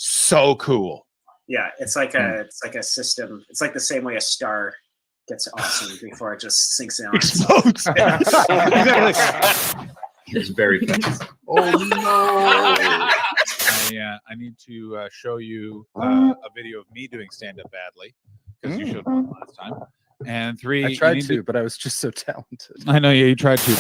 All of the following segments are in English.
so cool. Yeah, it's like a system. It's like the same way a star gets awesome before it just sinks in on Explodes. It's very fast. Oh no! I need to show you a video of me doing stand-up badly because you showed one last time. And 3, I tried to, but I was just so talented. I know, yeah, you tried to.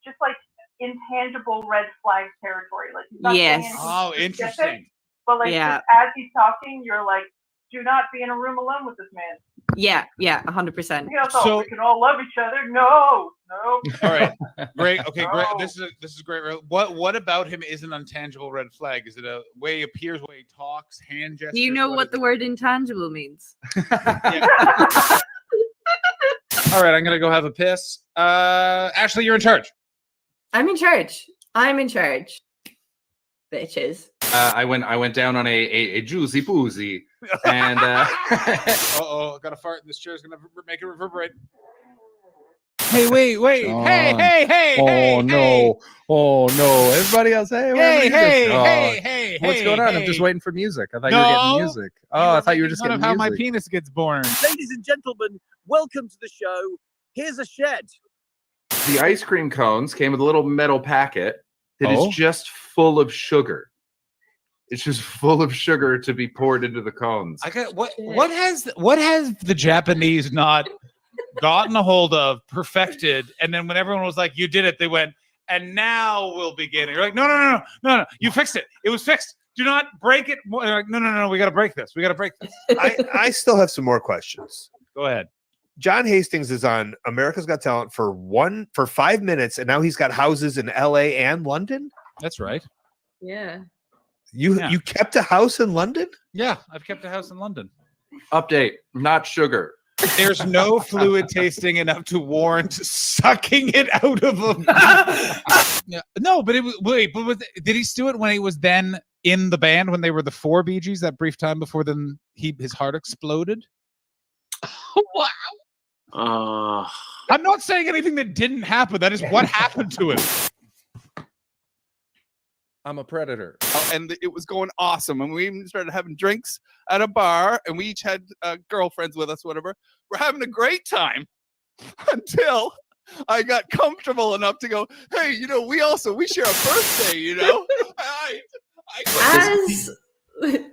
Just like intangible red flag territory. Like he's not saying anything Oh, specific, interesting. But like just as he's talking, you're like, do not be in a room alone with this man. Yeah, 100%. You know, so we can all love each other. No. All right, great. Okay, great. This is great. What about him is an intangible red flag? Is it a way he appears, way he talks, hand gestures? Do you know what the word intangible means? All right, I'm gonna go have a piss. Ashley, you're in charge. I'm in charge. Bitches. I went down on a juicy boozy, and Uh-oh, got a fart. This chair's gonna make it reverberate. Hey, wait. Hey. Oh no. Everybody else, Hey. What's going on? I'm just waiting for music. I thought you were getting music. Oh, I thought you were just getting music. How my penis gets born. Ladies and gentlemen, welcome to the show. Here's a shed. the ice cream cones came with a little metal packet that is just full of sugar. It's just full of sugar to be poured into the cones. I got what has the Japanese not gotten a hold of, perfected, and then when everyone was like, "You did it," they went, "And now we'll begin." And you're like, "No, you fixed it. It was fixed. Do not break it." They're like, no, we got to break this. I still have some more questions. Go ahead. John Hastings is on America's Got Talent for 5 minutes, and now he's got houses in LA and London. That's right. Yeah. You kept a house in London? Yeah, I've kept a house in London. Update, not sugar. There's no fluid tasting enough to warrant sucking it out of him. Yeah. No, but did he do it when he was then in the band when they were the 4 Bee Gees that brief time before then his heart exploded? Wow. I'm not saying anything that didn't happen. That is what happened to him. I'm a predator. And it was going awesome. And we even started having drinks at a bar, and we each had girlfriends with us, whatever. We're having a great time until I got comfortable enough to go, hey, we share a birthday,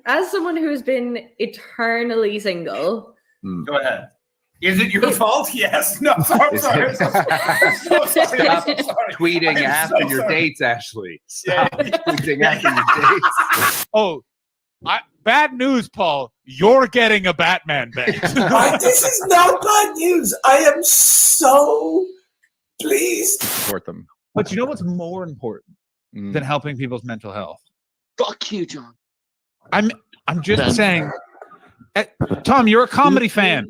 As someone who has been eternally single. Go ahead. Is it your fault? Yes. No, I'm sorry. Stop tweeting after your dates, Ashley. Stop tweeting after your dates. Oh, bad news, Paul. You're getting a Batman bait. This is not bad news. I am so pleased. Support them. But you know what's more important than helping people's mental health? Fuck you, John. I'm just saying. Tom, you're a comedy fan.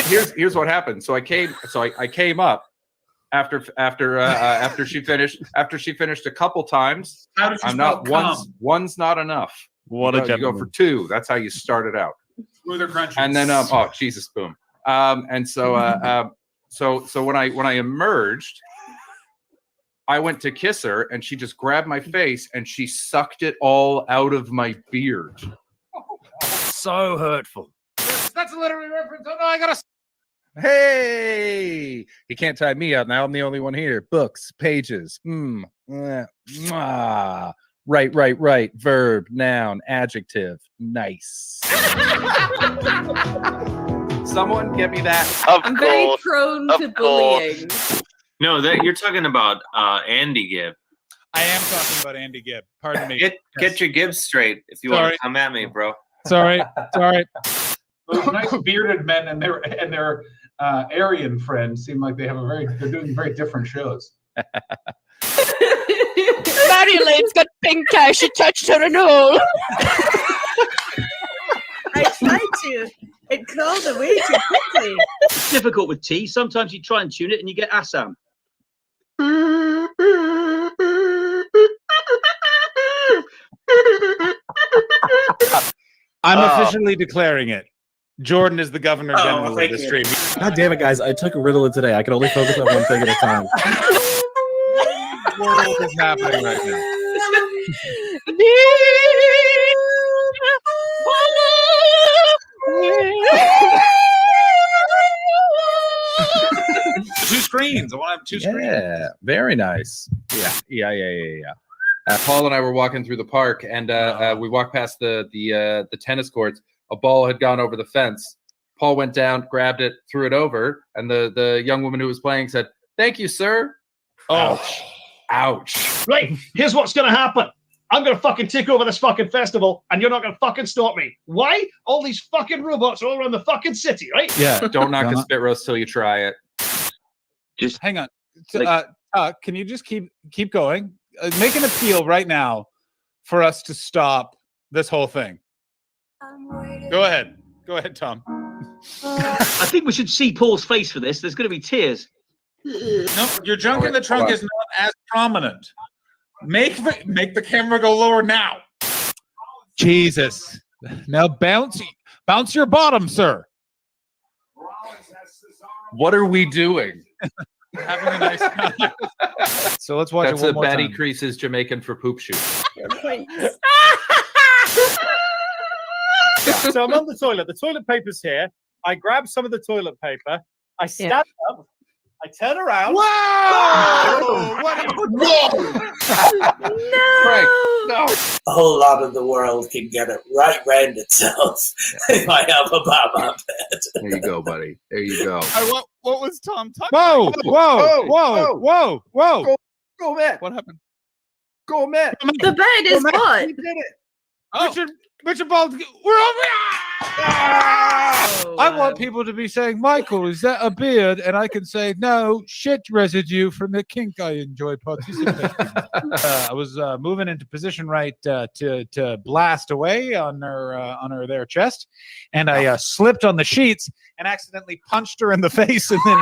Here's what happened. So I came up after she finished a couple times. How did you I'm not one's not enough. What you go for 2. That's how you start it out. Smoother crunches. And then oh Jesus, boom. And so so when I emerged, I went to kiss her and she just grabbed my face and she sucked it all out of my beard. So hurtful. That's a literary reference. Oh no, I gotta. Hey, he can't tie me up. Now I'm the only one here. Books, pages. Right. Verb, noun, adjective. Nice. Someone get me that. I'm very prone to bullying. No, you're talking about Andy Gibb. I am talking about Andy Gibb. Pardon me. Get your Gibbs straight if you want to come at me, bro. Sorry. Those nice bearded men and their Aryan friends seem like they're doing very different shows. Marilynn's got pink eye. She touched her and all. I tried to. It crawled away too quickly. It's difficult with tea. Sometimes you try and tune it and you get Assam. I'm officially declaring it. Jordan is the governor general of the stream. God damn it, guys. I took Ritalin today. I can only focus on one thing at a time. What is happening right now? Two screens. I want to have two screens. Yeah, very nice. Yeah. Paul and I were walking through the park, and we walked past the tennis courts. A ball had gone over the fence. Paul went down, grabbed it, threw it over, and the young woman who was playing said, "Thank you, sir." Ouch. Right, here's what's gonna happen. I'm gonna fucking take over this fucking festival, and you're not gonna fucking stop me. Why? All these fucking robots are all around the fucking city, right? Yeah, don't knock a spit roast till you try it. Just hang on. Can you just keep going? Make an appeal right now for us to stop this whole thing. Go ahead, Tom. I think we should see Paul's face for this. There's going to be tears. No, your junk in the trunk is not as prominent. Make the camera go lower now. Jesus. Now bounce your bottom, sir. What are we doing? Having a nice time. So let's watch That's it one more Betty time. Crease's Jamaican for poop shoot. So I'm on the toilet. The toilet paper's here. I grab some of the toilet paper. I stand up. I turn around. Whoa! Frank, no. A whole lot of the world can get it right round itself if I have a bomb on bed. There you go, buddy. There you go. What was Tom talking Whoa, about? whoa. Go, Matt. What happened? Go, Matt. The bed is what? We did it. Richard Bald, we're over. I want people to be saying, "Michael, is that a beard?" And I can say, "No, shit residue from the kink I enjoy participating." I was moving into position right to blast away on her there chest, and I slipped on the sheets and accidentally punched her in the face, and then.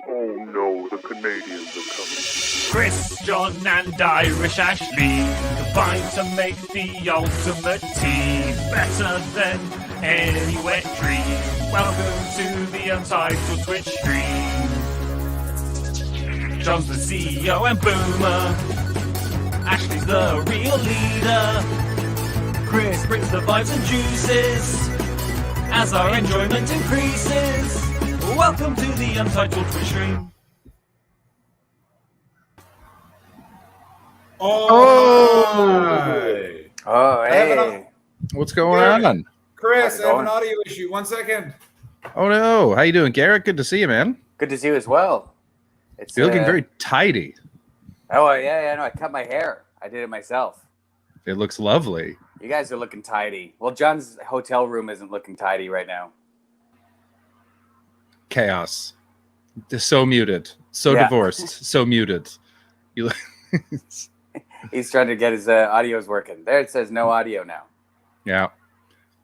Oh no, the Canadians are coming. Chris, John, and Irish Ashley combine to make the ultimate team, better than any wet dream. Welcome to the Untitled Twitch stream. John's the CEO and Boomer. Ashley's the real leader. Chris brings the vibes and juices as our enjoyment increases. Welcome to the Untitled Twitch stream. Hey. What's going on? Chris, I have an audio issue. 1 second. Oh no, how you doing, Garrett? Good to see you, man. Good to see you as well. It's You're looking very tidy. Oh yeah, no, I cut my hair. I did it myself. It looks lovely. You guys are looking tidy. Well, John's hotel room isn't looking tidy right now. Chaos. So muted. So divorced. So muted. You. He's trying to get his audios working. There it says no audio now. Yeah.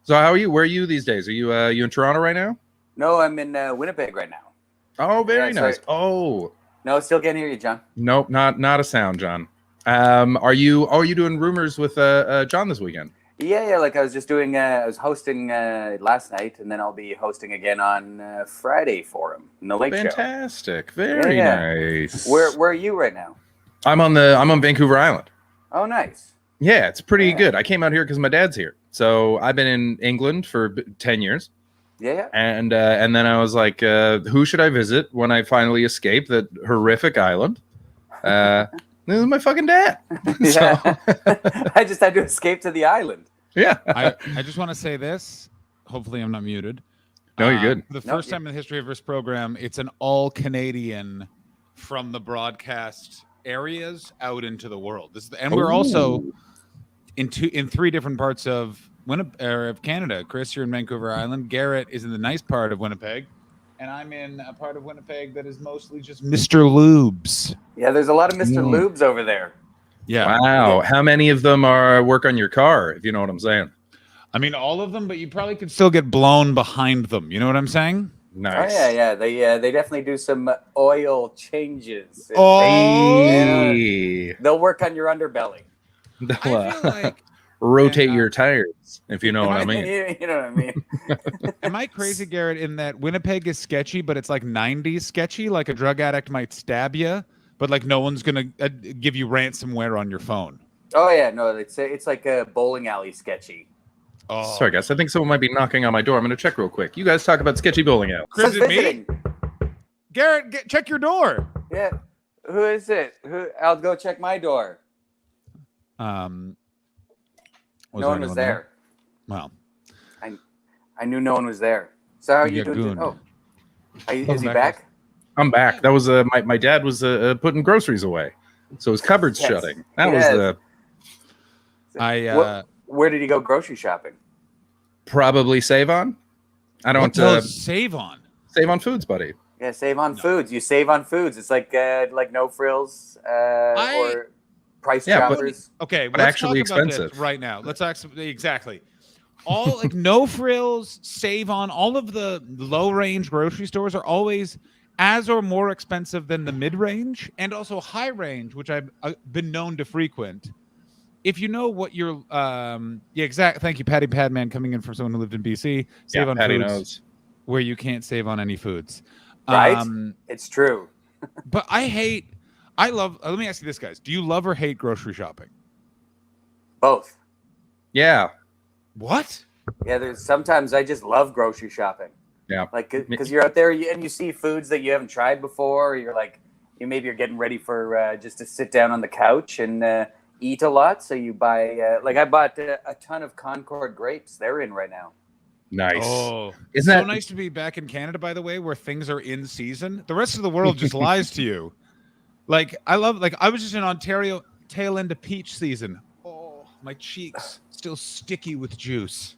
So how are you? Where are you these days? Are you in Toronto right now? No, I'm in Winnipeg right now. Oh, very nice. Right. Oh. No, still can't hear you, John. Nope, not a sound, John. Are you doing rumors with John this weekend? Yeah. Like I was just doing. I was hosting last night, and then I'll be hosting again on Friday for him in the Lake Show. Fantastic. Very nice. Where are you right now? I'm on Vancouver Island. Oh, nice. Yeah, it's pretty good. I came out here because my dad's here. So I've been in England for 10 years. Yeah. And then I was like, who should I visit when I finally escape that horrific island? This is my fucking dad. Yeah. I just had to escape to the island. Yeah. I just want to say this. Hopefully I'm not muted. No, you're good. The first time in the history of this program, it's an all Canadian from the broadcast areas out into the world. And we're also in 3 different parts of Canada. Chris, you're in Vancouver Island. Garrett is in the nice part of Winnipeg, and I'm in a part of Winnipeg that is mostly just Mr. Lubes. Yeah, there's a lot of Mr. Lubes over there. Yeah. Wow. How many of them work on your car, if you know what I'm saying? I mean, all of them, but you probably could still get blown behind them. You know what I'm saying? Nice. Oh yeah. They definitely do some oil changes. Oh. They'll work on your underbelly. I feel like rotate your tires, if you know what I mean. You know what I mean? Am I crazy, Garrett, in that Winnipeg is sketchy, but it's like 90s sketchy? Like a drug addict might stab you, but like no one's going to give you ransomware on your phone. Oh yeah, no, it's like a bowling alley sketchy. Oh. Sorry, guys. I think someone might be knocking on my door. I'm going to check real quick. You guys talk about sketchy bowling alley. Chris, is it me? Garrett, check your door. Yeah. Who is it? I'll go check my door. No one was there. Well, I knew no one was there. So how are you doing? gooned. Is he back? I'm back. That was my dad was putting groceries away, so his cupboard's shutting. That was the. Where did he go grocery shopping? Probably Save On. I don't Save On. Save On Foods, buddy. Yeah, Save On Foods. You save on foods. It's like No Frills or Price Choppers. Okay, but let's actually talk about this expensive. right now. Let's actually exactly. All like No Frills, Save On, all of the low range grocery stores are always as or more expensive than the mid range and also high range, which I've been known to frequent. If you know what you're, Thank you, Patty Padman, coming in from someone who lived in BC. Save on Patty foods, knows. where you can't save on any foods. Right? It's true. But I love. Let me ask you this, guys: do you love or hate grocery shopping? Both. Yeah. What? Yeah, there's sometimes I just love grocery shopping. Yeah. Like because you're out there and you see foods that you haven't tried before. Or you're like, you're getting ready for just to sit down on the couch and eat a lot. So you buy I bought a ton of Concord grapes. They're in right now. Nice. Oh, Isn't so that nice to be back in Canada, by the way, where things are in season. The rest of the world just lies to you. Like I was just in Ontario, tail end of peach season. Oh, my cheeks still sticky with juice.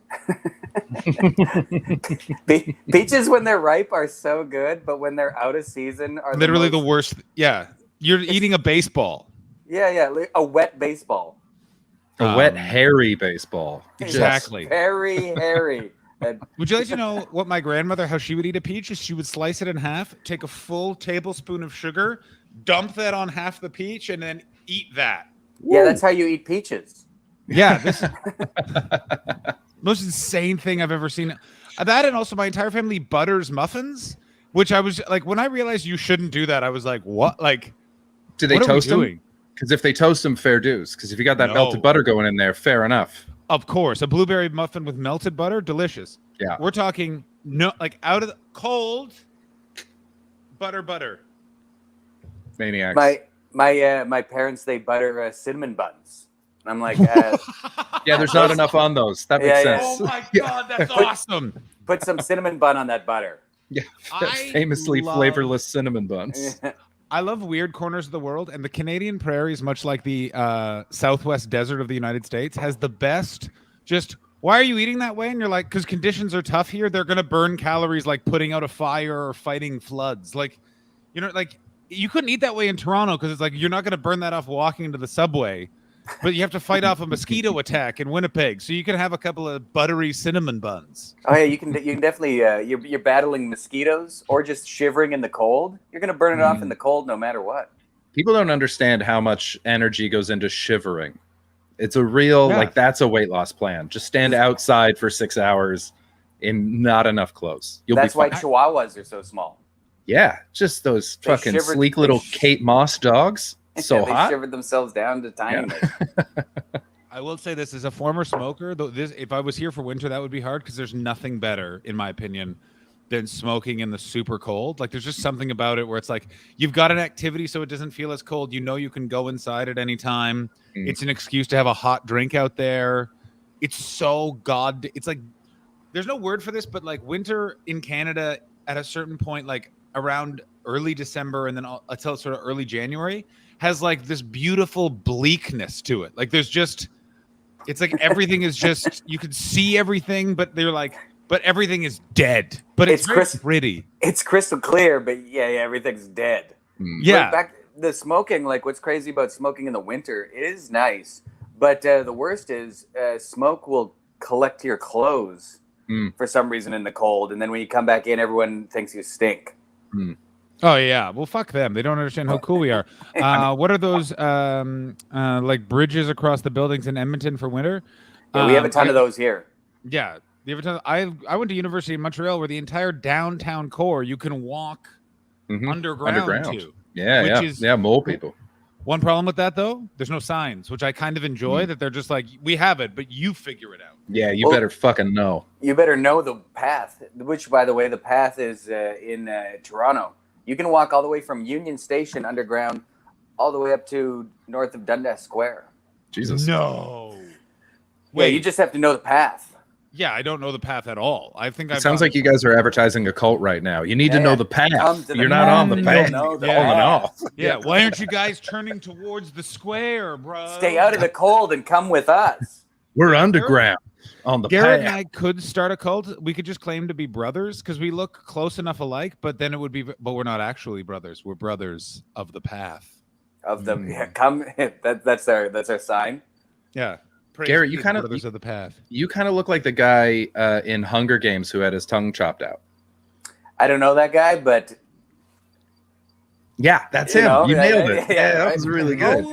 Peaches when they're ripe are so good, but when they're out of season are literally the worst. Yeah, you're eating a baseball. Yeah, a wet baseball. A wet, hairy baseball? Exactly. Very hairy. Would you like to know what my grandmother, how she would eat a peach? Is she would slice it in half, take a full tablespoon of sugar, dump that on half the peach, and then eat that. Yeah, that's how you eat peaches. Yeah, this is most insane thing I've ever seen. That and also my entire family butters muffins, which I was like, when I realized you shouldn't do that, I was like, what? Like, do they what toast are we them? doing? Because if they toast them, fair dues. Because if you got that melted butter going in there, fair enough. Of course, a blueberry muffin with melted butter, delicious. Yeah, we're talking out of the cold butter. Maniacs. My parents, they butter cinnamon buns. And I'm like, yeah, there's not enough on those. That makes sense. Oh my god, that's awesome. Put some cinnamon bun on that butter. Yeah, famously flavorless cinnamon buns. I love weird corners of the world, and the Canadian prairies, much like the Southwest desert of the United States, has the best. Just why are you eating that way? And you're like, because conditions are tough here. They're gonna burn calories like putting out a fire or fighting floods. Like, like you couldn't eat that way in Toronto because it's like you're not gonna burn that off walking into the subway, but you have to fight off a mosquito attack in Winnipeg. So you can have a couple of buttery cinnamon buns. Oh yeah, you can definitely you're battling mosquitoes or just shivering in the cold. You're gonna burn it off in the cold no matter what. People don't understand how much energy goes into shivering. It's a real that's a weight loss plan. Just stand outside for 6 hours in not enough clothes. That's why Chihuahuas are so small. Yeah, just those fucking sleek little Kate Moss dogs. So they hot. shivered themselves down to tiny. I will say this as a former smoker, though, if I was here for winter, that would be hard because there's nothing better, in my opinion, than smoking in the super cold. Like there's just something about it where it's like you've got an activity so it doesn't feel as cold. You know you can go inside at any time. It's an excuse to have a hot drink out there. It's so it's like there's no word for this, but like winter in Canada at a certain point, like around early December and then until sort of early January, has like this beautiful bleakness to it. Like there's just, it's like everything is just, you can see everything, but they're like, but everything is dead. But it's very pretty. It's crystal clear, but yeah, everything's dead. Yeah. Back the smoking, like what's crazy about smoking in the winter is nice, but the worst is smoke will collect your clothes for some reason in the cold, and then when you come back in, everyone thinks you stink. Oh yeah, well fuck them. They don't understand how cool we are. What are those like bridges across the buildings in Edmonton for winter? Yeah, we have a ton of those here. Yeah, you have a ton I went to University of Montreal where the entire downtown core you can walk underground to. Yeah, which is mole people. One problem with that though, there's no signs, which I kind of enjoy. That they're just like, we have it, but you figure it out. Yeah, you better fucking know. You better know the path. Which, by the way, the path is in Toronto. You can walk all the way from Union Station underground, all the way up to north of Dundas Square. Jesus. No. Yeah, you just have to know the path. Yeah, I don't know the path at all. I think It sounds like you guys are advertising a cult right now. You need to know the path. You're not on the path. Yeah, why aren't you guys turning towards the square, bro? Stay out of the cold and come with us. We're underground on the Garrett and path. I could start a cult. We could just claim to be brothers because we look close enough alike, but then it would be, but we're not actually brothers. We're brothers of the path. Of the come. That's our sign. Yeah. Praise Garrett, be you the kind of brothers of the path. You kind of look like the guy in Hunger Games who had his tongue chopped out. I don't know that guy, but yeah, that's him. You nailed it. Yeah, that was really good.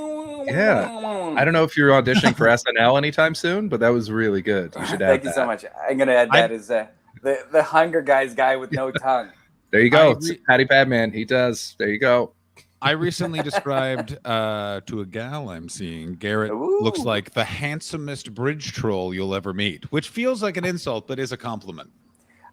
Yeah, I don't know if you're auditioning for SNL anytime soon, but that was really good. You should add Thank you so much. I'm gonna add that as the Hunger Guys guy with no tongue. There you go. Patty Padman. He does. There you go. I recently described to a gal I'm seeing, Garrett looks like the handsomest bridge troll you'll ever meet, which feels like an insult, but is a compliment.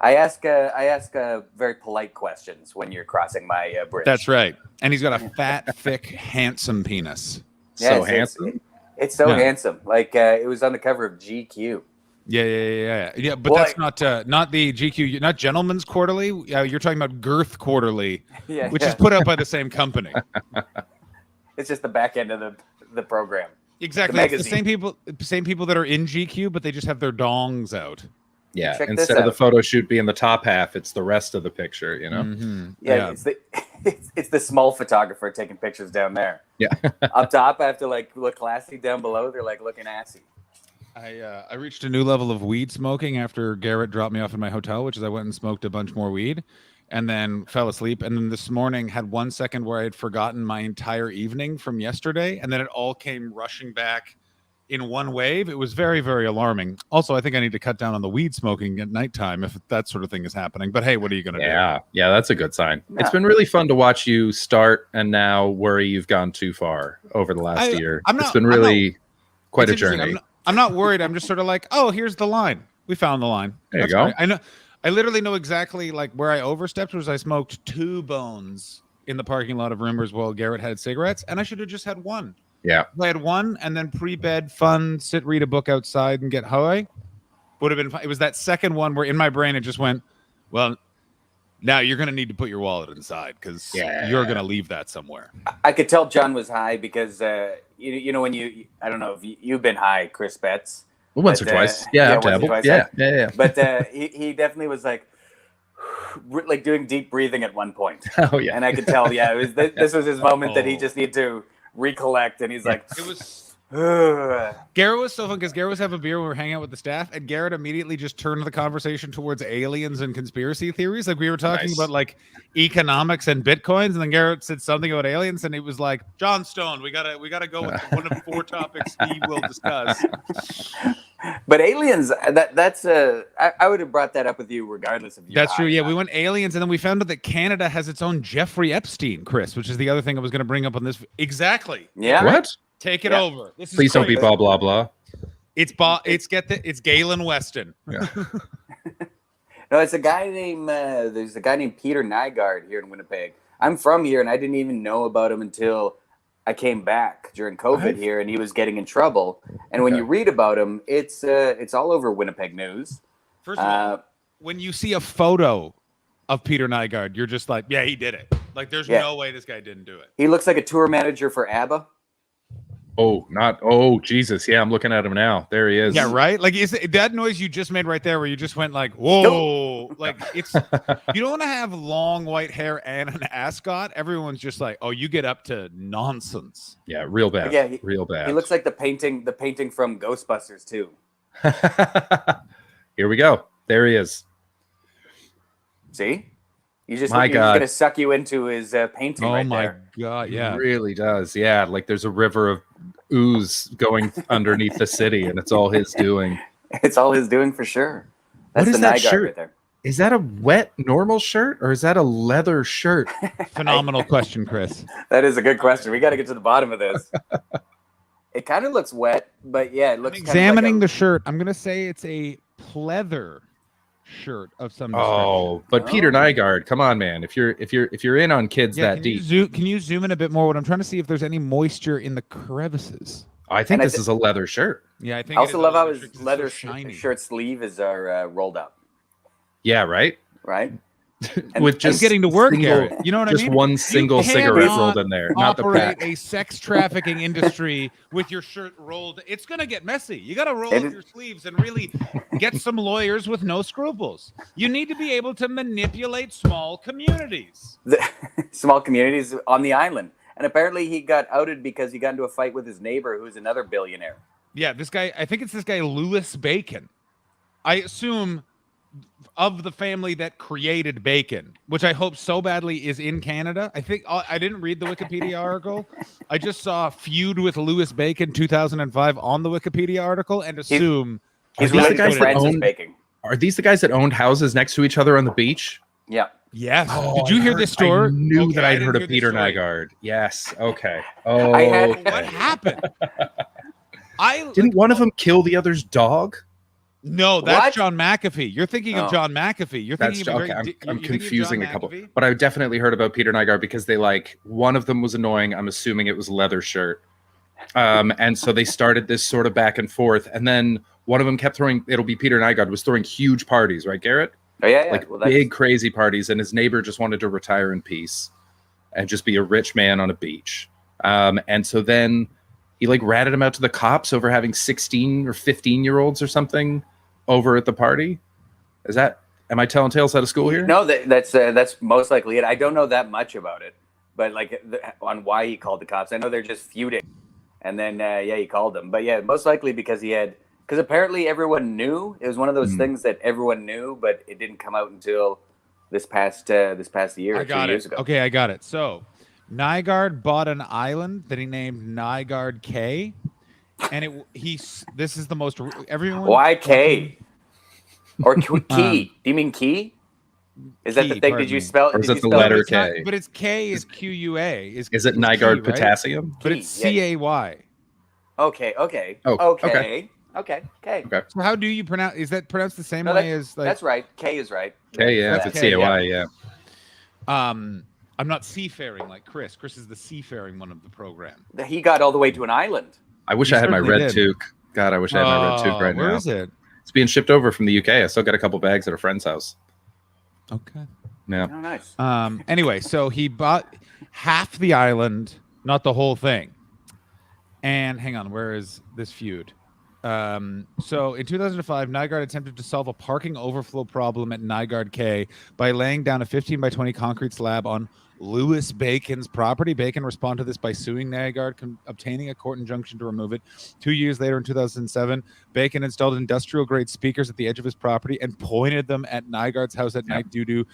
I ask very polite questions when you're crossing my bridge. That's right. And he's got a fat, thick, handsome penis. Yeah, So handsome. It's so handsome. Like it was on the cover of GQ. Yeah. But that's not the GQ, not Gentleman's Quarterly. You're talking about Girth Quarterly, which is put out by the same company. It's just the back end of the program. Exactly. It's the same people that are in GQ, but they just have their dongs out. Yeah. Check Instead this of the out. photo shoot being the top half, it's the rest of the picture. You know. Mm-hmm. Yeah. It's the small photographer taking pictures down there. Yeah. Up top, I have to like look classy. Down below, they're like looking assy. I reached a new level of weed smoking after Garrett dropped me off in my hotel, which is I went and smoked a bunch more weed and then fell asleep. And then this morning had 1 second where I had forgotten my entire evening from yesterday. And then it all came rushing back in one wave. It was very, very alarming. Also, I think I need to cut down on the weed smoking at nighttime if that sort of thing is happening. But hey, what are you going to do? Yeah, that's a good sign. It's been really fun to watch you start and now worry you've gone too far over the last year. It's been really quite a journey. I'm not worried. I'm just sort of like, oh, here's the line. We found the line. There you go. Great. I know. I literally know exactly like where I overstepped was I smoked 2 bones in the parking lot of Rimmers while Garrett had cigarettes, and I should have just had one. Yeah. If I had one and then pre-bed fun, read a book outside and get high, would have been fun. It was that second one where in my brain it just went, well, now you're going to need to put your wallet inside because you're going to leave that somewhere. I could tell John was high because you know when I don't know if you've been high, Chris Betts. Once or twice. Yeah, once or twice, yeah. But he definitely was like doing deep breathing at one point. Oh yeah. And I could tell, this was his moment that he just needed to recollect, and he's like, it was. Garrett was so fun because Garrett was having a beer when we were hanging out with the staff, and Garrett immediately just turned the conversation towards aliens and conspiracy theories. Like we were talking about like economics and bitcoins, and then Garrett said something about aliens, and it was like, John Stone, we gotta go with one of 4 topics he will discuss. But aliens, that's I would have brought that up with you regardless of you. That's true. Yeah, we went aliens, and then we found out that Canada has its own Jeffrey Epstein, Chris, which is the other thing I was going to bring up on this. Exactly. Yeah. What? Take it over. This is Please don't be blah blah blah. It's Galen Weston. Yeah. No, it's a guy named there's a guy named Peter Nygaard here in Winnipeg. I'm from here, and I didn't even know about him until I came back during COVID here, and he was getting in trouble. And when you read about him, it's all over Winnipeg news. First of all, when you see a photo of Peter Nygaard, you're just like, yeah, he did it. Like, there's no way this guy didn't do it. He looks like a tour manager for ABBA. Oh, Jesus. Yeah, I'm looking at him now. There he is. Yeah, right? Like, is it, that noise you just made right there where you just went like, whoa. Like, it's, you don't want to have long white hair and an ascot. Everyone's just like, oh, you get up to nonsense. Yeah, real bad. Yeah, real bad. He looks like the painting from Ghostbusters, too. Here we go. There he is. See? You just My you're just God. gonna suck you into his painting Oh right my there. god, It yeah. really does. Yeah, like there's a river of ooze going underneath the city, and it's all his doing. It's all his doing for sure. What That's is the that Nygaard shirt? right there. Is that a wet normal shirt or is that a leather shirt? Phenomenal question, Chris. That is a good question. We got to get to the bottom of this. It kind of looks wet, but yeah, it looks. Examining the shirt, I'm gonna say it's a pleather shirt of some description. Oh, but Peter Nygaard, come on, man! If you're in on kids that deep, Can you zoom in a bit more? What I'm trying to see if there's any moisture in the crevices. I think this is a leather shirt. Yeah, I think. I also love how his it's leather so shiny. shirt sleeves are rolled up. Yeah, right. Right. With just getting to work, single, Garrett. You know what I mean? Just one single cigarette cannot rolled in there, not the operate pack. a sex trafficking industry with your shirt rolled. It's gonna get messy. You got to roll up your sleeves and really get some lawyers with no scruples. You need to be able to manipulate small communities. Small communities on the island, and apparently he got outed because he got into a fight with his neighbor, who's another billionaire. Yeah, this guy. I think it's this guy Louis Bacon. I assume of the family that created bacon, which I hope so badly is in Canada. I think I didn't read the Wikipedia article. I just saw Feud with Louis Bacon 2005 on the Wikipedia article and assume Are these the guys that owned houses next to each other on the beach? Yeah. Yes. Oh, Did you hear this story? I knew that I I'd didn't heard hear of this Peter story. Nygaard. Yes. Okay. Oh, What happened? Didn't one of them kill the other's dog? No, that's What? John McAfee. You're thinking of Oh. John McAfee. You're thinking That's of a okay. very I'm you're thinking of confusing John a couple, McAfee? but I definitely heard about Peter Nygaard because they one of them was annoying. I'm assuming it was a leather shirt, and so they started this sort of back and forth, and then one of them kept throwing. It'll be Peter Nygaard was throwing huge parties, right, Garrett? Oh yeah, yeah. Like Well, big crazy parties, and his neighbor just wanted to retire in peace and just be a rich man on a beach. And so then he like ratted him out to the cops over having 16 or 15-year-olds or something over at the party. Am I telling tales out of school here? No, that's most likely it. I don't know that much about it, but like on why he called the cops. I know they're just feuding, and then he called them. But yeah, most likely because apparently everyone knew. It was one of those things that everyone knew, but it didn't come out until this past year. I got 2 years it. ago. Okay, I got it. So Nygaard bought an island that he named Nygaard K, and this is the most everyone. Why K? Or Key? Do you mean Key? Is that the Key, thing? pardon Did you me. spell? Or is did it you the spell letter it? K? But it's K is QUA. Is it Nygaard Key, right? potassium? But it's Key, yeah. CAY. Okay. Oh, Okay. So how do you pronounce? Is that pronounced the same No, way as like? that's right. K is right. K, yeah, For it's that. CAY, yeah. I'm not seafaring like Chris. Chris is the seafaring one of the program. He got all the way to an island. I wish You I had my certainly red did. toque. God, I wish I had my red toque right now. Where is it? It's being shipped over from the UK. I still got a couple bags at a friend's house. Okay. Yeah. Oh, nice. Anyway, so he bought half the island, not the whole thing. And hang on, where is this feud? So in 2005, Nygaard attempted to solve a parking overflow problem at Nygaard K by laying down a 15 by 20 concrete slab on Louis Bacon's property. Bacon responded to this by suing Nygaard, obtaining a court injunction to remove it. 2 years later, in 2007, Bacon installed industrial-grade speakers at the edge of his property and pointed them at Nygaard's house at night due to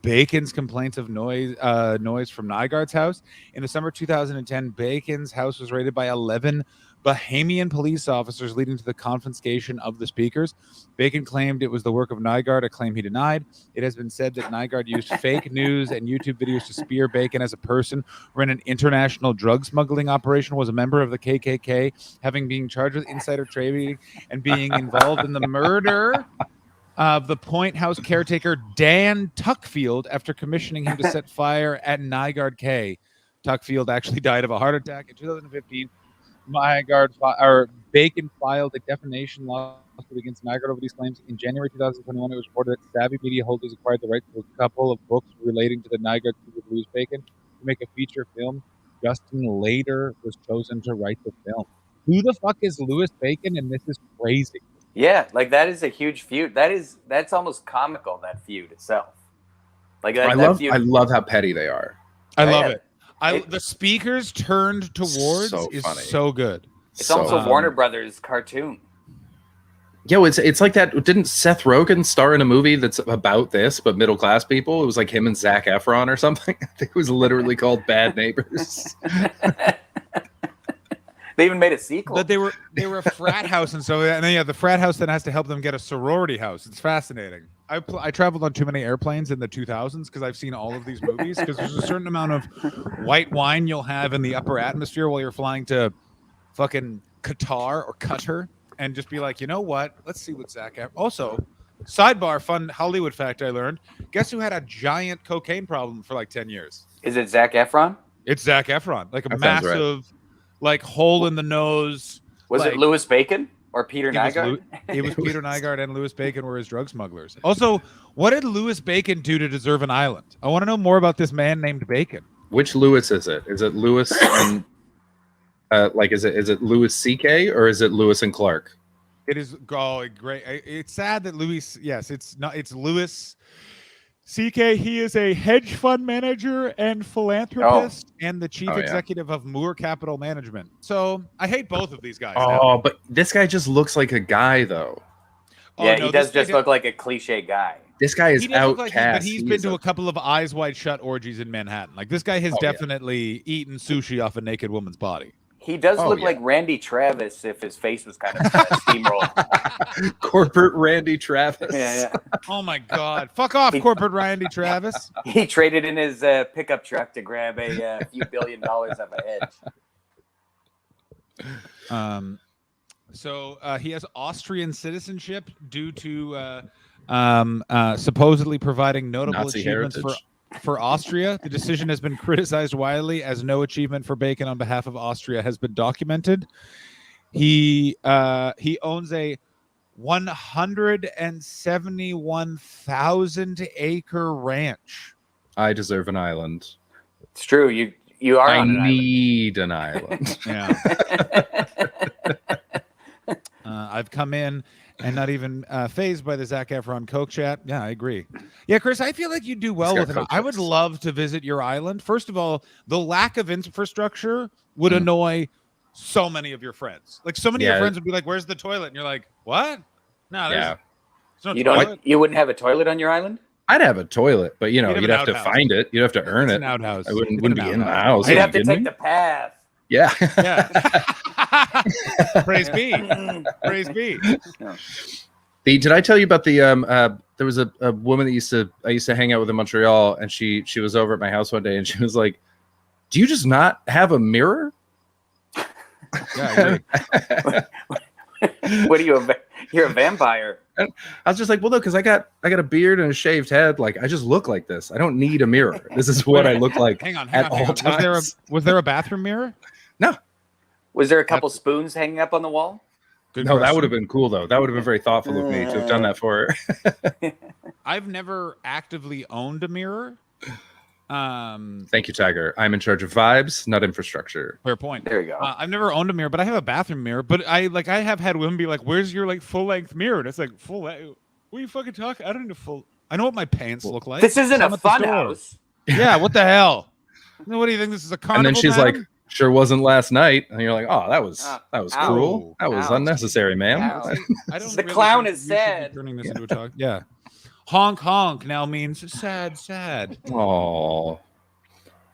Bacon's complaints of noise from Nygaard's house. In the summer of 2010, Bacon's house was raided by 11 Bahamian police officers, leading to the confiscation of the speakers. Bacon claimed it was the work of Nygaard, a claim he denied. It has been said that Nygaard used fake news and YouTube videos to spear Bacon as a person, ran an international drug smuggling operation, was a member of the KKK, having been charged with insider trading and being involved in the murder of the Point House caretaker Dan Tuckfield after commissioning him to set fire at Nygaard K. Tuckfield actually died of a heart attack in 2015. Bacon filed a defamation lawsuit against Nygaard over these claims. In January 2021, it was reported that Savvy Media Holdings acquired the rights to a couple of books relating to the Nygaard with Louis Bacon to make a feature film. Justin later was chosen to write the film. Who the fuck is Louis Bacon? And this is crazy. Yeah, like that is a huge feud. That's almost comical, that feud itself. Like that, I love how petty they are. I love it. The speakers turned towards So is funny. so good. It's almost a Warner Brothers cartoon. Yo, it's like that. Didn't Seth Rogen star in a movie that's about this, but middle class people? It was like him and Zac Efron or something. I think it was literally called Bad Neighbors. They even made a sequel. But they were a frat house, and then the frat house then has to help them get a sorority house. It's fascinating. I traveled on too many airplanes in the 2000s because I've seen all of these movies. Because there's a certain amount of white wine you'll have in the upper atmosphere while you're flying to fucking Qatar or Qatar, and just be like, you know what? Let's see what Zac Efron. Also, sidebar, fun Hollywood fact I learned. Guess who had a giant cocaine problem for like 10 years? Is it Zac Efron? It's Zac Efron. Like a That sounds right. massive, like hole in the nose. Was like, it Louis Bacon or Peter It was Nygaard? It was Peter Nygaard and Louis Bacon were his drug smugglers. Also, what did Louis Bacon do to deserve an island? I want to know more about this man named Bacon. Which Lewis is it? Is it Lewis and is it Louis C.K. or is it Lewis and Clark? It is great. It's sad that Louis. Yes, it's not. It's Louis C.K. He is a hedge fund manager and philanthropist and the chief executive of Moore Capital Management. So I hate both of these guys. Oh, but this guy just looks like a guy, though. Yeah, he does just look like a cliche guy. This guy is outcast. But he's been to a couple of Eyes Wide Shut orgies in Manhattan. Like this guy has definitely eaten sushi off a naked woman's body. He does look like Randy Travis if his face was kind of steamrolled. Corporate Randy Travis. Yeah. Oh my God! Fuck off, corporate Randy Travis. He traded in his pickup truck to grab a few $1 billion off a hedge. So he has Austrian citizenship due to supposedly providing notable Nazi achievements heritage. for Austria. The decision has been criticized widely as no achievement for Bacon on behalf of Austria has been documented. He owns a 171,000 acre ranch. I deserve an island. It's true. You are. I on an need an island. Yeah. I've come in and not even phased by the Zac Efron Coke chat. Yeah, I agree. Yeah, Chris, I feel like you do well He's got with it. Coke I would chats. love to visit your island. First of all, the lack of infrastructure would annoy so many of your friends. Like so many of your friends would be like, "Where's the toilet?" And you're like, "What? No, there's no toilet." You wouldn't have a toilet on your island? I'd have a toilet, but you'd You'd have have an to outhouse. find it. You'd have to earn It's it. an outhouse. I wouldn't It's be an in the outhouse. house. You'd Are have you to kidding take me? the path. Yeah. Praise be. Praise be. Did I tell you about the there was a woman that I used to hang out with in Montreal, and she was over at my house one day, and she was like, "Do you just not have a mirror?" Yeah, What are you? You're a vampire. I was just like, well, look, because I got a beard and a shaved head. Like, I just look like this. I don't need a mirror. This is what I look like Hang on. at all times. Was there a bathroom mirror? No. Was there a couple spoons hanging up on the wall? Good No, that question. would have been cool though. That would have been very thoughtful of me to have done that for her. I've never actively owned a mirror. Thank you, Tiger. I'm in charge of vibes, not infrastructure. Fair point. There you go. I've never owned a mirror, but I have a bathroom mirror. But I have had women be like, "Where's your like full length mirror?" And it's like full. What are you fucking talking? I don't need a full. I know what my pants look like. This isn't I'm a at the fun store. house. Yeah. What the hell? What do you think? This is a carnival? And then she's madam? like, "Sure wasn't last night." And you're like, "Oh, that was Ow. cruel. That was Ow. unnecessary, ma'am." Ow. I don't The really clown think is you should be sad. Turning this into a talk. Yeah. Honk honk now means sad sad. Oh.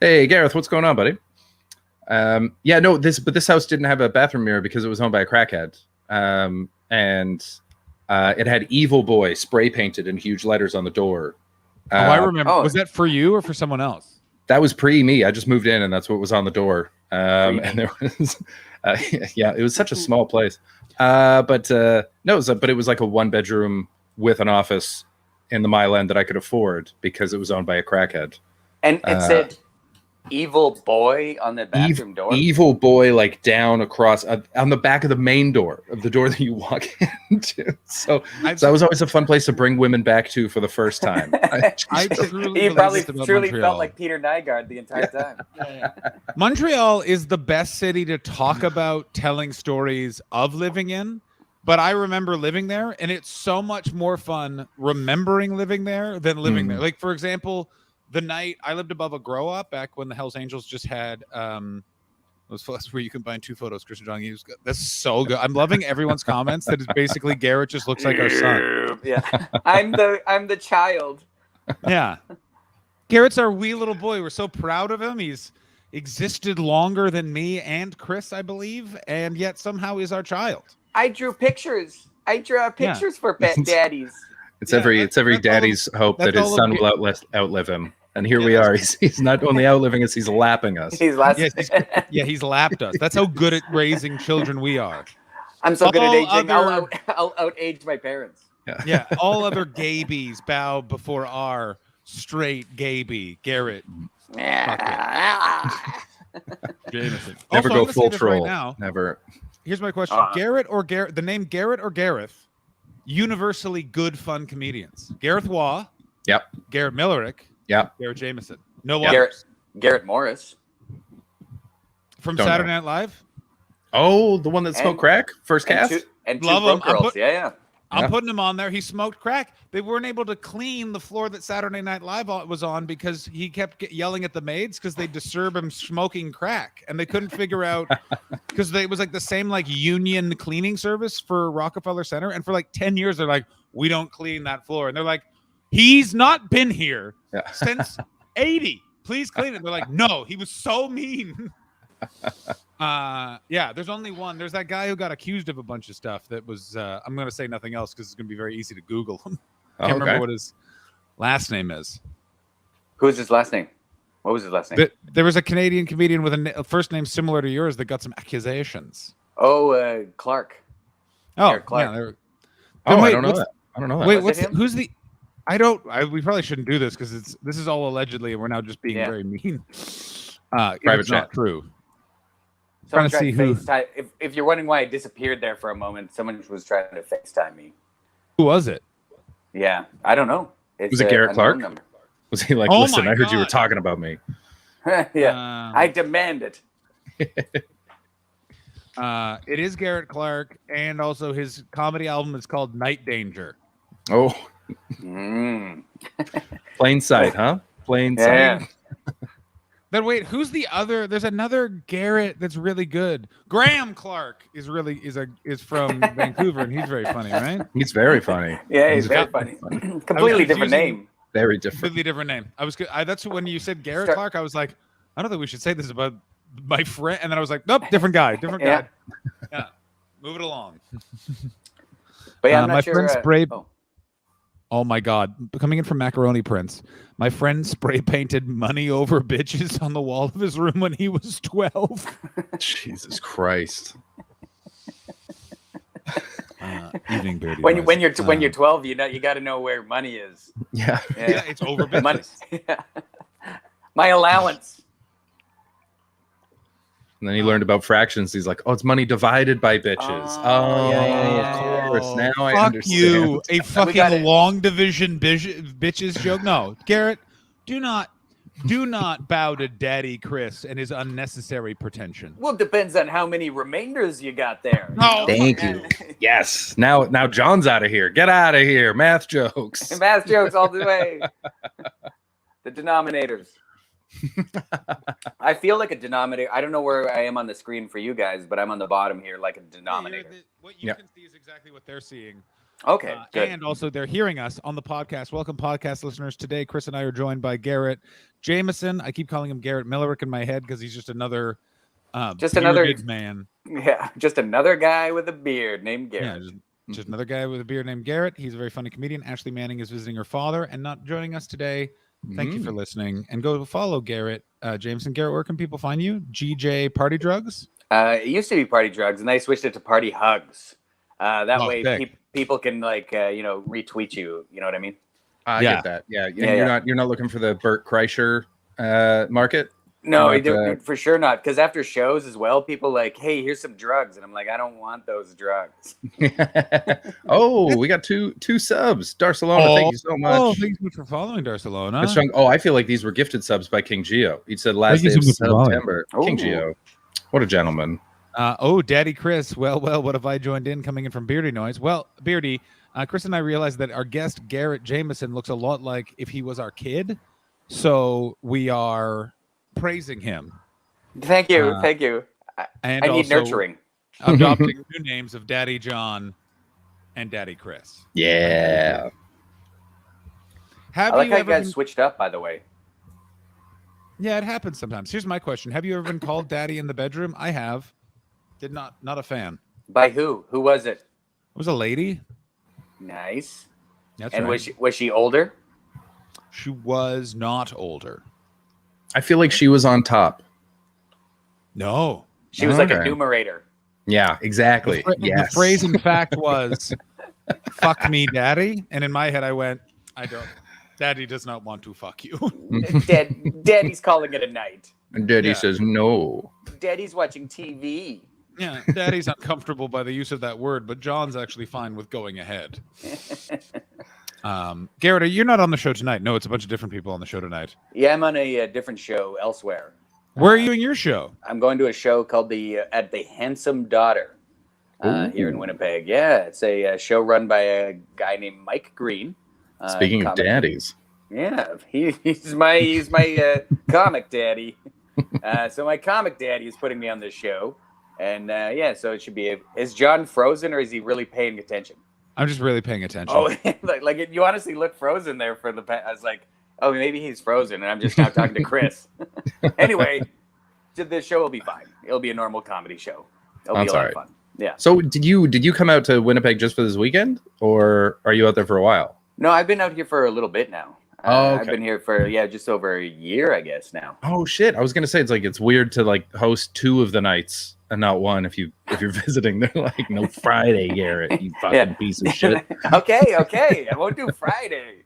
Hey, Gareth, what's going on, buddy? Yeah, no, this house didn't have a bathroom mirror because it was owned by a crackhead. And it had Evil Boy spray painted in huge letters on the door. I remember. Was that for you or for someone else? That was pre me. I just moved in, and that's what was on the door. And there was, yeah, it was such a small place. But it was like a 1-bedroom with an office in the Mile End that I could afford because it was owned by a crackhead. And it said "Evil Boy" on the bathroom door. Evil Boy, like down across on the back of the main door of the door that you walk into. So that was always a fun place to bring women back to for the first time. He probably truly felt like Peter Nygaard the entire time. Montreal is the best city to talk about telling stories of living in, but I remember living there, and it's so much more fun remembering living there than living there. Like, for example, the night I lived above a grow up back when the Hells Angels just had Those photos where you combine 2 photos, Chris and John Hughes. That's so good. I'm loving everyone's comments. That is basically Garrett just looks like our son. Yeah, I'm the child. Yeah, Garrett's our wee little boy. We're so proud of him. He's existed longer than me and Chris, I believe, and yet somehow is our child. I drew pictures. I draw pictures for pet daddies. It's every daddy's hope that his son will outlive him. And here we are. He's not only outliving us, he's lapping us. He's he's lapped us. That's how good at raising children we are. I'm so good at aging. I'll out-age my parents. Yeah. All other gabies bow before our straight gabie, Garrett. Jameson. Never Also, go full troll. Right now. Never. Here's my question: Garrett or Garrett? The name Garrett or Gareth? Universally good, fun comedians. Gareth Waugh. Yep. Garrett Millerick. Yep. Garrett Jameson. No Garrett, others. Garrett Morris. From Don't Saturday know. Night Live. Oh, the one that smoked crack? First cast? And two Love him. broke girls. Yeah. I'm putting him on there. He smoked crack. They weren't able to clean the floor that Saturday Night Live was on because he kept yelling at the maids because they disturb him smoking crack, and they couldn't figure out because it was like the same like union cleaning service for Rockefeller Center, and for like 10 years they're like, we don't clean that floor, and they're like, he's not been here since 80. Please clean it. They're like, no, he was so mean. Yeah, there's only one. There's that guy who got accused of a bunch of stuff that was I'm going to say nothing else because it's going to be very easy to Google him. Can't remember what his last name is. Who's his last name? What was his last name? There was a Canadian comedian with a first name similar to yours that got some accusations. Oh, Clark. Oh, Eric Clark. yeah. I don't know that. I don't know that. Wait, who's the? We probably shouldn't do this because this is all allegedly, and we're now just being very mean. It's not true. Someone Trying to tried see to FaceTime. If you're wondering why I disappeared there for a moment, someone was trying to FaceTime me. Who was it? Yeah, I don't know. Was it Garrett Clark? Was he like, listen, I heard you were talking about me? Yeah, I demand it. It is Garrett Clark, and also his comedy album is called Night Danger. Oh. Plain sight, huh? Plain sight. Then wait, who's the other? There's another Garrett that's really good. Graham Clark is from Vancouver, and he's very funny, right? He's very funny. Yeah, he's very funny. Completely different name. Very different. Completely different name. That's when you said Garrett Clark. I was like, I don't think we should say this about my friend. And then I was like, nope, different guy. Different guy. Yeah. Move it along. But yeah, I'm not my sure. friend sprayed. Oh my God. Coming in from Macaroni Prince. My friend spray painted money over bitches on the wall of his room when he was 12. Jesus Christ. Evening Beardy. When you're 12, you got to know where money is. Yeah. Yeah, it's over bitches. My allowance. And then he learned about fractions. He's like, oh, it's money divided by bitches. Of course. Now I understand. You, a fucking long division bitches joke. No, Garrett, do not bow to Daddy Chris and his unnecessary pretension. Well, it depends on how many remainders you got there. Oh, thank you. Yes. Now John's out of here. Get out of here. Math jokes. Math jokes all the way. The denominators. I feel like a denominator. I don't know where I am on the screen for you guys, but I'm on the bottom here like a denominator. What you can see is exactly what they're seeing. Okay, good. And also they're hearing us on the podcast. Welcome, podcast listeners. Today, Chris and I are joined by Garrett Jameson. I keep calling him Garrett Millerick in my head because he's just another bearded man. Yeah, just another guy with a beard named Garrett. Yeah, just another guy with a beard named Garrett. He's a very funny comedian. Ashley Manning is visiting her father and not joining us today. Thank you for listening, and go follow Garrett Jameson. Garrett, where can people find you? GJ Party Drugs? It used to be Party Drugs, and I switched it to Party Hugs. That way people can retweet you. You know what I mean? I get that. Yeah. You're not looking for the Bert Kreischer market? No, for sure not. Because after shows as well, people like, hey, here's some drugs. And I'm like, I don't want those drugs. Oh, we got two subs. Darcelona, thank you so much. Oh, thank you for following Darcelona. I feel like these were gifted subs by King Geo. He said last day of September. King Geo. What a gentleman. Daddy Chris. Well, what have I joined in coming in from Beardy Noise? Well, Beardy, Chris and I realized that our guest, Garrett Jameson, looks a lot like if he was our kid. So we are praising him. Thank you. And I need also nurturing. adopting new names of Daddy John and Daddy Chris. Yeah. I like how you guys switched up, by the way. Yeah, it happens sometimes. Here's my question: have you ever been called Daddy in the bedroom? I have. Not a fan. By who? Who was it? It was a lady. Nice. That's and right. was she older? She was not older. I feel like she was on top. No. She was like a numerator. Yeah, exactly. The phrase, in fact, was "fuck me, Daddy," and in my head, I went, "I don't. Daddy does not want to fuck you." Daddy's calling it a night. And Daddy says no. Daddy's watching TV. Yeah, Daddy's uncomfortable by the use of that word, but John's actually fine with going ahead. Garrett, you're not on the show tonight. No, it's a bunch of different people on the show tonight. Yeah, I'm on a different show elsewhere. Where are you in your show? I'm going to a show called the Handsome Daughter here in Winnipeg. Yeah, it's a show run by a guy named Mike Green. Speaking of daddies. Yeah, he's my comic daddy. So my comic daddy is putting me on this show. And so it should be. Is John frozen or is he really paying attention? I'm just really paying attention. Oh, like you honestly look frozen there for the. I was like, oh, maybe he's frozen, and I'm just now talking to Chris. Anyway, the show will be fine. It'll be a normal comedy show. It'll be a lot of fun. Yeah. So did you come out to Winnipeg just for this weekend, or are you out there for a while? No, I've been out here for a little bit now. Okay. I've been here for just over a year, I guess now. Oh shit! I was gonna say it's weird to like host 2 of the nights and not one if you're visiting. They're like, no Friday, Garrett, you fucking piece of shit. Okay, I won't do Friday.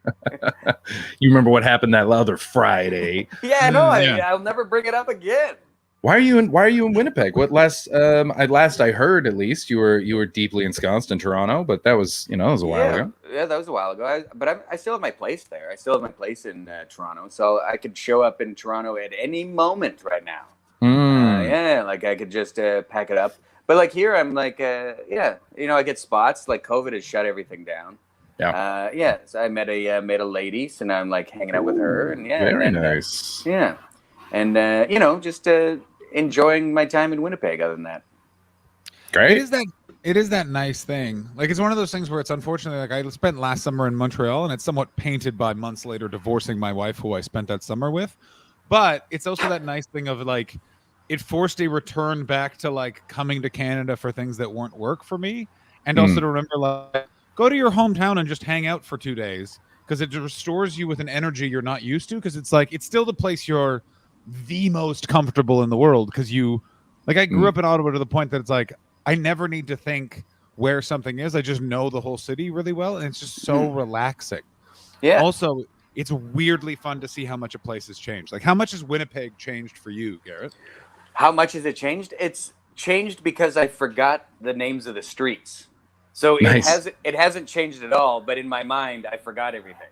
You remember what happened that other Friday? Yeah, no, I'll never bring it up again. Why are you in Winnipeg? What last I heard, at least you were deeply ensconced in Toronto, but that was a while ago. Yeah, that was a while ago. But I still have my place there. I still have my place in Toronto, so I could show up in Toronto at any moment right now. Like I could just pack it up. But like here, I'm like, I get spots. Like COVID has shut everything down. Yeah. So I met a lady, so now I'm like hanging out with her, and very nice. Yeah, and just enjoying my time in Winnipeg. Other than that, great. It is that nice thing. Like it's one of those things where it's unfortunately like I spent last summer in Montreal, and it's somewhat painted by months later divorcing my wife, who I spent that summer with. But it's also that nice thing of like it forced a return back to like coming to Canada for things that weren't work for me, and also to remember like go to your hometown and just hang out for 2 days because it restores you with an energy you're not used to. Because it's like it's still the place you're the most comfortable in the world. Because I grew up in Ottawa to the point that it's like I never need to think where something is. I just know the whole city really well, and it's just so relaxing. Yeah. Also, it's weirdly fun to see how much a place has changed. Like, how much has Winnipeg changed for you, Garrett? How much has it changed? It's changed because I forgot the names of the streets. So it hasn't changed at all, but in my mind, I forgot everything.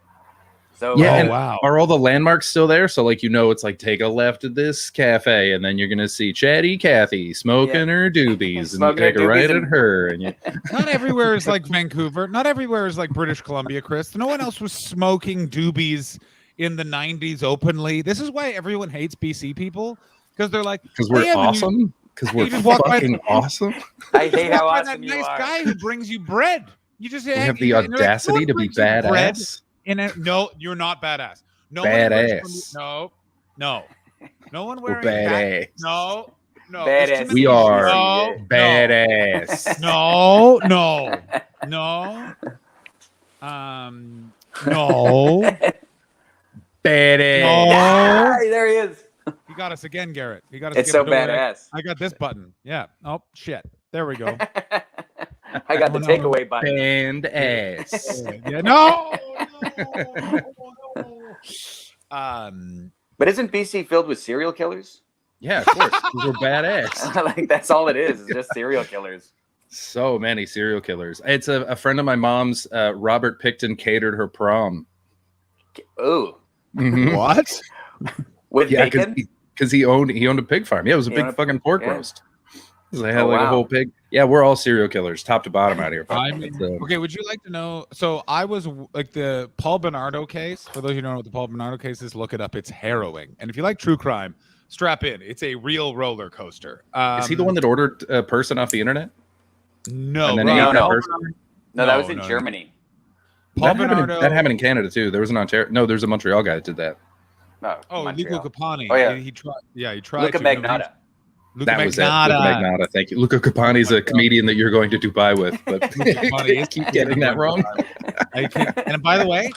So wow. Are all the landmarks still there? So like it's like take a left at this cafe, and then you're gonna see Chatty Cathy smoking her doobies, and you take a right at her. And not everywhere is like Vancouver. Not everywhere is like British Columbia, Chris. No one else was smoking doobies in the 90s openly. This is why everyone hates BC people, because they're like, because we're awesome. Because we're fucking awesome. I hate how awesome you are. That nice are. guy who brings you bread. You just have the audacity to be badass. No, you're not badass. No badass. No one wearing badass. No. Badass. We are badass. No. No. Badass. No. There he is. You got us again, Garrett. You got us. It's so badass. I got this button. Yeah. Oh shit. There we go. I got the takeaway button. Band ass. Yeah. No. But isn't BC filled with serial killers? Yeah, of course. We're badass. Like that's all it is just serial killers. So many serial killers. It's a friend of my mom's. Robert Picton catered her prom. Ooh. What? With bacon? Because he owned a pig farm. Yeah, it was a big fucking pork roast. They had a whole pig. Yeah, we're all serial killers, top to bottom out here. Okay, would you like to know? So I was like the Paul Bernardo case. For those of you who don't know what the Paul Bernardo case is, look it up. It's harrowing. And if you like true crime, strap in. It's a real roller coaster. Is he the one that ordered a person off the internet? No, And then Rob, ate that no. person? No, that was in no. Germany. Paul That Bernardo. happened in Canada too. There was an Ontario. No, there's a Montreal guy that did that. Oh, Luca Capani. Oh, yeah. He tried. Yeah, he tried. Luca to. Magnotta. Luca That was it. Luca Magnotta. Magnotta. Thank you. Luca Capani's a comedian that you're going to Dubai with, but keep getting that wrong. And by the way,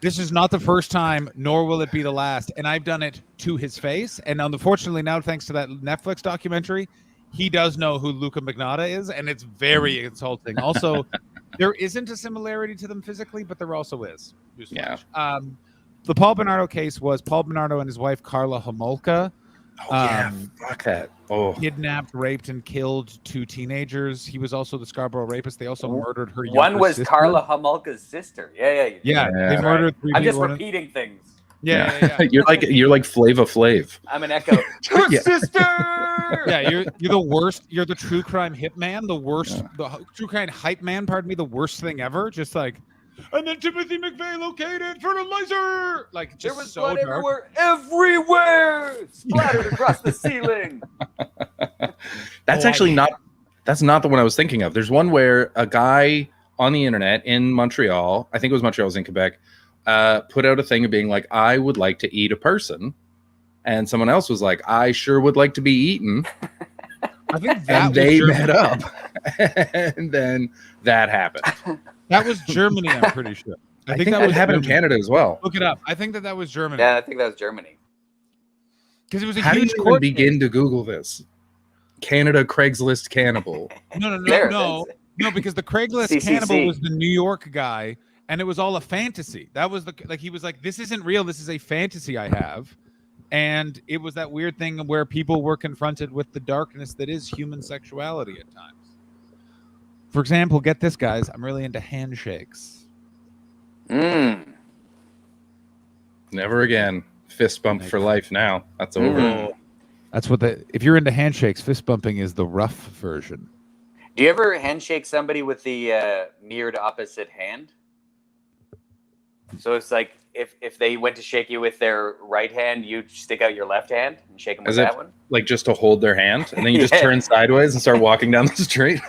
this is not the first time, nor will it be the last. And I've done it to his face. And unfortunately, now thanks to that Netflix documentary, he does know who Luca Magnotta is, and it's very insulting. Also, there isn't a similarity to them physically, but there also is. Yeah. The Paul Bernardo case was Paul Bernardo and his wife Carla Homolka. Fuck that. Oh. Kidnapped, raped, and killed 2 teenagers. He was also the Scarborough rapist. They also murdered her. One was sister. Carla Homolka's sister. Yeah. They murdered 3 I'm just people. repeating things. Yeah. You're like Flava Flav. I'm an echo. Her sister. Yeah, you're the worst. You're the true crime hitman, the worst, the true crime hype man. Pardon me, the worst thing ever. Just like, and then Timothy McVeigh located fertilizer. Like, just There was so blood dark. everywhere, splattered across the ceiling. That's actually not. That's not the one I was thinking of. There's one where a guy on the internet in Montreal, I think it was Montreal, it was in Quebec, put out a thing of being like, I would like to eat a person. And someone else was like, I sure would like to be eaten. I think that and was they Germany. met up. And then that happened. That was Germany, I'm pretty sure. I think that would happen in Canada as well. Look it up. I think that was Germany. Yeah, I think that was Germany. Because it was a How do huge you even court begin to Google this? Canada Craigslist cannibal. No, because the Craigslist CCC. cannibal was the New York guy, and it was all a fantasy. That was he was like, this isn't real. This is a fantasy I have. And it was that weird thing where people were confronted with the darkness that is human sexuality at times. For example, get this, guys. I'm really into handshakes. Mm. Never again. Fist bump for life now. That's over. That's what if you're into handshakes, fist bumping is the rough version. Do you ever handshake somebody with the mirrored opposite hand? So it's like if they went to shake you with their right hand, you stick out your left hand and shake them with As if, that one? like, just to hold their hand, and then you just Yeah. turn sideways and start walking down the street.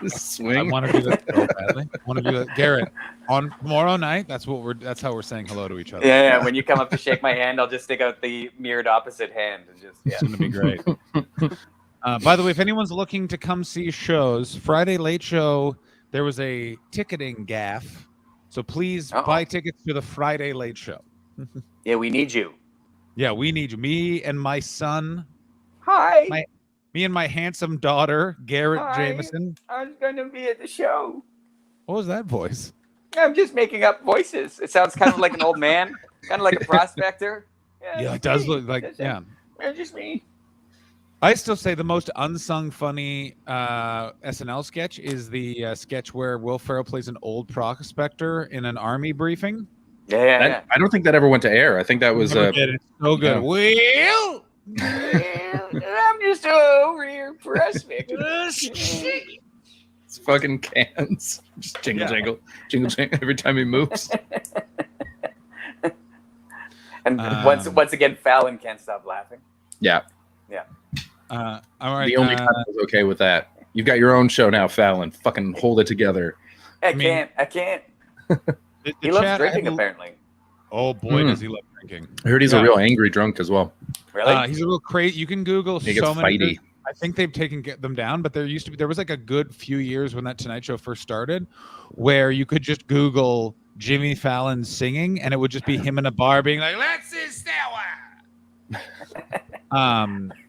Swing. I want to do that so badly. I want to do that, Garrett. On tomorrow night, that's how we're saying hello to each other. Yeah. When you come up to shake my hand, I'll just stick out the mirrored opposite hand and just It's gonna be great. By the way, if anyone's looking to come see shows, Friday Late Show, there was a ticketing gaffe. So please buy tickets to the Friday Late Show. Yeah, we need you. Yeah, we need you. Me and my son. Hi. Me and my handsome daughter, Garrett Hi. Jameson. I'm going to be at the show. What was that voice? I'm just making up voices. It sounds kind of like an old man, kind of like a prospector. Yeah, it does look like, yeah. It's just me. I still say the most unsung funny SNL sketch is the sketch where Will Ferrell plays an old prospector in an army briefing. Yeah. I don't think that ever went to air. I think that was It's so good. Yeah. Will. I'm just over here prospecting. It's fucking cans. Just jingle, jingle, jingle, jingle every time he moves. And once again, Fallon can't stop laughing. Yeah. Yeah. All right. The only time I was okay with that. You've got your own show now, Fallon. Fucking hold it together. I can't. He loves drinking, apparently. Oh boy, does he love drinking! I heard he's a real angry drunk as well. Really? He's a real crazy. You can Google He gets so many. fighty. I think they've taken them down, but there was like a good few years when that Tonight Show first started, where you could just Google Jimmy Fallon singing, and it would just be him in a bar being like, "Let's is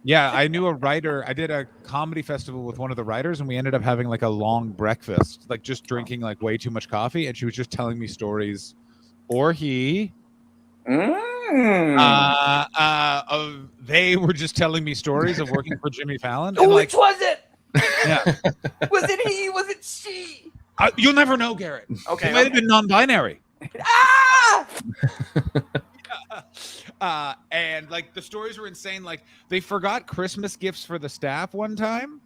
yeah, I knew a writer. I did a comedy festival with one of the writers, and we ended up having like a long breakfast, like just drinking like way too much coffee, and she was just telling me stories, or he. They were just telling me stories of working for Jimmy Fallon. And Which was it? Yeah. Was it he? Was it she? You'll never know, Garrett. Okay. It might have been non-binary. And like the stories were insane. Like they forgot Christmas gifts for the staff one time.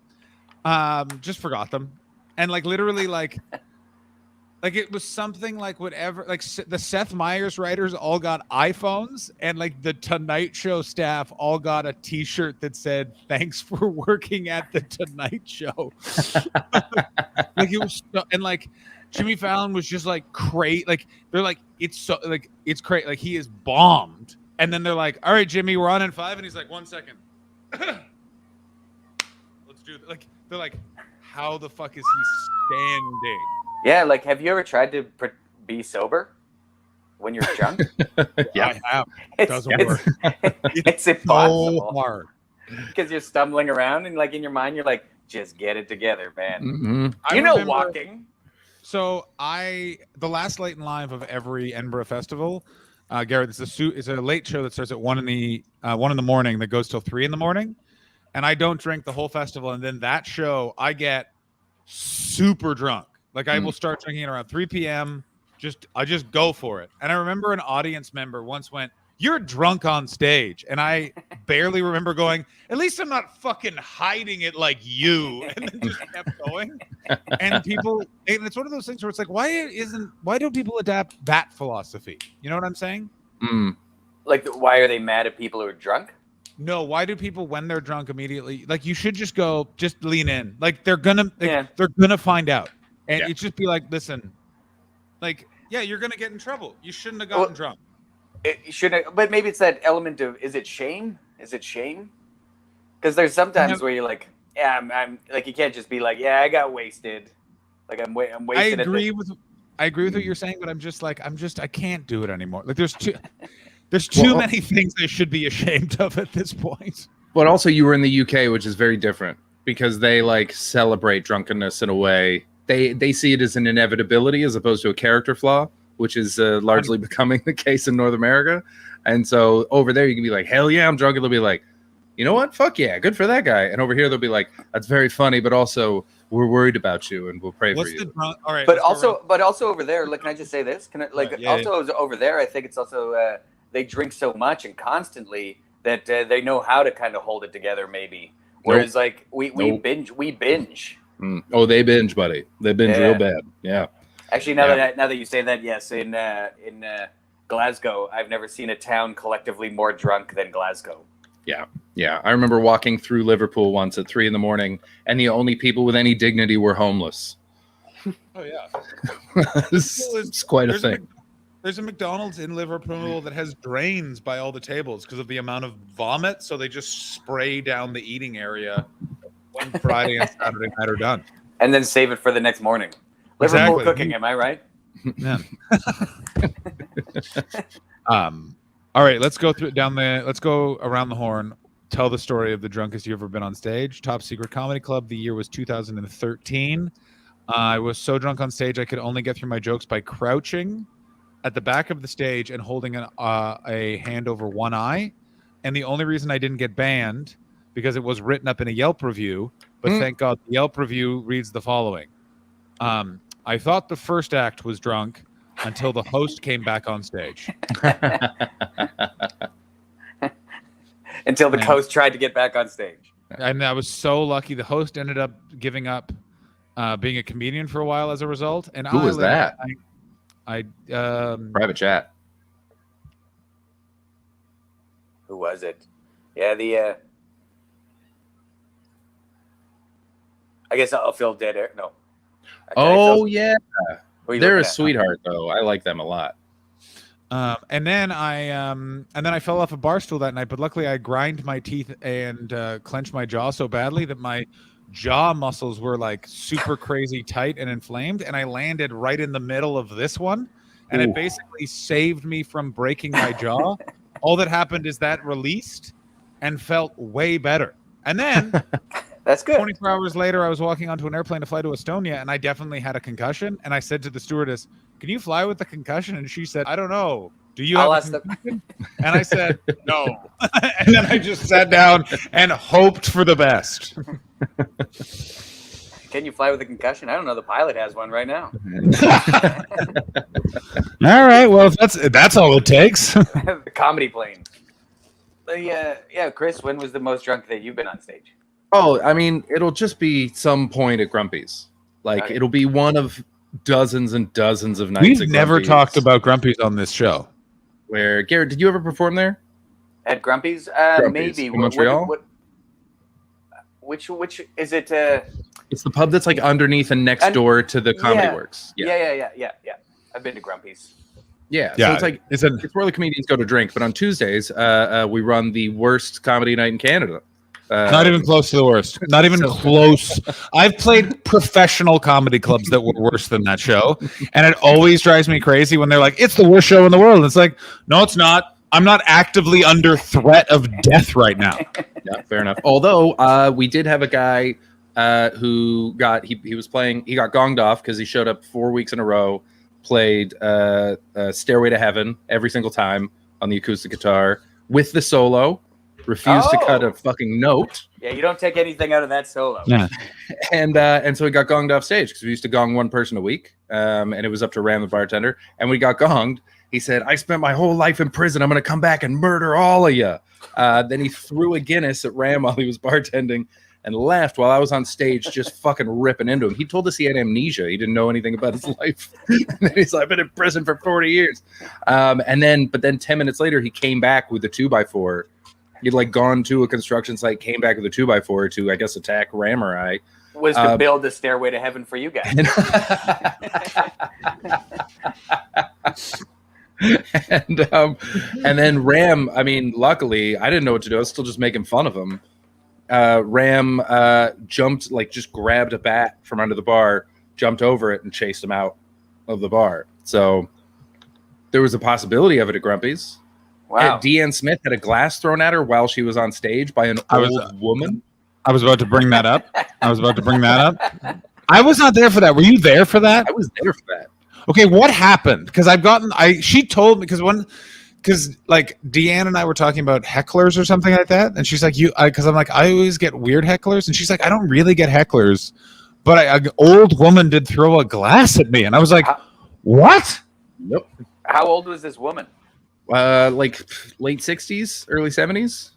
Just forgot them. And like literally like Like it was something like whatever, like the Seth Meyers writers all got iPhones, and like the Tonight Show staff all got a T-shirt that said "Thanks for working at the Tonight Show." Like it was, and like Jimmy Fallon was just like crazy. Like they're like, it's so like it's crazy. Like he is bombed, and then they're like, "All right, Jimmy, we're on in 5," and he's like, "1 second, let's do it." Like they're like, "How the fuck is he standing?" Yeah, like, have you ever tried to be sober when you're drunk? Yeah, I have. It doesn't work. It's impossible. So hard. Because you're stumbling around and, like, in your mind, you're like, just get it together, man. Mm-hmm. You know, walking. So the last late in live of every Edinburgh festival, Garrett, it's a late show that starts at 1 in the morning that goes till 3 in the morning, and I don't drink the whole festival. And then that show, I get super drunk. Like I will start drinking at around 3 p.m. I just go for it. And I remember an audience member once went, "You're drunk on stage," and I barely remember going, "At least I'm not fucking hiding it like you," and then just kept going. And it's one of those things where it's like, why don't people adapt that philosophy? You know what I'm saying? Like, why are they mad at people who are drunk? No, why do people, when they're drunk, immediately, like, you should just lean in. Like they're gonna find out. And it just be like, listen, like, yeah, you're gonna get in trouble. You shouldn't have gotten drunk. It shouldn't, but maybe it's that element of, is it shame? Is it shame? Because there's sometimes where you're like, yeah, I'm like, you can't just be like, yeah, I got wasted. Like I'm wasted. I agree with what you're saying, but I can't do it anymore. Like there's too many things I should be ashamed of at this point. But also, you were in the UK, which is very different because they like celebrate drunkenness in a way. They see it as an inevitability as opposed to a character flaw, which is largely becoming the case in North America. And so over there, you can be like, hell yeah, I'm drunk. And they'll be like, you know what? Fuck yeah, good for that guy. And over here, they'll be like, that's very funny, but also we're worried about you and we'll pray for you. All right. But also over there, like, can I just say this? Can I, like, over there, I think it's also they drink so much and constantly that they know how to kind of hold it together, maybe. Whereas like we binge. Oh, they binge, buddy. They binge real bad. Yeah. Actually, now that you say that, yes, in Glasgow, I've never seen a town collectively more drunk than Glasgow. Yeah. Yeah. I remember walking through Liverpool once at 3 a.m, and the only people with any dignity were homeless. Oh yeah. It's quite a thing. There's a McDonald's in Liverpool that has drains by all the tables because of the amount of vomit. So they just spray down the eating area when Friday and Saturday night are done. And then save it for the next morning. Liverpool cooking, am I right? Yeah. All right, let's go let's go around the horn. Tell the story of the drunkest you've ever been on stage. Top Secret Comedy Club. The year was 2013. I was so drunk on stage I could only get through my jokes by crouching at the back of the stage and holding a hand over one eye. And the only reason I didn't get banned because it was written up in a Yelp review, but thank God the Yelp review reads the following. I thought the first act was drunk until the host came back on stage. Until the host tried to get back on stage. And I was so lucky. The host ended up giving up being a comedian for a while as a result. And who was that? Private chat. Who was it? Yeah, I guess I'll feel dead air. No. Yeah. They're a sweetheart, though. I like them a lot. And then I fell off a bar stool that night, but luckily I grind my teeth and clenched my jaw so badly that my jaw muscles were like super crazy tight and inflamed, and I landed right in the middle of this one, and it basically saved me from breaking my jaw. All that happened is that released and felt way better. And then that's good. 24 hours later, I was walking onto an airplane to fly to Estonia, and I definitely had a concussion. And I said to the stewardess, "Can you fly with the concussion?" And she said, "I don't know. Do you have a concussion?" And I said, "No." And then I just sat down and hoped for the best. Can you fly with a concussion? I don't know. The pilot has one right now. All right. Well, if that's all it takes. The comedy plane. Yeah, Chris, when was the most drunk that you've been on stage? Oh, I mean, it'll just be some point at Grumpy's. Like, it'll be one of dozens and dozens of nights. We've at never Grumpy's, talked about Grumpy's on this show. Where Garrett, did you ever perform there? At Grumpy's? Maybe. In Montreal? Which is it? It's the pub that's like underneath and next door to the Comedy Works. Yeah. I've been to Grumpy's. Yeah, so it's like it's where the comedians go to drink. But on Tuesdays, we run the worst comedy night in Canada. Not even close to the worst. Not even close. I've played professional comedy clubs that were worse than that show, and it always drives me crazy when they're like, "It's the worst show in the world." It's like, no, it's not. I'm not actively under threat of death right now. Yeah, fair enough. Although we did have a guy who got he was playing. He got gonged off because he showed up 4 weeks in a row, played Stairway to Heaven every single time on the acoustic guitar with the solo. Refused to cut a fucking note. Yeah, you don't take anything out of that solo. Yeah, and so he got gonged off stage because we used to gong one person a week, and it was up to Ram the bartender. And when he got gonged, he said, "I spent my whole life in prison. I'm going to come back and murder all of you." Then he threw a Guinness at Ram while he was bartending and left while I was on stage just fucking ripping into him. He told us he had amnesia. He didn't know anything about his life. And then he's like, "I've been in prison for 40 years." But then 10 minutes later, he came back with a 2x4. He'd like gone to a construction site, came back with a 2x4 to, I guess, attack Ram or I. Was to build a Stairway to Heaven for you guys. And then Ram, I mean, luckily, I didn't know what to do. I was still just making fun of him. Ram jumped, like just grabbed a bat from under the bar, jumped over it, and chased him out of the bar. So there was a possibility of it at Grumpy's. Wow. Deanne Smith had a glass thrown at her while she was on stage by an old woman. I was about to bring that up. I was not there for that. Were you there for that? I was there for that. Okay, what happened? Because she told me because like Deanne and I were talking about hecklers or something like that, and she's like, because I'm like, I always get weird hecklers, and she's like, I don't really get hecklers, but an old woman did throw a glass at me, and I was like, what? Yep. How old was this woman? Like late 60s, early 70s.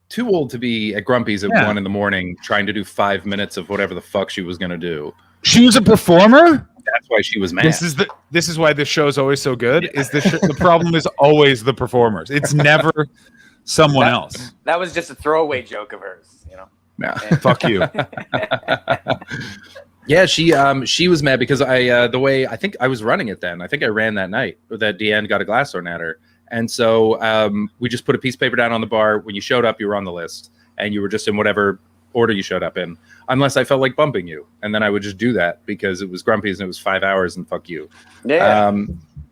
Too old to be at Grumpy's at 1 a.m. trying to do 5 minutes of whatever the fuck she was gonna do. She was a performer? That's why she was mad. This is why this show is always so good. Is the problem is always the performers. It's never someone else. That was just a throwaway joke of hers, you know. Yeah. Fuck you. Yeah, she was mad because I think I was running it then. I think I ran that night that Deanne got a glass thrown at her. And so we just put a piece of paper down on the bar. When you showed up, you were on the list, and you were just in whatever order you showed up in, unless I felt like bumping you. And then I would just do that because it was Grumpy's and it was 5 hours and fuck you. Yeah.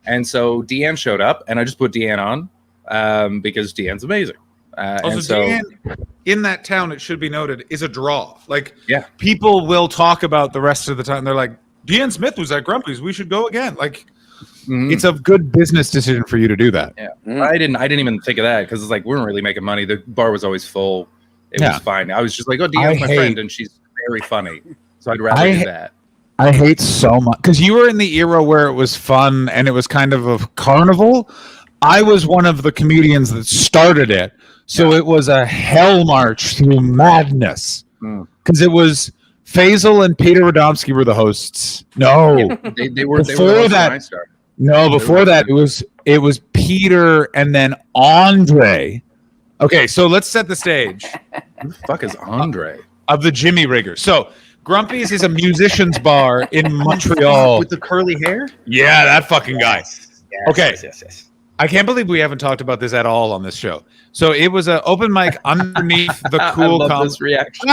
And so Deanne showed up, and I just put Deanne on because Deanne's amazing. Also, Deanne, in that town, it should be noted, is a draw. Like, yeah, people will talk about the rest of the time. They're like, Deanne Smith was at Grumpy's. We should go again. Like, it's a good business decision for you to do that. Yeah, I didn't even think of that because it's like we weren't really making money. The bar was always full. It was fine. I was just like, oh, Deanne's my friend, and she's very funny. So I'd rather do that. I hate so much because you were in the era where it was fun and it was kind of a carnival. I was one of the comedians that started it. So it was a hell march through madness because it was Faisal and Peter Radomski were the hosts. No, they were before that. No, before that it was Peter and then Andre. Okay, so let's set the stage. Who the fuck is Andre? Of the Jimmy Riggers. So Grumpy's is a musician's bar in Montreal with the curly hair. Yeah, that fucking guy. Yes, okay. Yes. I can't believe we haven't talked about this at all on this show. So it was an open mic underneath the cool. I love this reaction.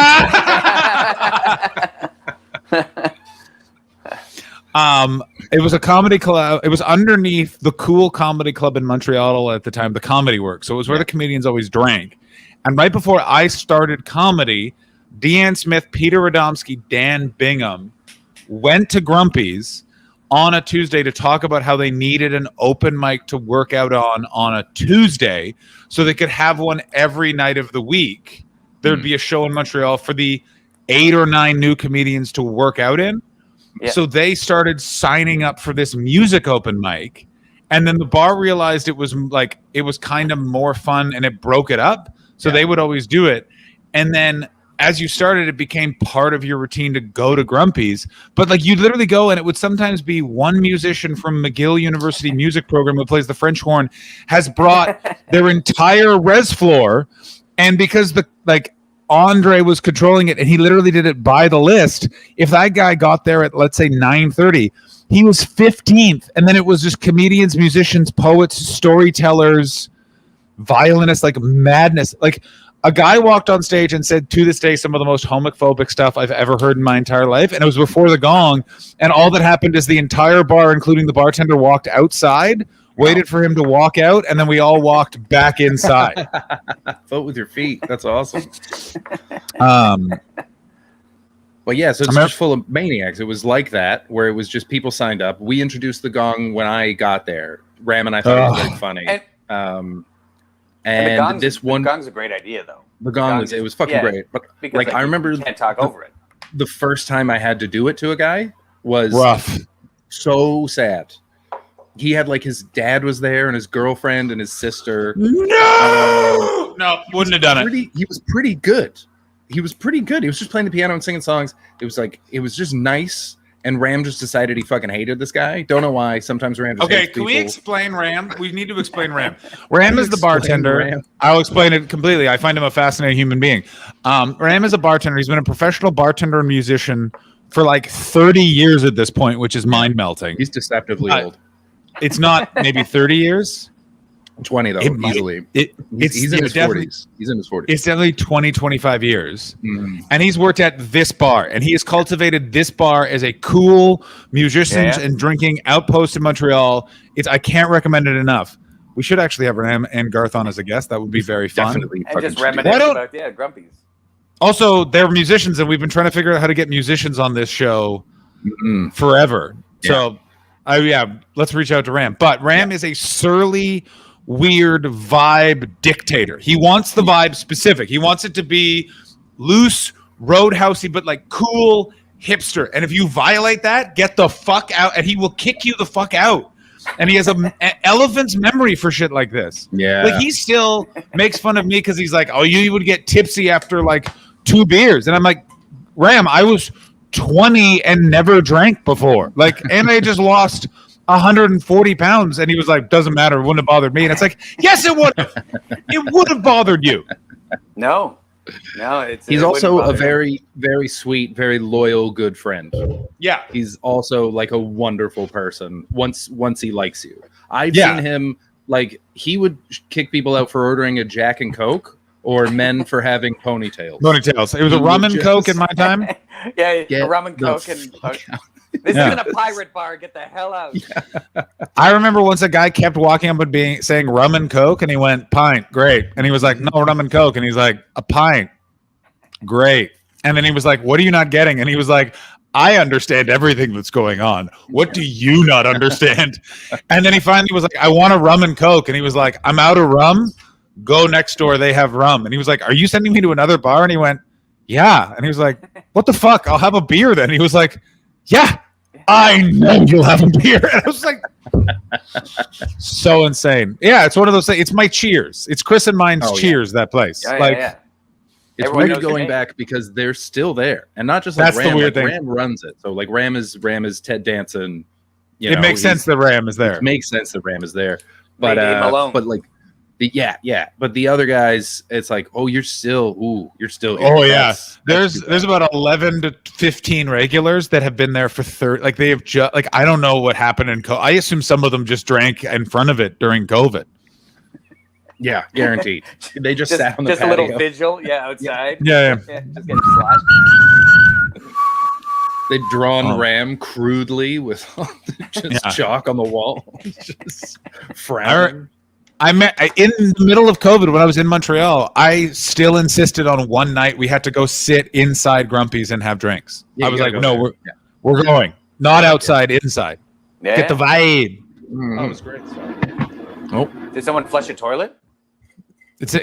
It was a comedy club. It was underneath the cool comedy club in Montreal at the time, the Comedy Works. So it was where the comedians always drank. And right before I started comedy, Deanne Smith, Peter Radomski, Dan Bingham went to Grumpy's on a Tuesday to talk about how they needed an open mic to work out on a Tuesday so they could have one every night of the week. There'd be a show in Montreal for the 8 or 9 new comedians to work out in. Yeah. So they started signing up for this music open mic. And then the bar realized it was kind of more fun and it broke it up. So they would always do it. And then as you started, it became part of your routine to go to Grumpy's. But like you'd literally go, and it would sometimes be one musician from McGill University music program who plays the French horn has brought their entire res floor, and because Andre was controlling it, and he literally did it by the list. If that guy got there at, let's say, 9:30, he was 15th, and then it was just comedians, musicians, poets, storytellers, violinists, like madness. Like a guy walked on stage and said, to this day, some of the most homophobic stuff I've ever heard in my entire life, and it was before the gong. And all that happened is the entire bar, including the bartender, walked outside, waited for him to walk out, and then we all walked back inside. Vote with your feet. That's awesome. But yeah, so it's just full of maniacs. It was like that, where it was just people signed up. We introduced the gong when I got there. Ram and I thought it was very funny. And the gong's a great idea, though. The gong was fucking great. But because, I remember you can't talk over it. The first time I had to do it to a guy was rough. So sad. He had his dad was there and his girlfriend and his sister. No, wouldn't have done it. He was pretty good. He was just playing the piano and singing songs. It was just nice. And Ram just decided he fucking hated this guy. Don't know why. Sometimes Ram just hates can we people. explain Ram? We need to explain Ram. Ram is the bartender. Ram. I'll explain it completely. I find him a fascinating human being. Ram is a bartender. He's been a professional bartender and musician for 30 years at this point, which is mind-melting. He's deceptively old. It's not maybe 30 years. 20 though, easily. He's in his 40s. He's in his 40s. It's definitely 20, 25 years. And he's worked at this bar, and he has cultivated this bar as a cool musicians and drinking outpost in Montreal. I can't recommend it enough. We should actually have Ram and Garth on as a guest. That would be very fun. Definitely. And just reminisce about Grumpy's. Also, they're musicians, and we've been trying to figure out how to get musicians on this show forever. So, let's reach out to Ram. But Ram is a surly, weird vibe dictator. He wants the vibe specific. He wants it to be loose, roadhousey, but cool, hipster. And if you violate that, get the fuck out, and he will kick you the fuck out. And he has an elephant's memory for shit like this. Yeah. He still makes fun of me because he's like, oh, you would get tipsy after 2 beers. And I'm like, Ram, I was 20 and never drank before. And I just lost 140 pounds. And he was like, doesn't matter. It wouldn't have bothered me. And it's like, yes, it would. It would have bothered you. No, he's also a very, very sweet, very loyal, good friend. Yeah. He's also a wonderful person once he likes you. I've seen him, he would kick people out for ordering a Jack and Coke or men for having ponytails. It was a rum and Coke in my time. A rum and Coke and this isn't a pirate bar. Get the hell out. I remember once a guy kept walking up and saying rum and Coke, and he went, pint, great. And he was like, no, rum and Coke. And he's like, a pint, great. And then he was like, what are you not getting? And he was like, I understand everything that's going on. What do you not understand? And then he finally was like, I want a rum and Coke. And he was like, I'm out of rum. Go next door. They have rum. And he was like, are you sending me to another bar? And he went, yeah. And he was like, what the fuck? I'll have a beer then. And he was like, yeah, I know you'll have a beer. And I was like, so insane. Yeah, it's one of those things. It's my Cheers. It's Chris and mine's Cheers, that place. It's weird going back because they're still there. And not just that's Ram. The weird thing. Ram runs it. So Ram is Ted Danson. It makes sense that Ram is there. It makes sense that Ram is there. But but the other guys, it's like, oh, you're still oh yeah, there's about 11 to 15 regulars that have been there for 30. They have just I don't know what happened in COVID. I assume some of them just drank in front of it during COVID. Yeah, guaranteed. They just sat on the patio. A little vigil, outside. Yeah. Just getting slashed. They'd drawn Ram crudely with chalk on the wall, just frowning. I met in the middle of COVID when I was in Montreal. I still insisted on one night we had to go sit inside Grumpy's and have drinks. I was like, no, we're going not outside, inside. Yeah. Get the vibe. That was great. Did someone flush a toilet?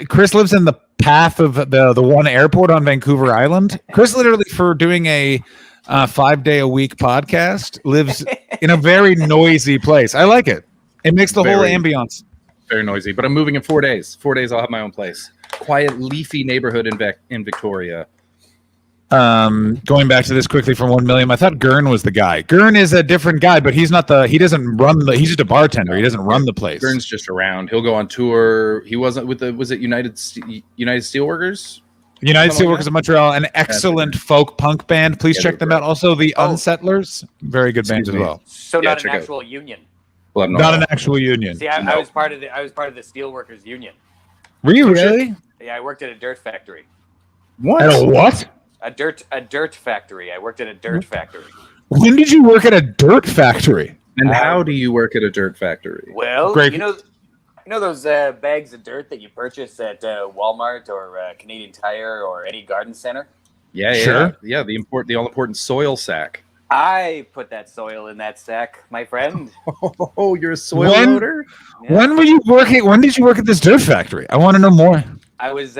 Chris lives in the path of the one airport on Vancouver Island. Chris literally, for doing a 5-day-a-week podcast, lives in a very noisy place. I like it. It makes the whole ambiance. Very noisy, but I'm moving in 4 days. 4 days, I'll have my own place. Quiet, leafy neighborhood in Victoria. Going back to this quickly from 1 million, I thought Gurn was the guy. Gurn is a different guy, but he's not he doesn't run he's just a bartender. He doesn't run the place. Gurn's just around. He'll go on tour. He wasn't with was it United Steelworkers? United Steelworkers of Montreal, an excellent folk punk band. Please check them out. Also, the Unsettlers, very good band as well. So not an actual union. Not an actual union. See, I was part of the Steelworkers Union. Were you really? Yeah, I worked at a dirt factory. What? At a what? A dirt factory. I worked at a dirt factory. When did you work at a dirt factory? And how do you work at a dirt factory? Well, Great. you know those bags of dirt that you purchase at Walmart or Canadian Tire or any garden center? Yeah, Sure. yeah. The all important soil sack. I put that soil in that sack, my friend. Oh, you're a soil When- loader? When were you working? When did you work at this dirt factory? I want to know more. I was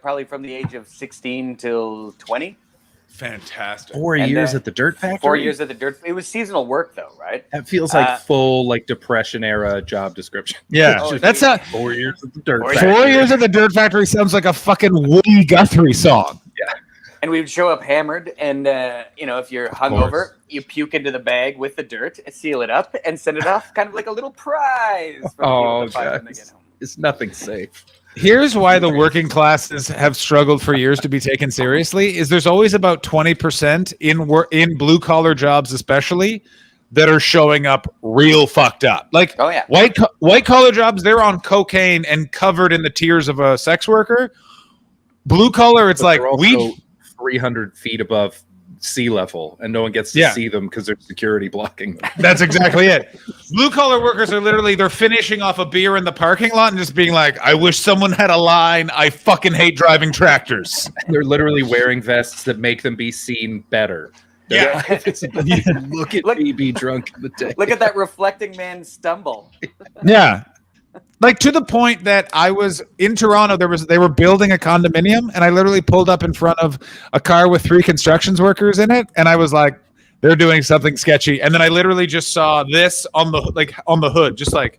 probably from the age of 16 till 20. Fantastic. 4 years at the dirt factory? 4 years at the dirt. It was seasonal work, though, right? That feels like full Depression era job description. Yeah, Oh, that's a 4 years at the dirt 4 factory. 4 years at the dirt factory sounds like a fucking Woody Guthrie song. Yeah. And we would show up hammered, and if you're hungover, you puke into the bag with the dirt, seal it up, and send it off, kind of like a little prize. For Oh, people to find when they guys. get home. It's nothing safe. Here's why the working classes have struggled for years to be taken seriously: is there's always about 20% in blue collar jobs, especially, that are showing up real fucked up. Like white collar jobs, they're on cocaine and covered in the tears of a sex worker. Blue collar, it's But like they're also we 300 feet above sea level, and no one gets to Yeah. see them because there's security blocking them. That's exactly it. Blue collar workers are literally, they're finishing off a beer in the parking lot and just being like, I wish someone had a line. I fucking hate driving tractors. They're literally wearing vests that make them be seen better. Yeah. Look at me be drunk in the day. Look at that reflecting man stumble. Yeah. Like to the point that I was in Toronto, they were building a condominium, and I literally pulled up in front of a car with 3 constructions workers in it, and I was like, they're doing something sketchy. And then I literally just saw this on the hood, just like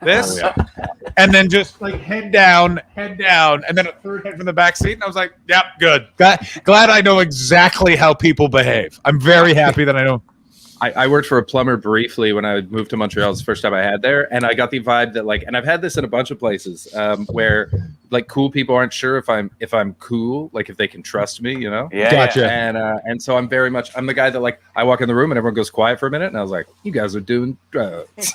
this, and then just like head down, and then a third head from the back seat, and I was like, yep, good. Glad I know exactly how people behave. I'm very happy that I know. I worked for a plumber briefly when I moved to Montreal. It was the first time I had there, and I got the vibe that and I've had this in a bunch of places where cool people aren't sure if I'm cool, if they can trust me, Yeah, Gotcha. And so I'm the guy that I walk in the room and everyone goes quiet for a minute, and I was like, you guys are doing drugs.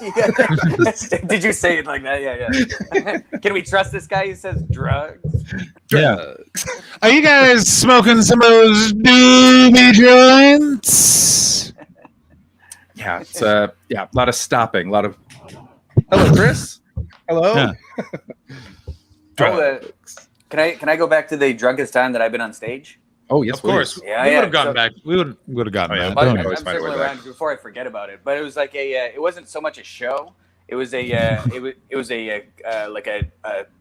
Did you say it like that? Yeah. Can we trust this guy who says drugs? Yeah. Are you guys smoking some of those doobie joints? Yeah, it's a lot of stopping, a lot of. Hello, Chris. Hello. Yeah. Can I go back to the drunkest time that I've been on stage? Oh yes, Of course. Yeah, we yeah, would have gotten so- back. We would have gotten back. But Don't I'm worry. circling around before I forget about it. But it was like it wasn't so much a show. It was it was a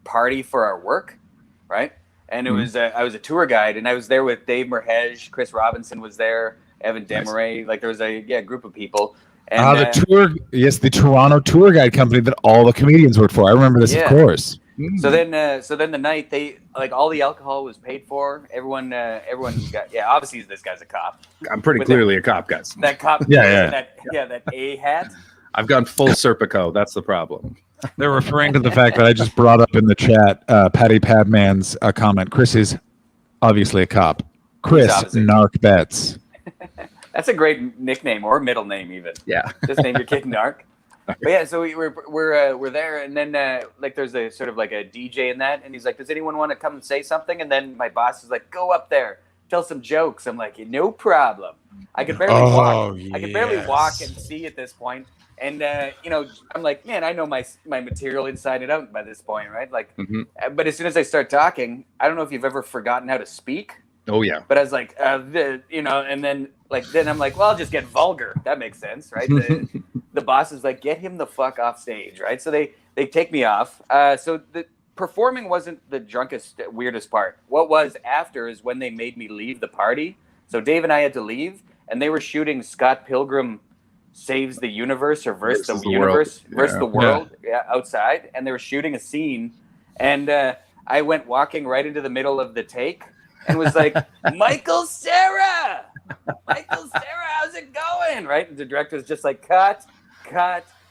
party for our work, right? And it was I was a tour guide, and I was there with Dave Merhej, Chris Robinson was there, Evan Desmarais. There was a group of people. And, the Toronto tour guide company that all the comedians worked for. I remember this, of course. So then the night they all the alcohol was paid for. Everyone got obviously this guy's a cop. I'm pretty clearly a cop, guys. That cop, that A hat. I've gone full Serpico. That's the problem. They're referring to the fact that I just brought up in the chat Patty Padman's comment. Chris is obviously a cop. Chris Narc Betts. That's a great nickname or middle name even. Yeah. Just name your kid Narc. But yeah, so we're there, and then there's a sort of like a DJ in that, and he's like, "Does anyone want to come and say something?" And then my boss is like, "Go up there, tell some jokes." I'm like, "No problem." I could barely walk. I could barely walk and see at this point. And I'm like, man, I know my material inside and out by this point, right? But as soon as I start talking, I don't know if you've ever forgotten how to speak. Oh yeah. But I was like, and then I'm like, well, I'll just get vulgar. That makes sense, right? The boss is like, get him the fuck off stage, right? So they take me off. So the performing wasn't the drunkest, weirdest part. What was after is when they made me leave the party. So Dave and I had to leave, and they were shooting Scott Pilgrim Saves the Universe or Versus the Universe, Versus the World outside, and they were shooting a scene, and I went walking right into the middle of the take. and was like, Michael Cera, how's it going? Right? And the director's just like, cut,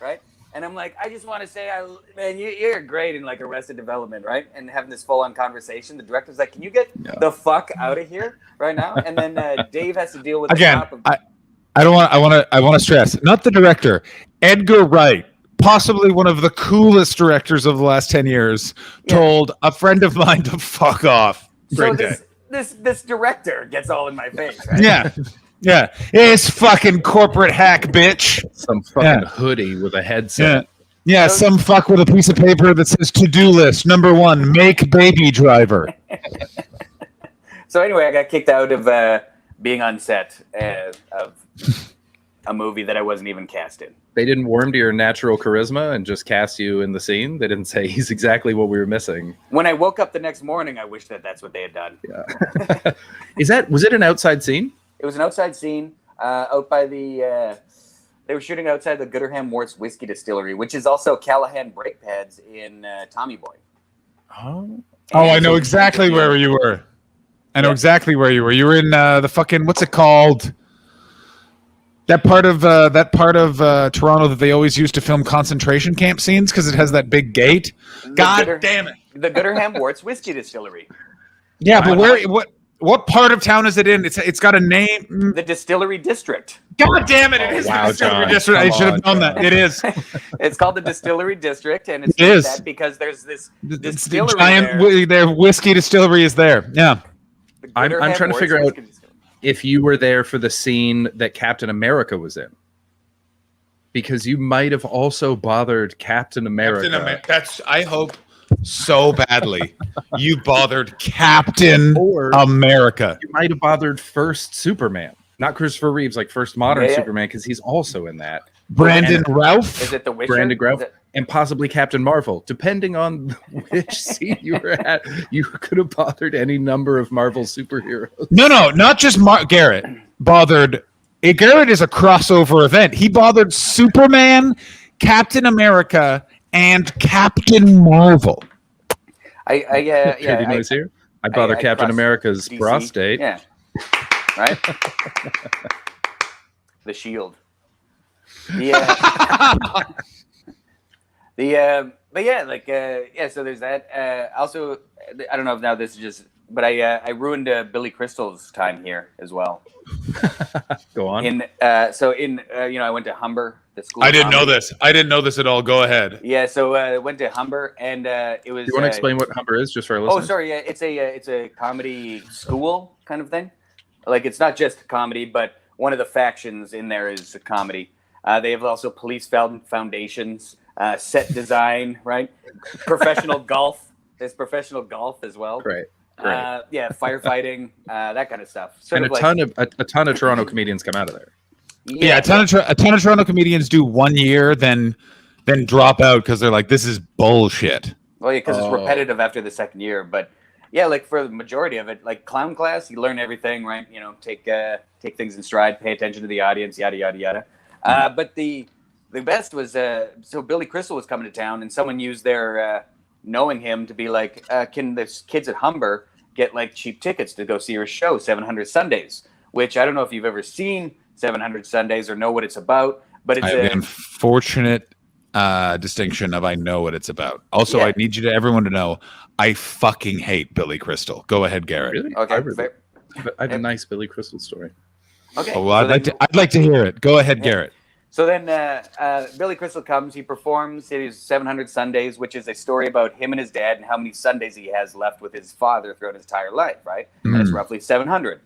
right? And I'm like, I just want to say, man, you're great in like Arrested Development, right? And having this full-on conversation. The director's like, can you get the fuck out of here right now? And then Dave has to deal with Again, the cop. I want to stress, not the director, Edgar Wright, possibly one of the coolest directors of the last 10 years, told a friend of mine to fuck off. So this director gets all in my face, right? Yeah, it's fucking corporate hack, bitch. Some fucking hoodie with a headset. Yeah, some fuck with a piece of paper that says to-do list. Number 1, make Baby Driver. So anyway, I got kicked out of being on set of a movie that I wasn't even cast in. They didn't warm to your natural charisma and just cast you in the scene. They didn't say he's exactly what we were missing. When I woke up the next morning, I wish that's what they had done. Yeah. Was it an outside scene? It was an outside scene out by the. They were shooting outside the Gooderham Worts Whiskey Distillery, which is also Callahan brake pads in Tommy Boy. Oh, I know exactly where you were. I know exactly where you were. You were in the fucking, what's it called? That part of Toronto that they always used to film concentration camp scenes because it has that big gate. God damn it! The Gooderham Worts Whiskey Distillery. Yeah, but what part of town is it in? It's got a name. The Distillery District. God damn it! It is the Distillery District. I should have known that. It is. It's called the Distillery District, and it's that because there's this distillery giant. Their whiskey distillery is there. Yeah. I'm trying to figure out if you were there for the scene that Captain America was in, because you might have also bothered Captain America. I hope so badly you bothered Captain America. You might have bothered first Superman, not Christopher Reeve's, like first modern Superman, because he's also in that. Brandon Routh? Is it the Witcher? Brandon Routh. And possibly Captain Marvel, depending on which scene you were at. You could have bothered any number of Marvel superheroes. No, not just Garrett. Garrett is a crossover event. He bothered Superman, Captain America, and Captain Marvel. I bother Captain America's DC. prostate. Yeah. Right? The Shield. Yeah. So there's that. Also, I don't know if now this is just, but I ruined Billy Crystal's time here as well. Go on. I went to Humber, the school. I didn't know this. I didn't know this at all. Go ahead. Yeah, so I went to Humber, and it was. You want to explain what Humber is, just for our listeners? Oh, sorry. Yeah, it's a comedy school kind of thing. Like, it's not just comedy, but one of the factions in there is comedy. They have also police foundations, set design, right? Professional golf. There's professional golf as well. Great. Firefighting, that kind of stuff. A ton of Toronto comedians come out of there. Yeah, a ton of Toronto comedians do 1 year, then drop out because they're like, this is bullshit. Well, yeah, because it's repetitive after the second year. But yeah, like for the majority of it, like clown class, you learn everything, right? You know, take things in stride, pay attention to the audience, yada yada yada. But the best was so Billy Crystal was coming to town, and someone used their knowing him to be like, can the kids at Humber get like cheap tickets to go see your show, 700 Sundays? Which I don't know if you've ever seen 700 Sundays or know what it's about, but it's the unfortunate distinction of I know what it's about. Also, I need everyone to know I fucking hate Billy Crystal. Go ahead, Garrett. Really? Okay. I have a nice Billy Crystal story. Okay. Oh, well, I'd like to hear it. Go ahead, Garrett. So then Billy Crystal comes, he performs his 700 Sundays, which is a story about him and his dad and how many Sundays he has left with his father throughout his entire life, right? And it's roughly 700.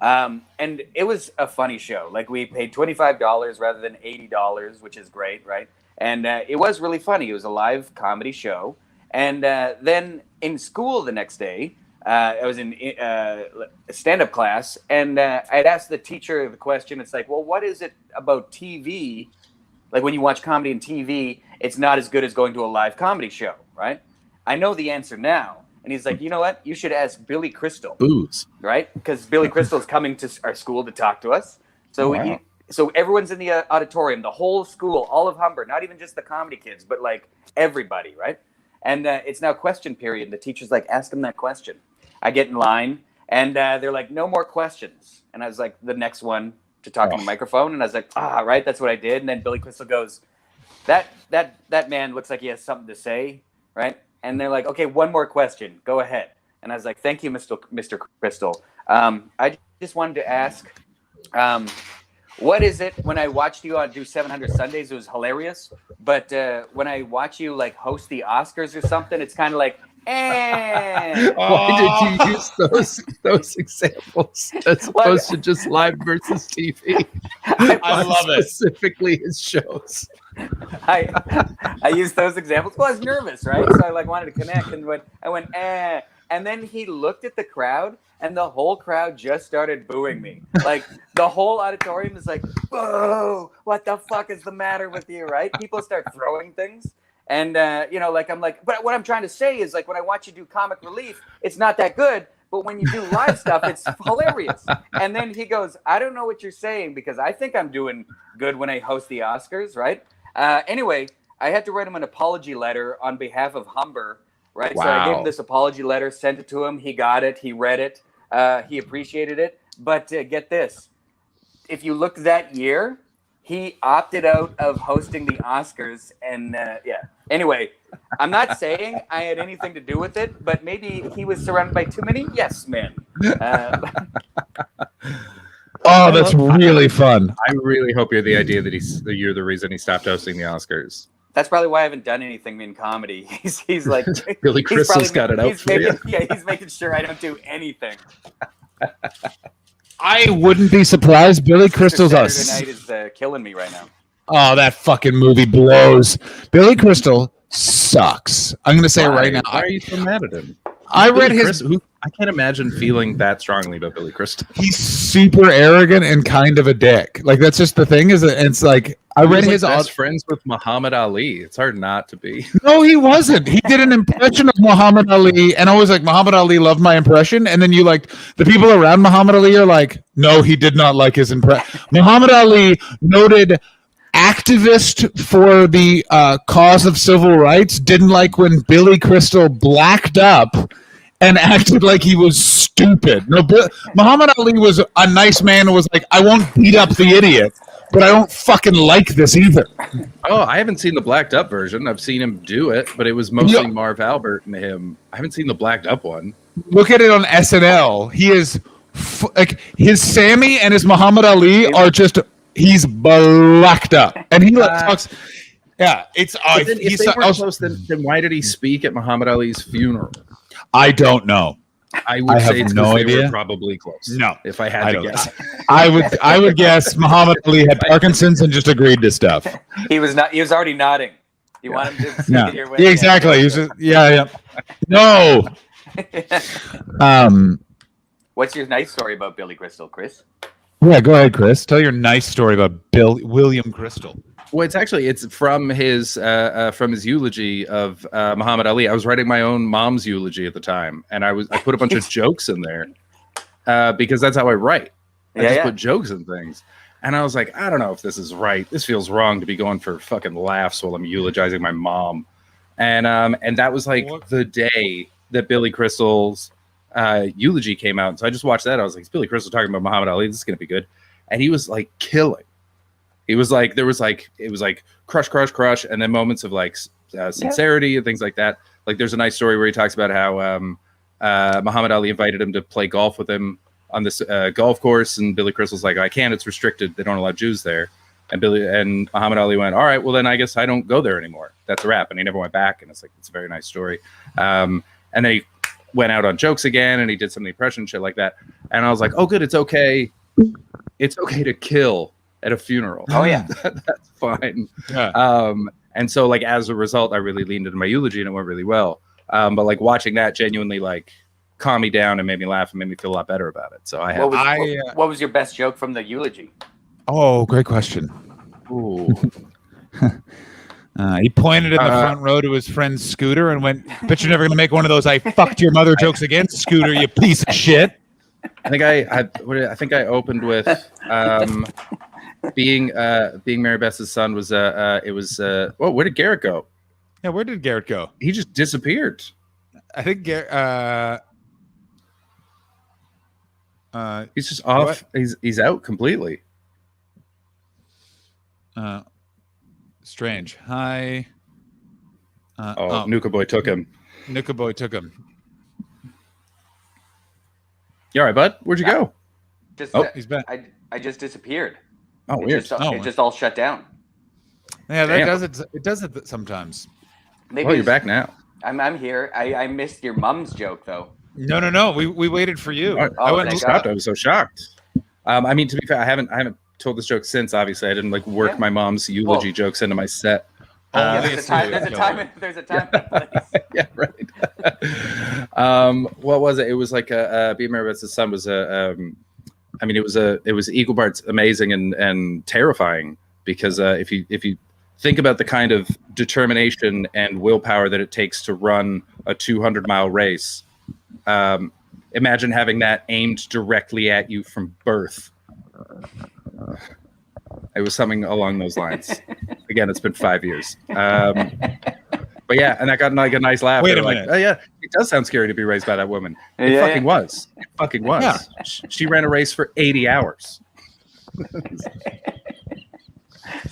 And it was a funny show. Like, we paid $25 rather than $80, which is great, right? And it was really funny. It was a live comedy show. And then in school the next day, I was in a stand-up class, and I'd asked the teacher the question. It's like, well, what is it about TV? Like, when you watch comedy on TV, it's not as good as going to a live comedy show, right? I know the answer now. And he's like, you know what? You should ask Billy Crystal. Booze. Right? Because Billy Crystal is coming to our school to talk to us. So so everyone's in the auditorium, the whole school, all of Humber, not even just the comedy kids, but like everybody, right? And it's now question period. The teacher's like, ask him that question. I get in line, And they're like, no more questions. And I was like, the next one to talk on the microphone. And I was like, right, that's what I did. And then Billy Crystal goes, that man looks like he has something to say, right? And they're like, okay, one more question. Go ahead. And I was like, thank you, Mr. Crystal. I just wanted to ask, what is it when I watched you do 700 Sundays? It was hilarious. But when I watch you like host the Oscars or something, it's kind of like, Why did you use those examples as opposed to just live versus TV? I love it. Specifically his shows. I used those examples. Well, I was nervous, right? So I like wanted to connect, and I went, and then he looked at the crowd, and the whole crowd just started booing me. Like the whole auditorium is like, "Whoa, what the fuck is the matter with you?" Right? People start throwing things. And, like, I'm like, but what I'm trying to say is, like, when I watch you do comic relief, it's not that good. But when you do live stuff, it's hilarious. And then he goes, I don't know what you're saying because I think I'm doing good when I host the Oscars, right? Anyway, I had to write him an apology letter on behalf of Humber, right? Wow. So I gave him this apology letter, sent it to him. He got it. He read it. He appreciated it. But get this. If you look that year, he opted out of hosting the Oscars. And, Anyway, I'm not saying I had anything to do with it, but maybe he was surrounded by too many yes men. Oh, that's really fun. I really hope you're the idea that you're the reason he stopped hosting the Oscars. That's probably why I haven't done anything in comedy. He's like Billy Crystal's got it out for you. Yeah, he's making sure I don't do anything. I wouldn't be surprised. Billy Crystal's Saturday Night is killing me right now. Oh, that fucking movie blows. Billy Crystal sucks. I'm going to say it right now. Why are you so mad at him? I read his. I can't imagine feeling that strongly about Billy Crystal. He's super arrogant and kind of a dick. Like that's just the thing. Is it's like I read his best friends with Muhammad Ali. It's hard not to be. No, he wasn't. He did an impression of Muhammad Ali, and I was like, Muhammad Ali loved my impression. And then you like the people around Muhammad Ali are like, no, he did not like his impression. Muhammad Ali, noted activist for the cause of civil rights, didn't like when Billy Crystal blacked up and acted like he was stupid. No, Muhammad Ali was a nice man and was like, I won't beat up the idiot, but I don't fucking like this either. Oh, I haven't seen the blacked up version. I've seen him do it, but it was mostly Marv Albert and him. I haven't seen the blacked up one. Look at it on SNL. He is like his Sammy and his Muhammad Ali are just. He's blacked up, and he talks. Yeah, it's. If they were close, then why did he speak at Muhammad Ali's funeral? I don't know. I would say it's no they idea. were probably close. No, if I had to guess, I would guess Muhammad Ali had Parkinson's and just agreed to stuff. He was not. He was already nodding. You want him to? Yeah, Your yeah, exactly. He was just, yeah. No. What's your nice story about Billy Crystal, Chris? Yeah, go ahead, Chris. Tell your nice story about William Crystal. Well, it's from his eulogy of Muhammad Ali. I was writing my own mom's eulogy at the time, and I put a bunch of jokes in there because that's how I write. I just put jokes and things, and I was like, I don't know if this is right. This feels wrong to be going for fucking laughs while I'm eulogizing my mom, and that was like the day that Billy Crystal's eulogy came out. So I just watched that. I was like, it's Billy Crystal talking about Muhammad Ali. This is gonna be good, and he was like killing. It was like crush, and then moments of like sincerity and things like that. Like there's a nice story where he talks about how Muhammad Ali invited him to play golf with him on this golf course, and Billy Crystal's like, I can't, it's restricted. They don't allow Jews there. And Muhammad Ali went, all right, well then I guess I don't go there anymore. That's a wrap. And he never went back. And it's like, it's a very nice story. And then he went out on jokes again, and he did some of the impression shit like that. And I was like, oh good, it's okay. It's okay to kill at a funeral. Oh yeah, that's fine. Yeah. And so like as a result, I really leaned into my eulogy, and it went really well. But like watching that genuinely like calmed me down and made me laugh and made me feel a lot better about it. So what was your best joke from the eulogy? Oh, great question. Ooh. He pointed in the front row to his friend Scooter and went, bet you're never going to make one of those I fucked your mother jokes again, Scooter, you piece of shit. I think I opened with being Mary Beth's son was where did Garrett go? Yeah, where did Garrett go? He just disappeared. I think He's just off. He's out completely. Strange. Hi. Nuka Boy took him. Nuka Boy took him. You all right, bud? Where'd you go? He's back. I just disappeared. Oh, weird. It just all shut down. Yeah, that does it. It does it sometimes. Maybe you're back now. I'm here. I missed your mom's joke though. No. We waited for you. I went and stopped. I was so shocked. I mean, to be fair, I haven't told this joke since. Obviously, I didn't work my mom's eulogy jokes into my set. There's a time and place. Yeah, right. What was it? It was like Be Merry But the Sun was it was equal parts amazing and terrifying because if you think about the kind of determination and willpower that it takes to run a 200-mile race, imagine having that aimed directly at you from birth. It was something along those lines. Again, it's been 5 years. But yeah, and I got like a nice laugh. Wait a like, minute. oh yeah, it does sound scary to be raised by that woman. It fucking was. It fucking was. Yeah. She ran a race for 80 hours.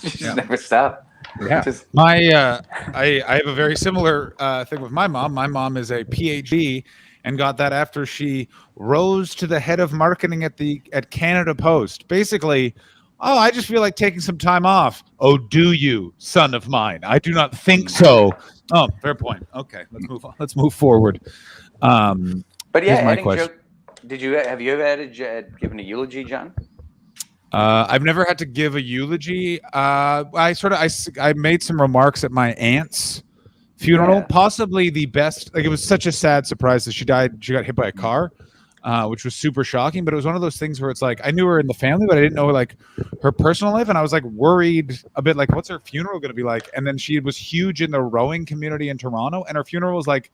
She just never stopped. Yeah. I have a very similar thing with my mom. My mom is a PhD and got that after she rose to the head of marketing at Canada Post. Basically, I just feel like taking some time off. Oh, do you, son of mine? I do not think so. Oh, fair point. Okay, let's move on. Let's move forward. But yeah, my question. have you ever given a eulogy, John? I've never had to give a eulogy. I made some remarks at my aunt's funeral. Possibly the best. Like, it was such a sad surprise that she died. She got hit by a car, which was super shocking. But it was one of those things where it's like I knew her in the family, but I didn't know like her personal life, and I was like worried a bit. Like, what's her funeral going to be like? And then she was huge in the rowing community in Toronto, and her funeral was like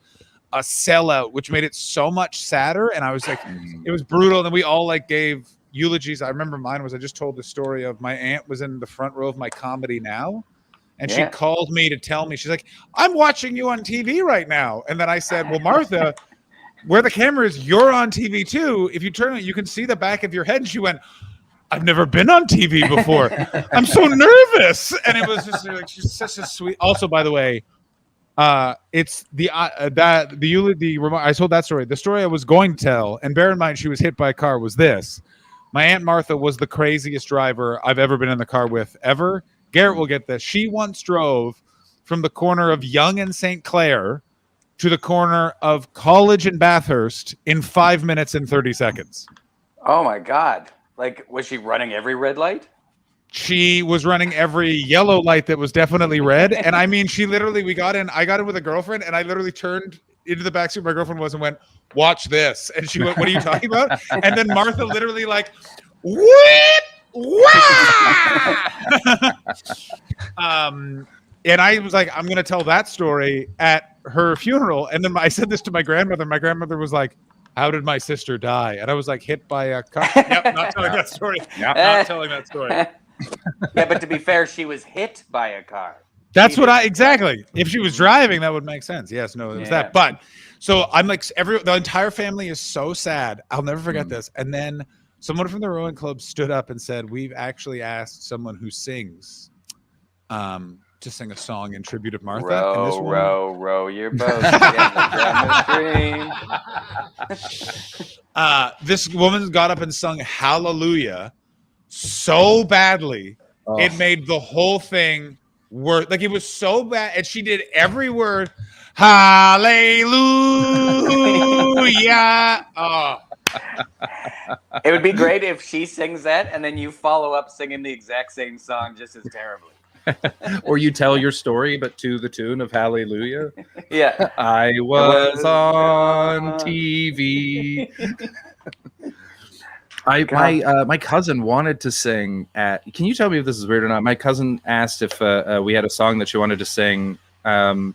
a sellout, which made it so much sadder. And I was like, it was brutal. And then we all like gave eulogies. I remember mine was I just told the story of my aunt was in the front row of my Comedy Now, and she called me to tell me, she's like, I'm watching you on TV right now. And then I said, well, Martha, where the camera is, you're on TV too. If you turn it, you can see the back of your head. And she went, I've never been on TV before. I'm so nervous. And it was just like, she's such a sweet. Also, by the way, it's I told that story. The story I was going to tell, and bear in mind she was hit by a car, was this. My Aunt Martha was the craziest driver I've ever been in the car with, ever. Garrett will get this. She once drove from the corner of Yonge and St. Clair to the corner of College and Bathurst in 5 minutes and 30 seconds. Oh my God. Like, was she running every red light? She was running every yellow light that was definitely red. And I mean, she literally, I got in with a girlfriend, and I literally turned into the backseat my girlfriend was and went, watch this. And she went, what are you talking about? And then Martha literally like, whip, and I was like, I'm going to tell that story at her funeral. And then I said this to my grandmother. My grandmother was like, how did my sister die? And I was like, hit by a car. Yep, not telling that story. Yep, not telling that story. Yeah, but to be fair, she was hit by a car. That's what exactly. If she was driving, that would make sense. Yes, no, it was that. But so I'm like, the entire family is so sad. I'll never forget this. And then someone from the rowing club stood up and said, we've actually asked someone who sings to sing a song in tribute of Martha. Row your boat down the stream. This woman got up and sung Hallelujah so badly, it made the whole thing worse. Like, it was so bad, and she did every word. Hallelujah. It would be great if she sings that and then you follow up singing the exact same song just as terribly. Or you tell your story, but to the tune of Hallelujah. Yeah. I was on TV. My cousin wanted to sing at. Can you tell me if this is weird or not? My cousin asked if we had a song that she wanted to sing, that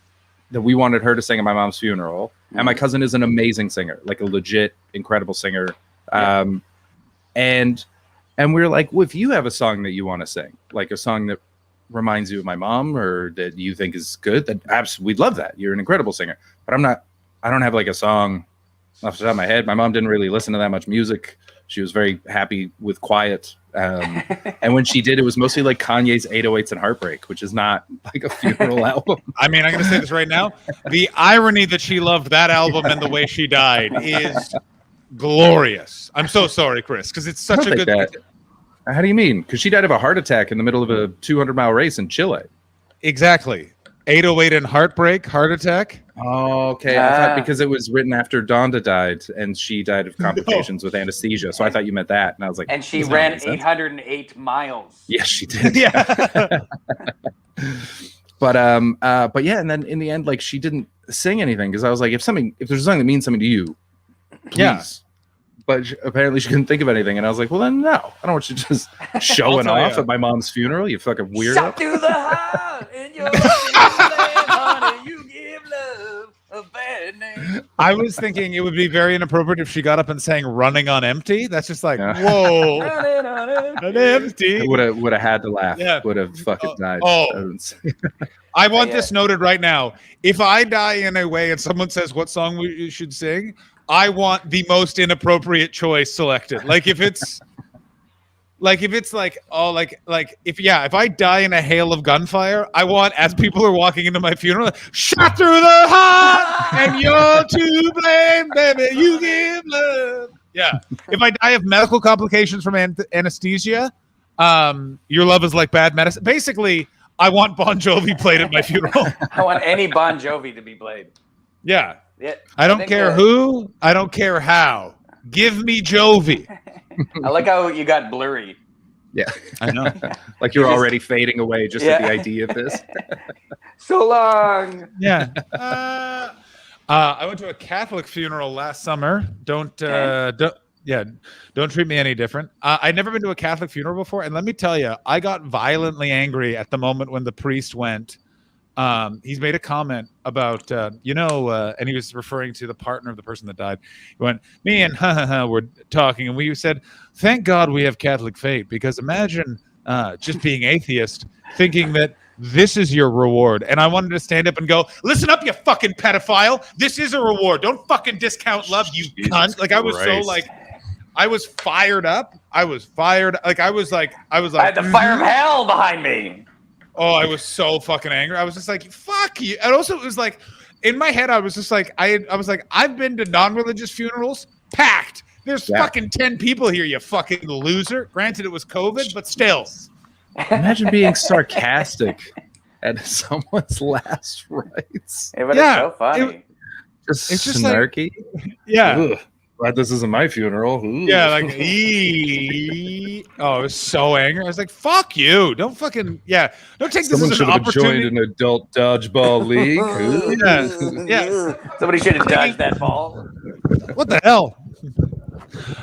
we wanted her to sing at my mom's funeral. And my cousin is an amazing singer, like a legit incredible singer. And we were like, well, if you have a song that you want to sing, like a song that reminds you of my mom or that you think is good, then absolutely, we'd love that. You're an incredible singer. But I don't have like a song off the top of my head. My mom didn't really listen to that much music She was very happy with quiet. And when she did, it was mostly like Kanye's 808s and Heartbreak, which is not like a funeral album. I mean, I'm going to say this right now. The irony that she loved that album and the way she died is glorious. I'm so sorry, Chris, because it's such a good. How do you mean? Because she died of a heart attack in the middle of a 200-mile race in Chile. Exactly. 808 and Heartbreak, heart attack. Oh, okay. I thought because it was written after Donda died and she died of complications with anesthesia. So I thought you meant that. And I was like, and she ran 808 miles. Yes, she did. Yeah. But yeah, and then in the end, like she didn't sing anything because I was like, if there's something that means something to you, please. Yeah. But apparently she couldn't think of anything, and I was like, well then no, I don't want you just showing off at my mom's funeral, you fucking weirdo. Shot through the heart in your honey, you give love a bad name. I was thinking it would be very inappropriate if she got up and sang "Running on Empty." That's just like, whoa, an empty. Would have had to laugh. Yeah. Would have fucking died. I want this noted right now. If I die in a way and someone says what song we should sing, I want the most inappropriate choice selected. Like if it's like if I die in a hail of gunfire, I want, as people are walking into my funeral, shot through the heart and you're to blame, baby, you give love. Yeah. If I die of medical complications from anesthesia, your love is like bad medicine. Basically, I want Bon Jovi played at my funeral. I want any Bon Jovi to be played. Yeah. Yeah, I don't care who. I don't care how. Give me Jovi. I like how you got blurry. Yeah, I know. Like you're already fading away just at the idea of this. So long. Yeah. I went to a Catholic funeral last summer. Don't treat me any different. I'd never been to a Catholic funeral before, and let me tell you, I got violently angry at the moment when the priest went. He's made a comment about, and he was referring to the partner of the person that died. He went, me and were talking, and we said, thank God we have Catholic faith, because imagine just being atheist, thinking that this is your reward. And I wanted to stand up and go, listen up, you fucking pedophile. This is a reward. Don't fucking discount love, you cunt. Like, I was so like, I was fired up. I was fired. Like, I was like, I had the fire of hell behind me. Oh, I was so fucking angry. I was just like, fuck you. And also it was like, in my head, I was just like, I was like, I've been to non-religious funerals, packed. There's fucking 10 people here, you fucking loser. Granted, it was COVID, but still. Imagine being sarcastic at someone's last rites. But it's so funny. It's just snarky. Like, yeah. Ugh. Glad this isn't my funeral. Ooh. Yeah, like, I was so angry. I was like, fuck you. Don't fucking, don't take Someone this as an should have opportunity. joined an adult dodgeball league. Yeah. Somebody should have dodged that ball. What the hell?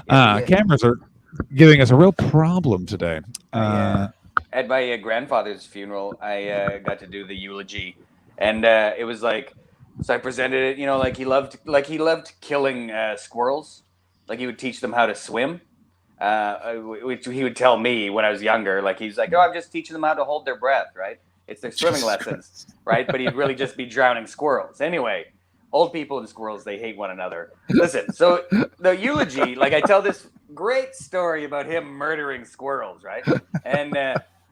Cameras are giving us a real problem today. At my grandfather's funeral, I got to do the eulogy, and it was like, so I presented it, like he loved killing squirrels. Like he would teach them how to swim. Which he would tell me when I was younger. Like he's like, oh, I'm just teaching them how to hold their breath, right? It's their swimming lessons, right? But he'd really just be drowning squirrels. Anyway, old people and squirrels, they hate one another. Listen, so the eulogy, like I tell this great story about him murdering squirrels, right? And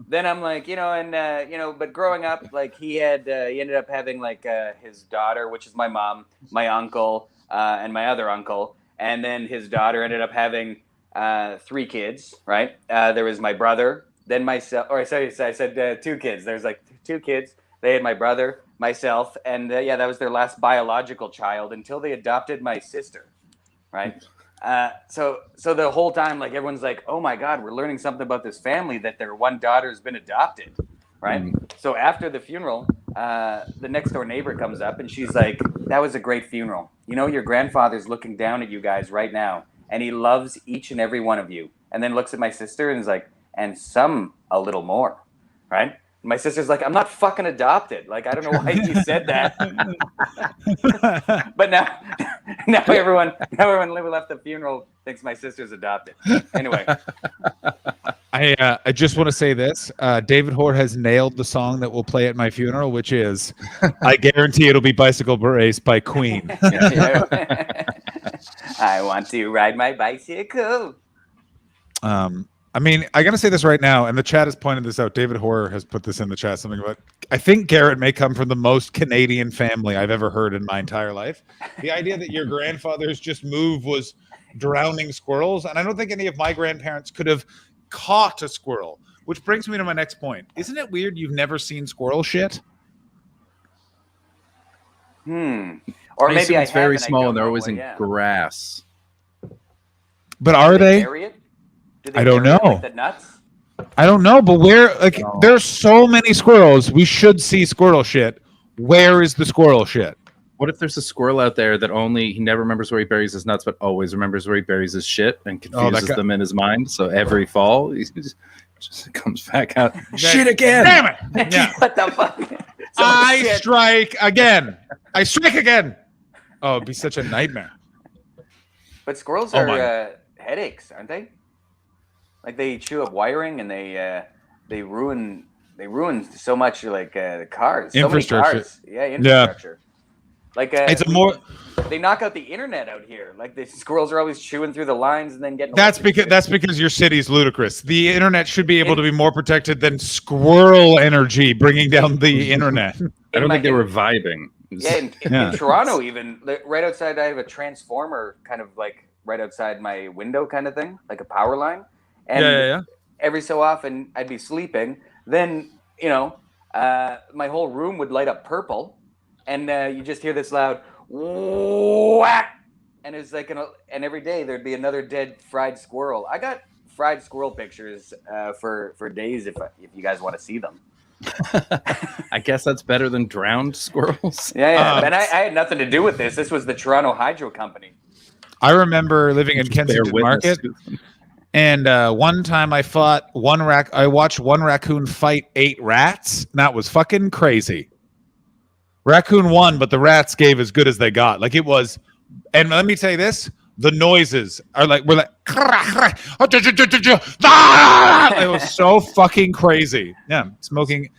then I'm like, but growing up, like he ended up having like his daughter, which is my mom, my uncle, and my other uncle. And then his daughter ended up having 3 kids, right? There was my brother, then myself, or I said 2 kids. There's like 2 kids. They had my brother, myself, and that was their last biological child until they adopted my sister, right? So the whole time, like everyone's like, oh my God, we're learning something about this family, that their one daughter's been adopted, right? So after the funeral, the next door neighbor comes up and she's like, that was a great funeral. Your grandfather's looking down at you guys right now, and he loves each and every one of you. And then looks at my sister and is like, and some a little more, right? My sister's like, I'm not fucking adopted. Like, I don't know why you said that. But now everyone who left the funeral thinks my sister's adopted. Anyway. I just want to say this. David Hoare has nailed the song that will play at my funeral, which is, I guarantee it'll be Bicycle Race by Queen. I want to ride my bicycle. I mean, I gotta say this right now, and the chat has pointed this out. David Horror has put this in the chat. Something about. I think Garrett may come from the most Canadian family I've ever heard in my entire life. The idea that your grandfather's just move was drowning squirrels, and I don't think any of my grandparents could have caught a squirrel. Which brings me to my next point. Isn't it weird you've never seen squirrel shit? Or I maybe assume I it's very have and I small don't and they're know always what- in yeah. grass. But are they? Bury it? Do they I don't bury it know. like the nuts? I don't know, but where? Like, there's so many squirrels. We should see squirrel shit. Where is the squirrel shit? What if there's a squirrel out there that he never remembers where he buries his nuts, but always remembers where he buries his shit and confuses them in his mind? So every fall, he just comes back out. Shit again! Damn it! Yeah. What the fuck? I strike again. I strike again. Oh, it'd be such a nightmare. But squirrels Oh are my. headaches, aren't they? Like they chew up wiring and they ruin so much like the cars, so many Infrastructure. cars. Yeah, infrastructure. Like It's a more. they knock out the internet out here. Like the squirrels are always chewing through the lines and then getting. That's because your city's ludicrous. The internet should be able to be more protected than squirrel energy bringing down the internet. I don't think they were vibing. Yeah, in Toronto, even right outside, I have a transformer kind of like right outside my window, kind of thing, like a power line. And Yeah. every so often, I'd be sleeping. Then my whole room would light up purple, and you just hear this loud whack, and it's like and every day there'd be another dead fried squirrel. I got fried squirrel pictures for days if you guys want to see them. I guess that's better than drowned squirrels. Yeah. And I had nothing to do with this. This was the Toronto Hydro Company. I remember living in Kensington witness Market, and one time I watched one raccoon fight 8 rats. And that was fucking crazy. Raccoon won, but the rats gave as good as they got. Like it was, and let me tell you this: the noises are like it was so fucking crazy. Yeah, smoking.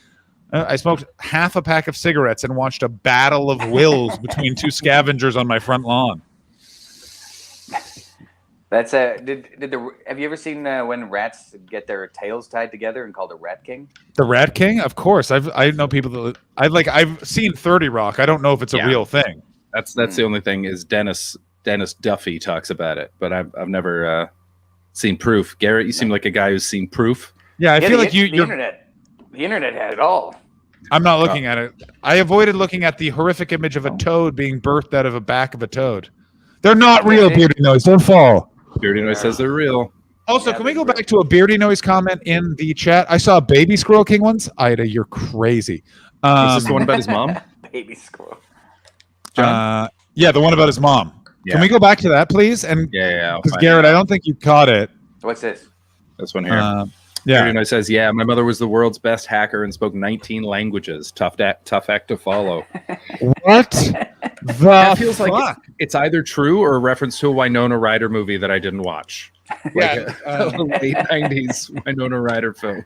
I smoked half a pack of cigarettes and watched a battle of wills between 2 scavengers on my front lawn. That's have you ever seen when rats get their tails tied together and called a rat king? The Rat King, of course. I know people that I've seen 30 Rock. I don't know if it's a real thing. That's the only thing is Dennis Duffy talks about it, but I've never seen proof. Garrett, you seem like a guy who's seen proof. Yeah, I feel like the internet had it all. I'm not looking at it. I avoided looking at the horrific image of a toad being birthed out of a back of a toad. They're not real, Beardy Noise. Don't fall. Beardy Noise says they're real. Also, can we go back to a Beardy Noise comment in the chat? I saw a baby Squirrel King once. Ida, you're crazy. Is this the one about his mom? Baby squirrel. Yeah, the one about his mom. Yeah. Can we go back to that, please? And Yeah. because Garrett, I don't think you caught it. What's this? This one here. Yeah. It says, my mother was the world's best hacker and spoke 19 languages. Tough act to follow. What That feels like it's either true or a reference to a Winona Ryder movie that I didn't watch. Like a late 90s Winona Ryder film.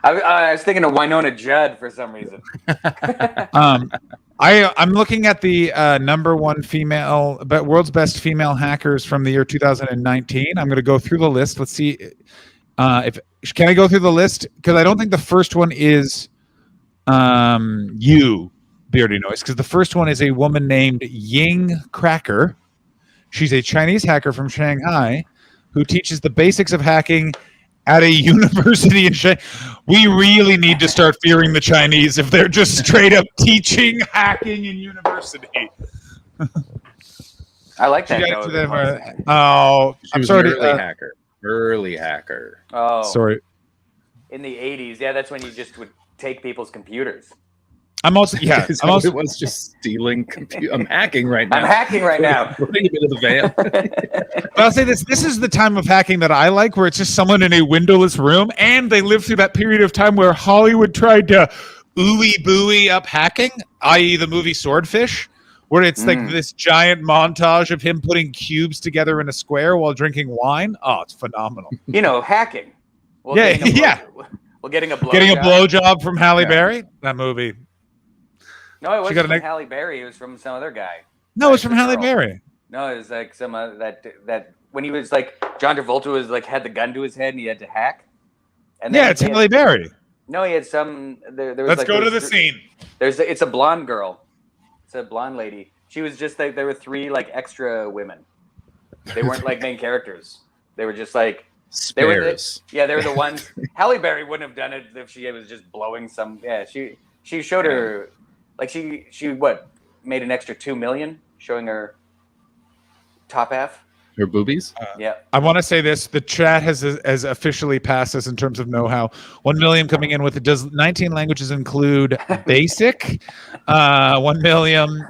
I was thinking of Winona Judd for some reason. I'm looking at the #1 world's best female hackers from the year 2019. I'm going to go through the list. Let's see can I go through the list, because I don't think the first one is you, Beardy Noise, because the first one is a woman named Ying Cracker. She's a Chinese hacker from Shanghai who teaches the basics of hacking at a university in Shanghai. We really need to start fearing the Chinese if they're just straight up teaching hacking in university. I like that. I'm sorry. Early hacker. Oh, sorry. In the 80s, yeah, that's when you just would take people's computers. I'm also it was just stealing computer. I'm hacking right now. I'm hacking right now. Putting a bit of the veil. But I'll say this: this is the time of hacking that I like, where it's just someone in a windowless room, and they live through that period of time where Hollywood tried to ooey booey up hacking, i.e., the movie Swordfish, where it's like this giant montage of him putting cubes together in a square while drinking wine. Oh, it's phenomenal. Hacking. Well, getting a blowjob from Halle Berry. That movie. No, it wasn't from Halle Berry. It was from some other guy. No, it's from Halle Berry. No, it was like some that when he was like John Travolta was like had the gun to his head and he had to hack. And Yeah, it's Halle Berry. No, he had some. There was Let's like, go to the scene. It's a blonde girl. It's a blonde lady. She was just like there were 3 like extra women. They weren't like main characters. They were just like they were the ones. Halle Berry wouldn't have done it if she was just blowing some. Yeah, she showed her like she what made an extra $2 million showing her top half. Her boobies? Yeah. I want to say this. The chat has officially passed us in terms of know-how. 1 million coming in with it. Does 19 languages include basic? 1 million.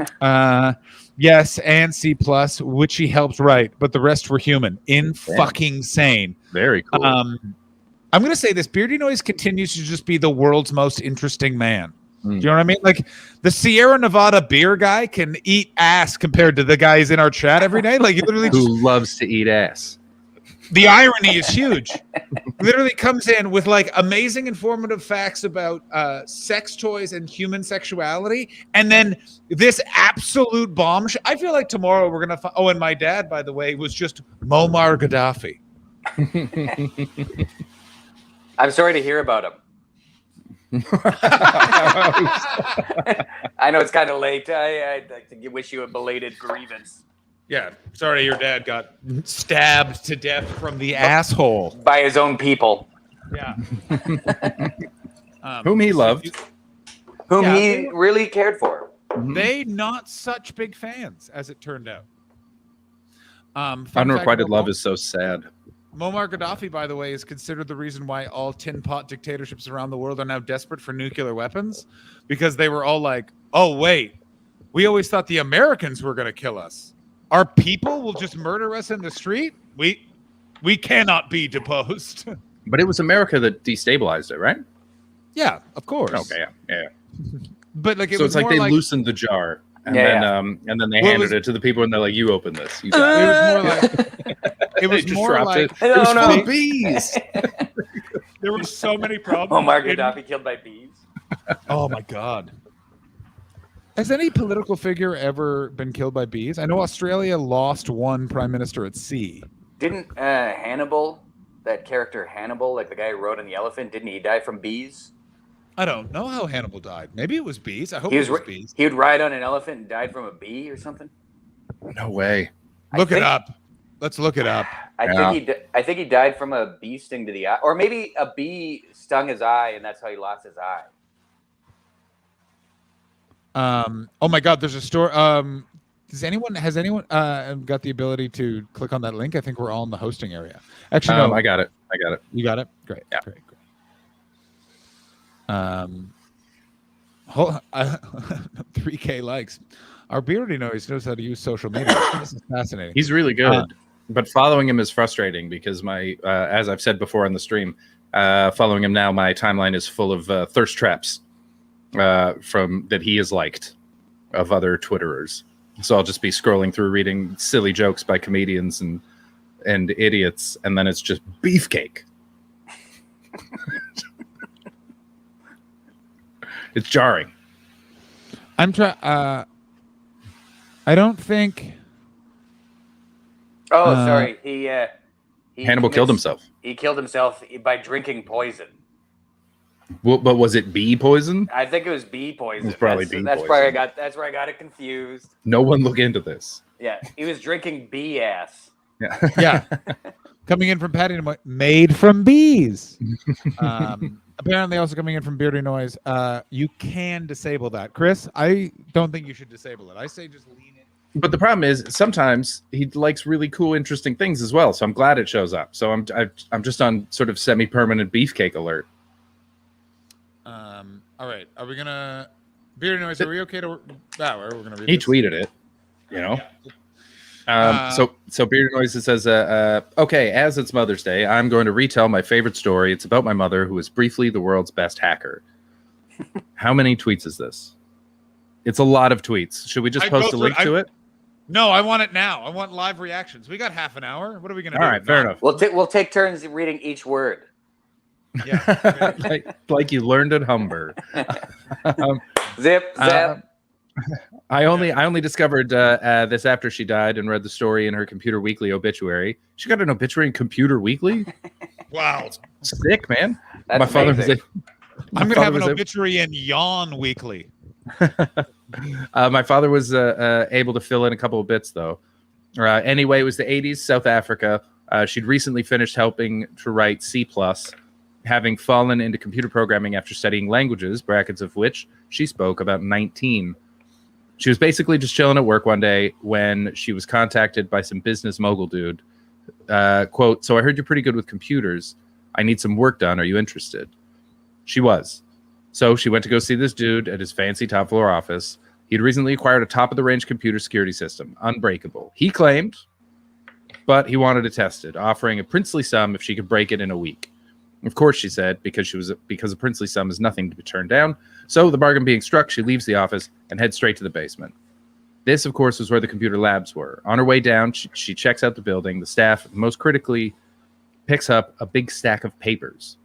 Yes, and C+, which he helped write, but the rest were human. Fucking sane. Very cool. I'm going to say this. Beardy Noise continues to just be the world's most interesting man. Do you know what I mean? Like the Sierra Nevada beer guy can eat ass compared to the guys in our chat every day. Like he literally who loves to eat ass. The irony is huge. Literally comes in with like amazing informative facts about sex toys and human sexuality, and then this absolute bombshell. I feel like tomorrow we're gonna. Oh, and my dad, by the way, was just Muammar Gaddafi. I'm sorry to hear about him. I know it's kind of late. I'd like to wish you a belated grievance. Yeah, sorry your dad got stabbed to death from the asshole by his own people. Yeah, whom he loved, whom he really cared for. They not such big fans, as it turned out. Unrequited love is so sad. Muammar Gaddafi, by the way, is considered the reason why all tin pot dictatorships around the world are now desperate for nuclear weapons, because they were all like, oh, wait, we always thought the Americans were going to kill us. Our people will just murder us in the street? We cannot be deposed. But it was America that destabilized it, right? Yeah, of course. Okay, yeah. But like, so it's like they loosened the jar, and then they handed it to the people, and they're like, "You open this." You got it was more like it was full of bees. There were so many problems. Muammar Gaddafi killed by bees. Oh my God. Has any political figure ever been killed by bees? I know Australia lost one prime minister at sea. Didn't Hannibal, that character Hannibal, like the guy who rode on the elephant, didn't he die from bees? I don't know how Hannibal died. Maybe it was bees. I hope it was bees. He would ride on an elephant and died from a bee or something. No way. Look it up. Let's look it up. I think he died from a bee sting to the eye, or maybe a bee stung his eye, and that's how he lost his eye. Oh my God, there's a story. Has anyone got the ability to click on that link? I think we're all in the hosting area. Actually, no. I got it. You got it? Great. Yeah. Great. 3K likes. Our Beardy knows how to use social media. This is fascinating. He's really good, but following him is frustrating because as I've said before on the stream, following him now, my timeline is full of thirst traps from that he has liked of other Twitterers. So I'll just be scrolling through reading silly jokes by comedians and idiots, and then it's just beefcake. It's jarring. I'm trying. I don't think. Oh, sorry. He Hannibal killed himself. He killed himself by drinking poison. Well, but was it bee poison? I think it was bee poison. It was probably bee that's poison. That's where I got it confused. No one look into this. Yeah, he was drinking bee ass. Yeah. Yeah. Coming in from Patty, made from bees. Apparently, also coming in from Beardy Noise. You can disable that, Chris. I don't think you should disable it. I say just lean in. But the problem is sometimes he likes really cool, interesting things as well. So I'm glad it shows up. So I'm just on sort of semi-permanent beefcake alert. All right. Are we gonna Beardy Noise? Are we okay to? We're gonna read. He this. tweeted it. You know. Yeah. So Beardy Noise says, okay, as it's Mother's Day, I'm going to retell my favorite story. It's about my mother, who was briefly the world's best hacker. How many tweets is this? It's a lot of tweets. Should we just post a link to it? No, I want it now. I want live reactions. We got half an hour. What are we gonna do? All right, fair enough. We'll take turns reading each word. Yeah. like you learned at Humber. Zip, zap. I only discovered this after she died and read the story in her Computer Weekly obituary. She got an obituary in Computer Weekly. Wow, sick, man. That's my father was. amazing. I'm gonna have an obituary in Yawn Weekly. My father was able to fill in a couple of bits though. Anyway, it was the 80s, South Africa. She'd recently finished helping to write C+, having fallen into computer programming after studying languages, brackets of which she spoke about 19. She was basically just chilling at work one day when she was contacted by some business mogul dude. Quote, "So I heard you're pretty good with computers. I need some work done. Are you interested?" She was. So she went to go see this dude at his fancy top floor office. He'd recently acquired a top-of-the-range computer security system, unbreakable. He claimed, but he wanted to test it, offering a princely sum if she could break it in a week. Of course, she said, because a princely sum is nothing to be turned down. So the bargain being struck, she leaves the office and heads straight to the basement. This, of course, was where the computer labs were. On her way down, she checks out the building. The staff, most critically, picks up a big stack of papers.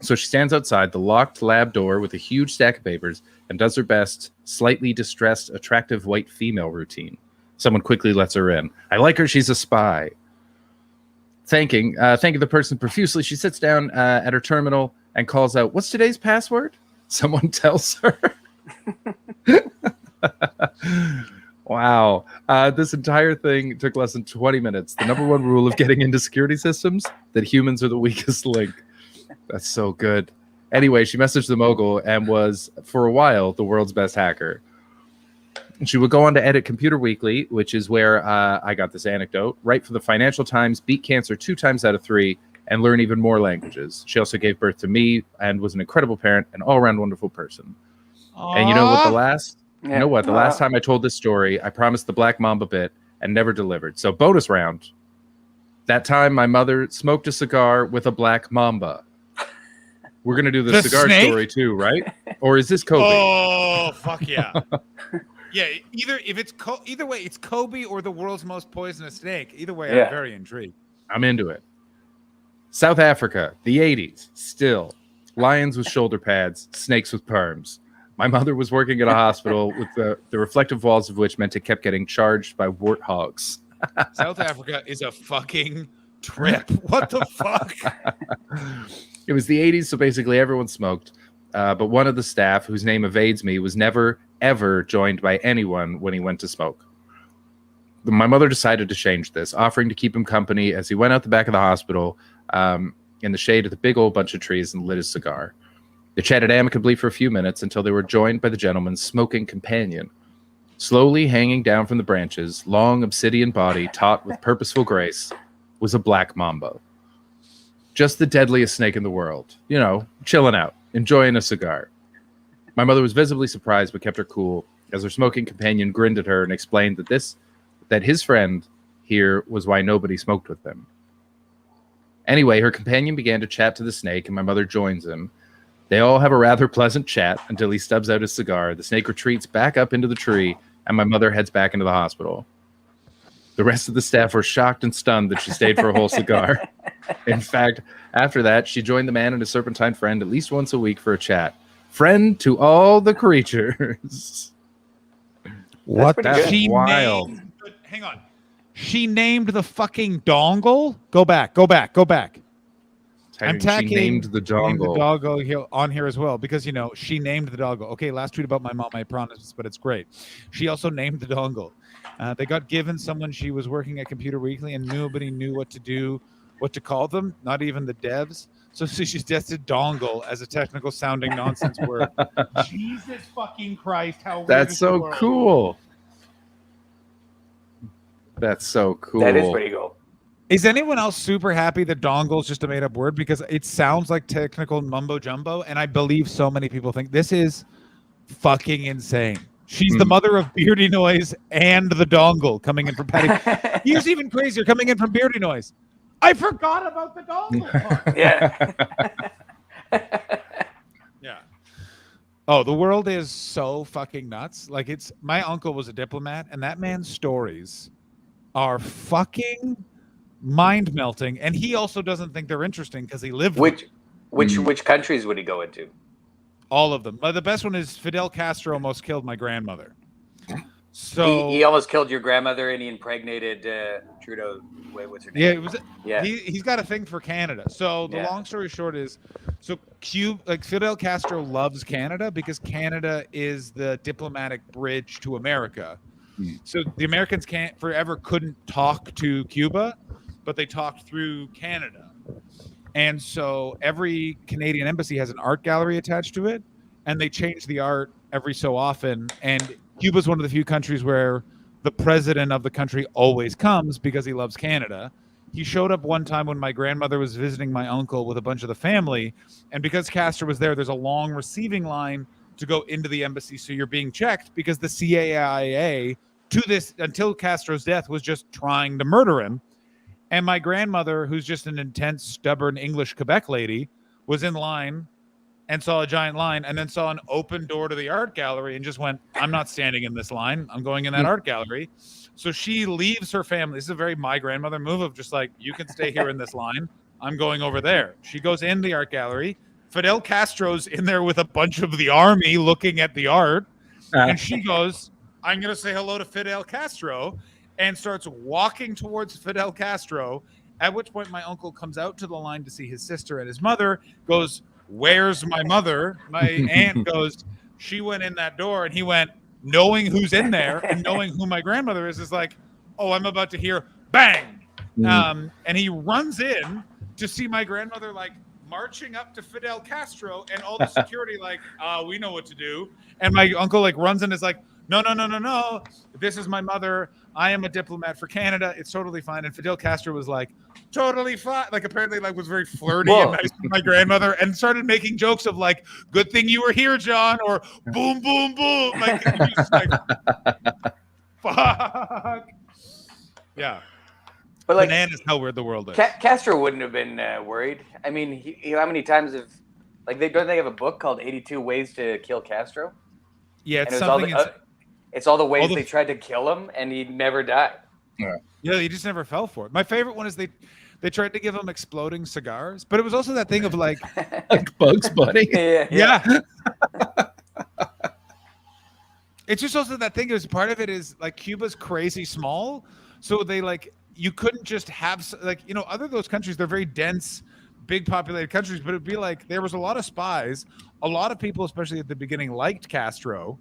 So she stands outside the locked lab door with a huge stack of papers and does her best, slightly distressed, attractive white female routine. Someone quickly lets her in. I like her. She's a spy. Thanking the person profusely, she sits down at her terminal and calls out, "What's today's password?" Someone tells her. Wow. This entire thing took less than 20 minutes. The number one rule of getting into security systems, that humans are the weakest link. That's so good. Anyway, she messaged the mogul and was, for a while, the world's best hacker. She would go on to edit Computer Weekly, which is where I got this anecdote, write for the Financial Times, beat cancer 2 times out of 3, and learn even more languages. She also gave birth to me and was an incredible parent, an all-around wonderful person. Aww. And you know what? The last time I told this story, I promised the Black Mamba bit and never delivered. So bonus round. That time my mother smoked a cigar with a Black Mamba. We're going to do the cigar snake? Story too, right? Or is this Kobe? Oh, fuck yeah. Yeah, either way, it's Kobe or the world's most poisonous snake. Either way, I'm very intrigued. I'm into it. South Africa, the 80s, still. Lions with shoulder pads, snakes with perms. My mother was working at a hospital with the reflective walls of which meant it kept getting charged by warthogs. South Africa is a fucking trip. What the fuck? It was the 80s, so basically everyone smoked. But one of the staff, whose name evades me, was never, ever joined by anyone when he went to smoke. My mother decided to change this, offering to keep him company as he went out the back of the hospital in the shade of the big old bunch of trees and lit his cigar. They chatted amicably for a few minutes until they were joined by the gentleman's smoking companion. Slowly hanging down from the branches, long obsidian body taut with purposeful grace, was a black mamba. Just the deadliest snake in the world. You know, chilling out, enjoying a cigar. My mother was visibly surprised but kept her cool as her smoking companion grinned at her and explained that his friend here was why nobody smoked with them. Anyway, her companion began to chat to the snake and my mother joins him. They all have a rather pleasant chat until he stubs out his cigar. The snake retreats back up into the tree and my mother heads back into the hospital. The rest of the staff were shocked and stunned that she stayed for a whole cigar. In fact, after that, she joined the man and his serpentine friend at least once a week for a chat. Friend to all the creatures. What? That's wild. Hang on. She named the fucking dongle? Go back. I'm tagging. She named the dongle. Here, on here as well because, you know, she named the dongle. Okay, last tweet about my mom, I promise, but it's great. She also named the dongle. They got given someone she was working at Computer Weekly and nobody knew what to call them, not even the devs. So she suggested dongle as a technical sounding nonsense word. Jesus fucking Christ, how weird That's is so the world? cool. That's so cool. That is pretty cool. Is anyone else super happy that dongle is just a made up word? Because it sounds like technical mumbo jumbo, and I believe so many people think this is fucking insane. She's the mother of Beardy Noise and the dongle coming in from Patty. He's even crazier coming in from Beardy Noise. I forgot about the dongle part. Yeah. Yeah. Oh, the world is so fucking nuts. Like my uncle was a diplomat, and that man's stories are fucking mind melting. And he also doesn't think they're interesting because he lived Which countries would he go into? all of them. But the best one is Fidel Castro almost killed my grandmother. So he almost killed your grandmother, and he impregnated Trudeau. Wait, what's her name? Yeah, it was. Yeah. He's got a thing for Canada. So the long story short is, so Fidel Castro loves Canada because Canada is the diplomatic bridge to America. So the Americans couldn't talk to Cuba, but they talked through Canada. And so every Canadian embassy has an art gallery attached to it, and they change the art every so often. And Cuba's one of the few countries where the president of the country always comes because he loves Canada. He showed up one time when my grandmother was visiting my uncle with a bunch of the family, and because Castro was there, there's a long receiving line to go into the embassy, so you're being checked because the CIA until Castro's death was just trying to murder him. And my grandmother, who's just an intense, stubborn English Quebec lady, was in line and saw a giant line and then saw an open door to the art gallery and just went, I'm not standing in this line. I'm going in that art gallery. So she leaves her family. This is a very my grandmother move of just like, you can stay here in this line. I'm going over there. She goes in the art gallery. Fidel Castro's in there with a bunch of the army looking at the art. And she goes, I'm going to say hello to Fidel Castro, and starts walking towards Fidel Castro, at which point my uncle comes out to the line to see his sister and his mother, goes, where's my mother? My aunt goes, she went in that door, and he went, knowing who's in there and knowing who my grandmother is like, oh, I'm about to hear bang. And he runs in to see my grandmother like marching up to Fidel Castro, and all the security like, we know what to do. And my uncle like runs in and is like, no. This is my mother. I am a diplomat for Canada. It's totally fine. And Fidel Castro was like, totally fine. Like apparently like was very flirty and nice with my grandmother and started making jokes of like, good thing you were here, John, or boom, boom, boom. Like, he's just like, fuck. Yeah. But like, bananas how weird the world is. Castro wouldn't have been worried. I mean, he how many times have like don't they have a book called 82 Ways to Kill Castro? Yeah, it's it's all the ways they tried to kill him, and he never died. Yeah, he just never fell for it. My favorite one is they tried to give him exploding cigars, but it was also that thing of like Bugs Bunny. Yeah. It's just also that thing is part of it is like Cuba's crazy small, so they like you couldn't just have like other those countries, they're very dense, big populated countries, but it'd be like there was a lot of spies, a lot of people, especially at the beginning, liked Castro.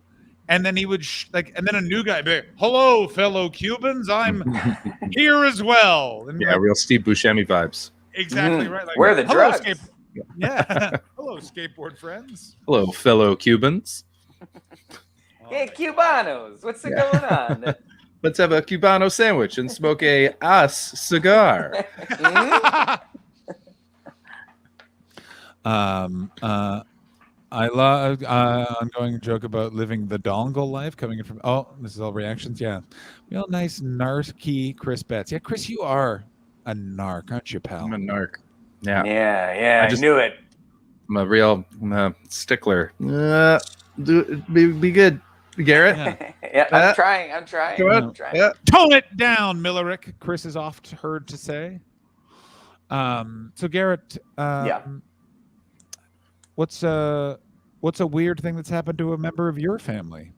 And then he would and then a new guy be, hello, fellow Cubans, I'm here as well. And yeah, real Steve Buscemi vibes. Exactly right. Like, where are the drugs? Yeah. Hello, skateboard friends. Hello, fellow Cubans. Hey, Cubanos, what's going on? Let's have a Cubano sandwich and smoke a cigar. Ongoing joke about living the dongle life coming in from. Oh, this is all reactions. Yeah, real nice narky Chris Betts. Yeah, Chris, you are a narc, aren't you, pal? I'm a narc. Yeah. I knew it. I'm a real stickler. Be good, Garrett. Yeah, I'm trying. Yeah. Tone it down, Millerick. Chris is oft heard to say. So Garrett. What's a weird thing that's happened to a member of your family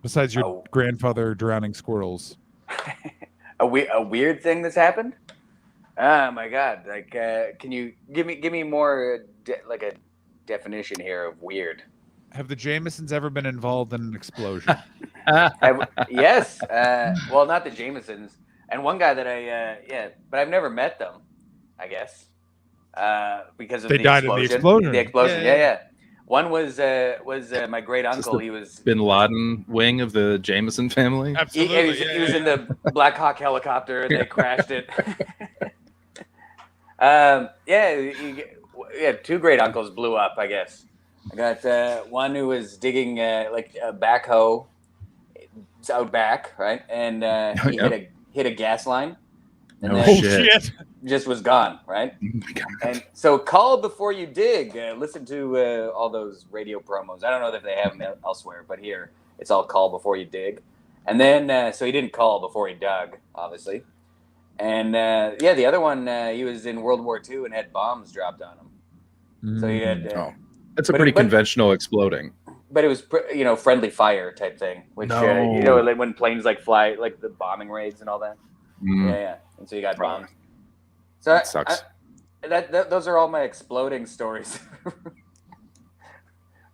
besides your grandfather drowning squirrels? A weird thing that's happened? Oh my God! Like, can you give me more like a definition here of weird? Have the Jamesons ever been involved in an explosion? Yes. Well, not the Jamesons, and one guy that but I've never met them. I guess. Because of they died in the explosion. The explosion, yeah. One was my great uncle. He was Bin Laden wing of the Jameson family. Absolutely, he was in the Black Hawk helicopter, and they crashed it. Two great uncles blew up. I guess I got one who was digging like a backhoe. It's out back, right? And he hit a gas line. And shit! Just was gone, right? And so call before you dig. Listen to all those radio promos. I don't know if they have them elsewhere, but here it's all call before you dig. And then so he didn't call before he dug, obviously. And the other one, he was in World War II and had bombs dropped on him. So he had. That's a pretty conventional exploding. but it was friendly fire type thing, which No. like when planes like fly, like the bombing raids and all that. Yeah, and so you got bombed. So That sucks. Those are all my exploding stories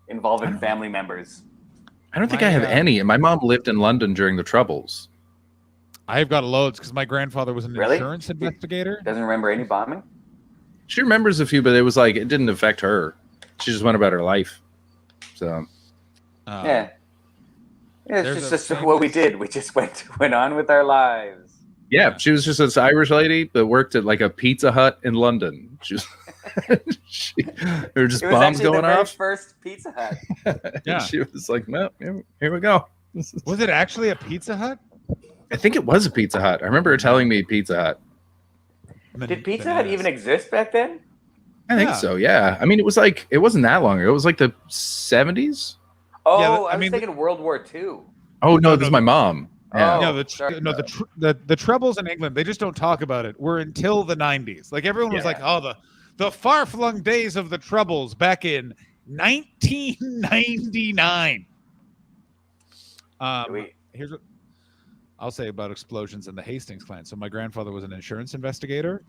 involving family members. I don't think I have any. And my mom lived in London during the Troubles. I've got loads because my grandfather was an insurance investigator. Doesn't remember any bombing? She remembers a few, but it was like it didn't affect her. She just went about her life. So yeah, it's just what we did. We just went on with our lives. yeah, she was just this Irish lady that worked at like a Pizza Hut in London. She was, there were just It was bombs actually going the very off. first Pizza Hut. Yeah. She was like, no, here we go. Was it actually a Pizza Hut? I think it was a Pizza Hut. I remember her telling me Pizza Hut. Did Pizza Hut even exist back then? I think so. Yeah. I mean, it was like it wasn't that long ago. It was like the 70s. Oh, I was thinking World War II. Oh no, this is my mom. Yeah. No, the troubles in England, they just don't talk about it. We're until the 90s. Like everyone was like, oh, the far-flung days of the troubles back in 1999. Here's what I'll say about explosions in the Hastings clan. So my grandfather was an insurance investigator,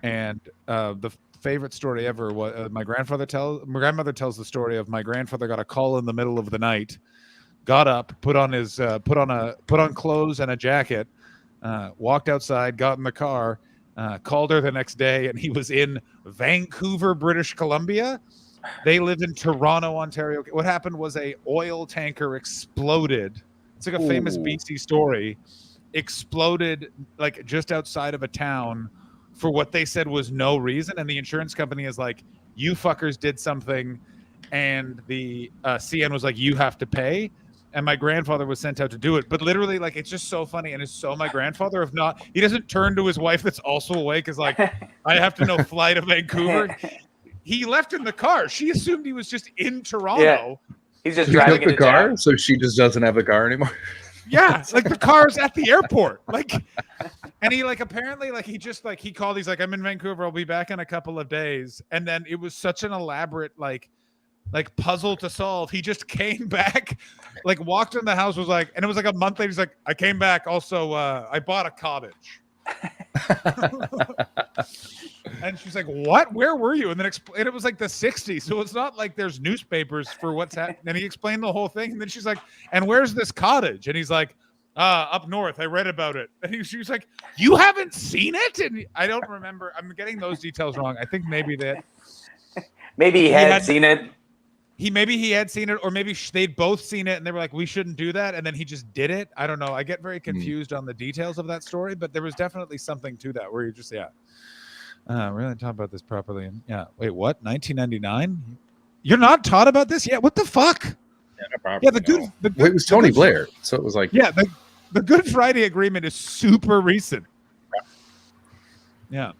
and the favorite story ever was my grandmother tells the story of my grandfather got a call in the middle of the night, got up, put on clothes and a jacket, walked outside, got in the car, called her the next day, and he was in Vancouver, British Columbia. They live in Toronto, Ontario. What happened was a oil tanker exploded. It's like a famous BC story. Exploded like just outside of a town for what they said was no reason, and the insurance company is like, "You fuckers did something," and the CN was like, "You have to pay." And my grandfather was sent out to do it. But literally, like, it's just so funny, and it's so my grandfather. If not, he doesn't turn to his wife that's also awake. Is like, I have to know fly to Vancouver. He left in the car. She assumed he was just in Toronto. Yeah. He's just Did he driving take the into car, town. so she just doesn't have a car anymore. Yeah, like the car's at the airport. Like, and he like apparently like he just like he called. He's like, I'm in Vancouver. I'll be back in a couple of days. And then it was such an elaborate like puzzle to solve. He just came back, like walked in the house, was like, and it was like a month later. He's like, I came back. Also, I bought a cottage. And she's like, what? Where were you? And then and it was like the 60s. So it's not like there's newspapers for what's happening. And he explained the whole thing. And then she's like, and where's this cottage? And he's like, up north. I read about it. And she was like, you haven't seen it? And I don't remember. I'm getting those details wrong. I think maybe that. Maybe he had seen it. Maybe he had seen it, or maybe they'd both seen it and they were like, we shouldn't do that. And then he just did it. I don't know. I get very confused on the details of that story, but there was definitely something to that where you just, we're going to talk about this properly. And wait, what? 1999? You're not taught about this yet? What the fuck? It was Tony Blair. So it was like, the Good Friday Agreement is super recent. Yeah.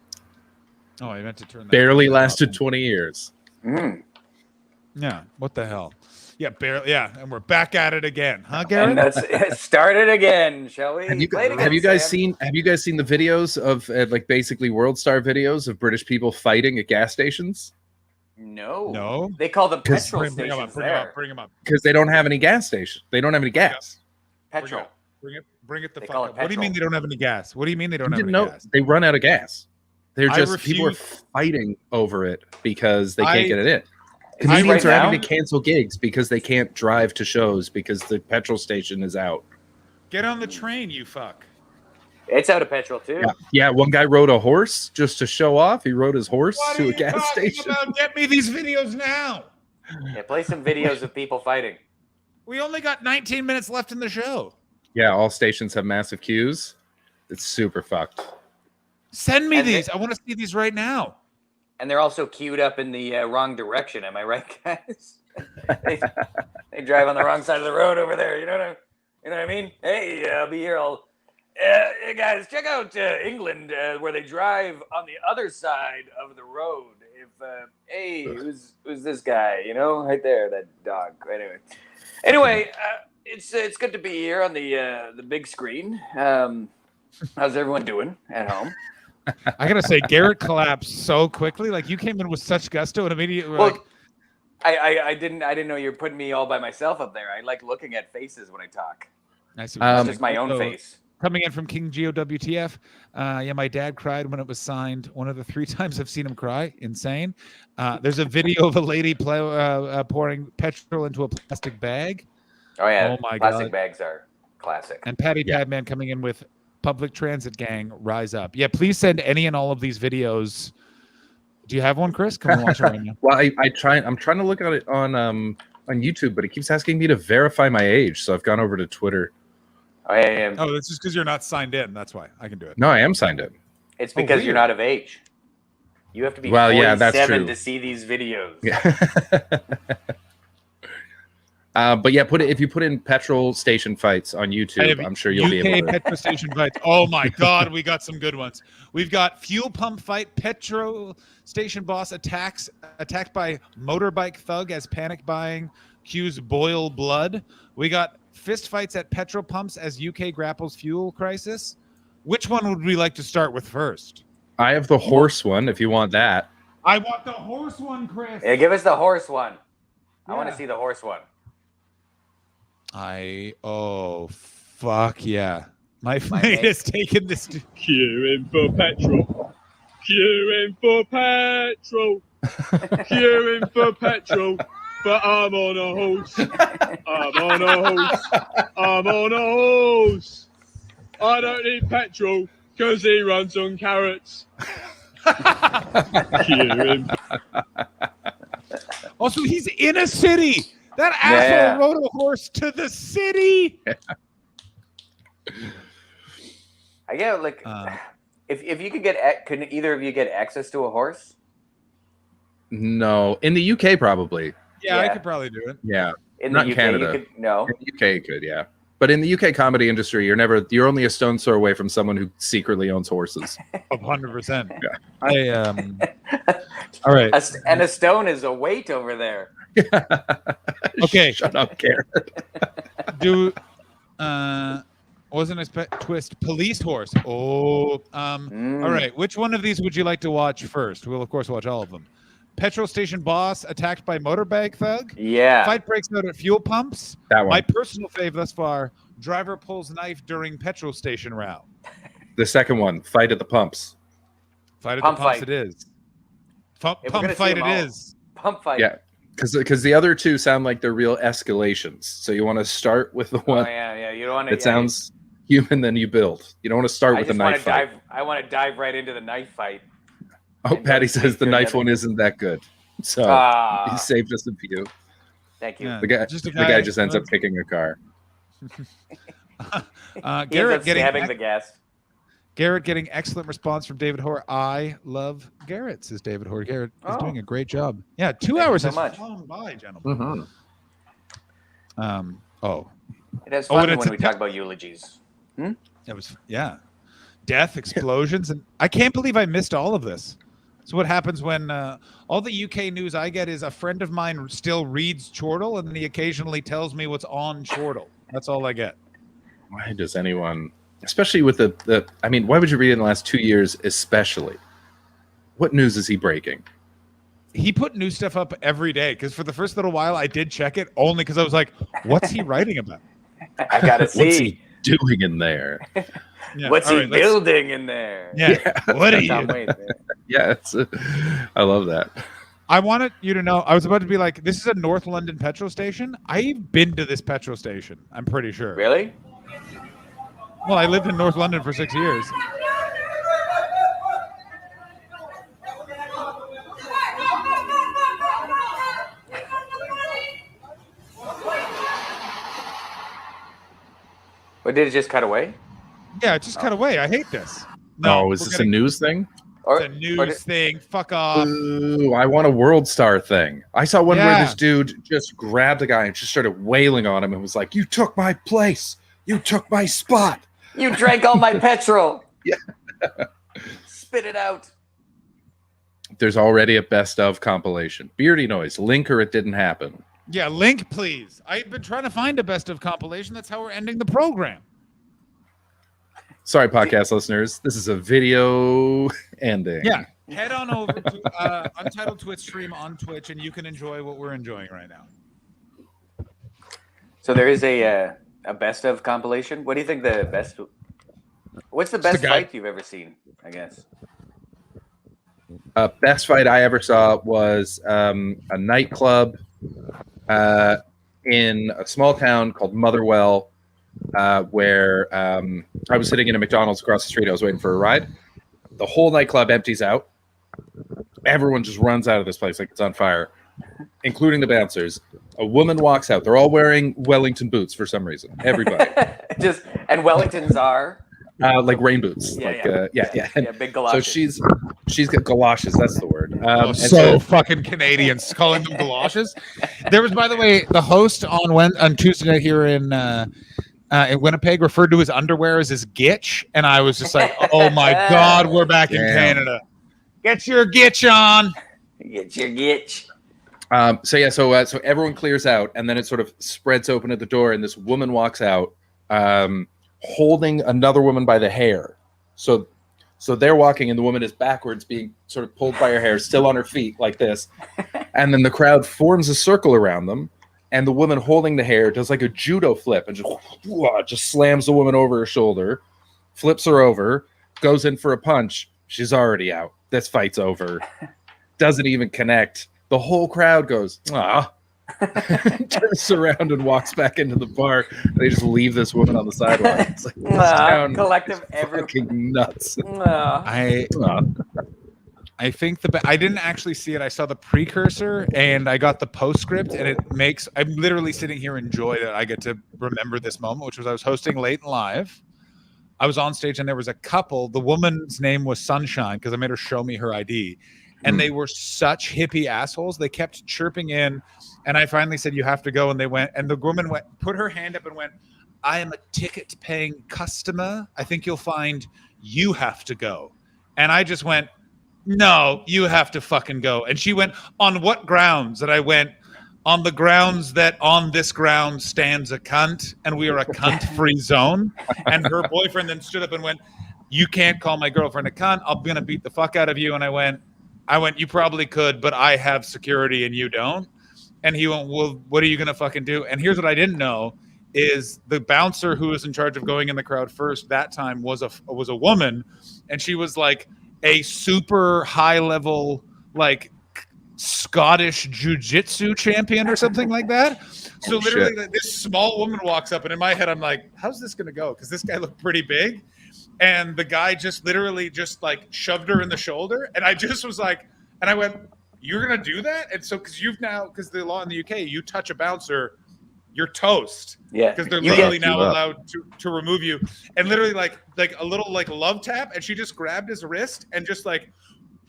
Oh, I meant to turn that. Barely lasted 20 years. Yeah. What the hell? Yeah, barely. Yeah, and we're back at it again, huh, Garrett? And that's start it again, shall we? Have you guys seen the videos of like basically World Star videos of British people fighting at gas stations? No. They call them petrol stations there. Bring them up. Because they don't have any gas stations. They don't have any gas. Petrol. Bring it the fuck up. What do you mean they don't have any gas? What do you mean they don't have any gas? They run out of gas. People are fighting over it because they can't get it in. Comedians are having to cancel gigs because they can't drive to shows because the petrol station is out. Get on the train, you fuck. It's out of petrol too. Yeah, one guy rode a horse just to show off. He rode his horse to a gas station. Get me these videos now. Yeah, play some videos of people fighting. We only got 19 minutes left in the show. Yeah, all stations have massive queues. It's super fucked. Send me these. I want to see these right now. And they're also queued up in the wrong direction. Am I right, guys? they drive on the wrong side of the road over there. You know what I mean? Hey, I'll be here. Hey guys, check out England where they drive on the other side of the road. Hey, who's this guy? You know, right there, that dog. Anyway, it's good to be here on the big screen. How's everyone doing at home? I gotta say, Garrett collapsed so quickly. Like you came in with such gusto and immediately I didn't know you're putting me all by myself up there. I like looking at faces when I talk. Nice. It's just my own So, face. Coming in from King Geo WTF. Yeah, my dad cried when it was signed. One of the 3 times I've seen him cry. Insane. There's a video of a lady pouring petrol into a plastic bag. Oh yeah, Oh my plastic God. bags are classic. And Patty Padman coming in with public transit gang, rise up. Yeah, please send any and all of these videos. Do you have one, Chris? Can we watch it right now? Well, I'm trying to look at it on YouTube, but it keeps asking me to verify my age, so I've gone over to Twitter. Oh yeah. Oh, that's just because you're not signed in. That's why I can do it. No, I am signed in. It's because you're weird. not of age. You have to be Well, 47 yeah, that's true. to see these videos. Yeah. But yeah, if you put in petrol station fights on YouTube, I'm sure you'll be able to. Petrol station fights. Oh my God, we got some good ones. We've got fuel pump fight. Petrol station boss attacked by motorbike thug as panic buying cues boil blood. We got fist fights at petrol pumps as UK grapples fuel crisis. Which one would we like to start with first? I have the horse one if you want that. I want the horse one, Chris. Yeah, give us the horse one. I want to see the horse one. Oh fuck yeah. My mate has taken this to Queuing for petrol. Queuing for petrol. Queuing for petrol. But I'm on a horse. I'm on a horse. I'm on a horse. I don't need petrol because he runs on carrots. Queuing. Also, he's in a city. That asshole rode a horse to the city. I get like, if you could get, could either of you get access to a horse? No, in the UK probably. Yeah, I could probably do it. Yeah, In not the in UK, Canada. you could, no. In the UK, you could, yeah. But in the UK comedy industry, you're only a stone's throw away from someone who secretly owns horses. 100%. Yeah. All right. And a stone is a weight over there. Okay. Shut up, Garrett. Wasn't a twist. Police horse. Oh. All right. Which one of these would you like to watch first? We'll of course watch all of them. Petrol station boss attacked by motorbike thug. Yeah. Fight breaks out at fuel pumps. That one. My personal fave thus far. Driver pulls knife during petrol station row. The second one, fight at the pumps. Fight at Pump the pumps. fight. It is. Pump If we're gonna see fight. them It all. is. Pump fight. Yeah, because the other two sound like they're real escalations. So you want to start with the one Oh, yeah. You don't want to. that sounds human, then you build. You don't want to start with the knife fight. I want to dive right into the knife fight. Oh, Patty says the knife one isn't that good. So he saved us a few. Thank you. Yeah, The guy just ends up kicking a car. Garrett getting stabbing the gas. Garrett getting excellent response from David Hoare. I love Garrett, says David Hoare. Garrett is doing a great job. Yeah, 2 hours so has much. flown by, gentlemen. Oh. It has Oh, fun and when it's we a- talk about eulogies. It was death, explosions, and I can't believe I missed all of this. So what happens when all the UK news I get is a friend of mine still reads Chortle, and then he occasionally tells me what's on Chortle. That's all I get. Why does anyone, especially with the I mean, why would you read it in the last 2 years, especially? What news is he breaking? He put new stuff up every day because for the first little while I did check it only because I was like, what's he writing about? I gotta see. What's he doing in there? Yeah, What's all he right, let's- building in there? Yeah. What are Tom you? Waits, yeah. Yeah, I love that. I wanted you to know, I was about to be like, this is a North London petrol station. I've been to this petrol station, I'm pretty sure. Really? Well, I lived in North London for 6 years. But did it just cut away? Yeah, it just cut away. I hate this. No, is we're this getting- a news thing? It's a news thing. Fuck off. Ooh, I want a World Star thing. I saw one where Yeah. this dude just grabbed a guy and just started wailing on him and was like, "You took my place. You took my spot. You drank all my petrol. Yeah. Spit it out. There's already a best of compilation. Beardy Noise, link or it didn't happen. Yeah, link, please. I've been trying to find a best of compilation. That's how we're ending the program. Sorry, podcast listeners. This is a video ending. Yeah. Head on over to Untitled Twitch stream on Twitch, and you can enjoy what we're enjoying right now. So there is a best of compilation. What do you think the best? What's the best fight you've ever seen? I guess. Best fight I ever saw was a nightclub in a small town called Motherwell, where I was sitting in a McDonald's across the street. I was waiting for a ride. The whole nightclub empties out. Everyone just runs out of this place like it's on fire, including the bouncers. A woman walks out. They're all wearing Wellington boots for some reason. Everybody. And Wellingtons are like rain boots. Yeah, big galoshes. So she's got galoshes. That's the word. So fucking Canadians calling them galoshes. There was, by the way, the host on Tuesday night here in Winnipeg referred to his underwear as his gitch, and I was just like, "Oh my god, we're back in Canada. Get your gitch on. Get your gitch." So everyone clears out, and then it sort of spreads open at the door, and this woman walks out, holding another woman by the hair. So they're walking, and the woman is backwards, being sort of pulled by her hair, still on her feet like this, and then the crowd forms a circle around them, and the woman holding the hair does like a judo flip and just slams the woman over her shoulder, flips her over, goes in for a punch. She's already out. This fight's over. Doesn't even connect. The whole crowd goes, ah. Turns around and walks back into the bar. They just leave this woman on the sidewalk. It's like, this town collective is fucking nuts. I think I didn't actually see it. I saw the precursor and I got the postscript, and it makes I'm literally sitting here enjoy that I get to remember this moment, which was I was hosting Late and Live. I was on stage and there was a couple. The woman's name was Sunshine because I made her show me her ID. And they were such hippie assholes. They kept chirping in. And I finally said, "You have to go." And they went, and the woman put her hand up and went, "I am a ticket paying customer. I think you'll find you have to go." And I just went, "No, you have to fucking go." And she went, "On what grounds?" And I went, "On the grounds that on this ground stands a cunt, and we are a cunt-free zone." And her boyfriend then stood up and went, "You can't call my girlfriend a cunt. I'm going to beat the fuck out of you." And I went, "You probably could, but I have security and you don't." And he went, "Well, what are you going to fucking do?" And here's what I didn't know is the bouncer who was in charge of going in the crowd first that time was a woman, and she was like a super high level, like Scottish jiu-jitsu champion or something like that. So literally this small woman walks up, and in my head, I'm like, how's this going to go? Because this guy looked pretty big. And the guy just literally just like shoved her in the shoulder. And I just was like, and I went, "You're going to do that?" And so, because the law in the UK, you touch a bouncer, you're toast. Yeah. Because they're literally now allowed to remove you. And literally like a little like love tap. And she just grabbed his wrist and just like,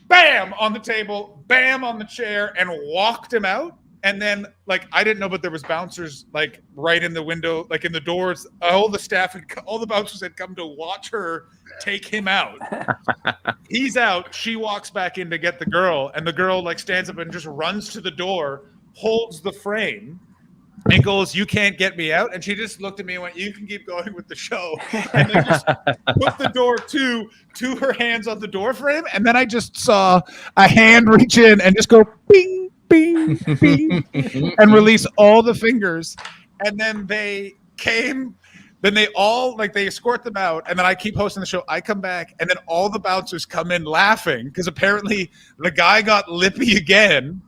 bam on the table, bam on the chair, and walked him out. And then, like, I didn't know, but there was bouncers, like, right in the window, like, in the doors. All the staff, all the bouncers had come to watch her take him out. He's out. She walks back in to get the girl. And the girl, like, stands up and just runs to the door, holds the frame, and goes, "You can't get me out." And she just looked at me and went, "You can keep going with the show." And then just put the door to her hands on the door frame. And then I just saw a hand reach in and just go, bing, bing, bing, and release all the fingers. And then they came, then they all, like, they escort them out. And then I keep hosting the show. I come back, and then all the bouncers come in laughing because apparently the guy got lippy again.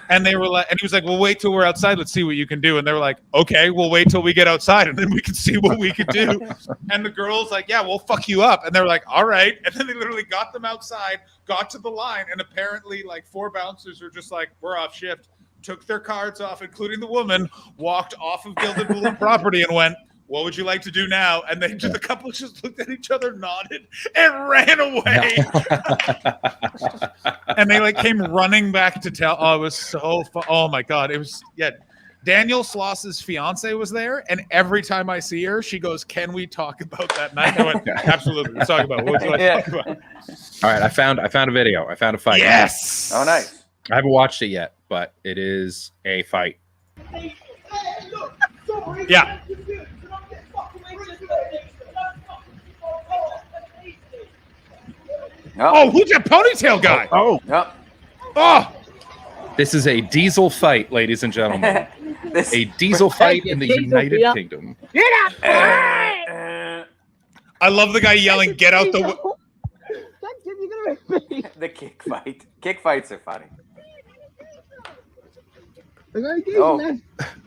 And they were like, and he was like, "Well, wait till we're outside. Let's see what you can do." And they were like, "Okay, we'll wait till we get outside, and then we can see what we can do." And the girl's like, "Yeah, we'll fuck you up." And they were like, "All right." And then they literally got them outside, got to the line, and apparently like 4 bouncers were just like, "We're off shift," took their cards off, including the woman, walked off of Gilded Balloon property and went, "What would you like to do now?" And then the couple just looked at each other, nodded, and ran away. And they like came running back to tell. Oh, it was so fun. Oh my God. It was, Daniel Sloss's fiance was there. And every time I see her, she goes, "Can we talk about that night?" I went, "Absolutely. Let's talk about it. What would you like to talk about?" All right. I found a video. I found a fight. Yes. Oh, nice. I haven't watched it yet, but it is a fight. Yeah. Oh, who's that ponytail guy? Oh, This is a diesel fight, ladies and gentlemen. A diesel fight in the United Kingdom. I love the guy yelling, "Get out the!" The kick fight. Kick fights are funny. Oh.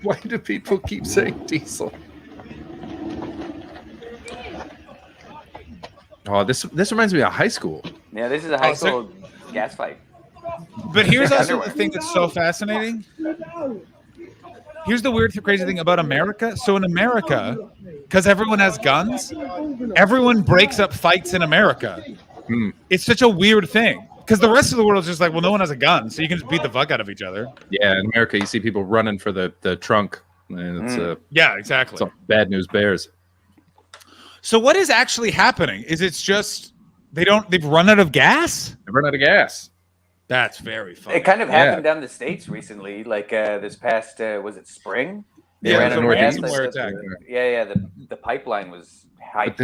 Why do people keep saying diesel? Oh, this reminds me of high school. Yeah, this is a high school gas fight. But here's also the thing that's so fascinating. Here's the weird, crazy thing about America. So in America, because everyone has guns, everyone breaks up fights in America. It's such a weird thing. Because the rest of the world is just like, well, no one has a gun, so you can just beat the fuck out of each other. Yeah, in America, you see people running for the trunk. And it's, yeah, exactly. It's bad news bears. So what is actually happening? Is it's just they've run out of gas? They've run out of gas. That's very funny. It kind of happened down the States recently, like this past, was it spring? They ran out of gas. The pipeline was hacked.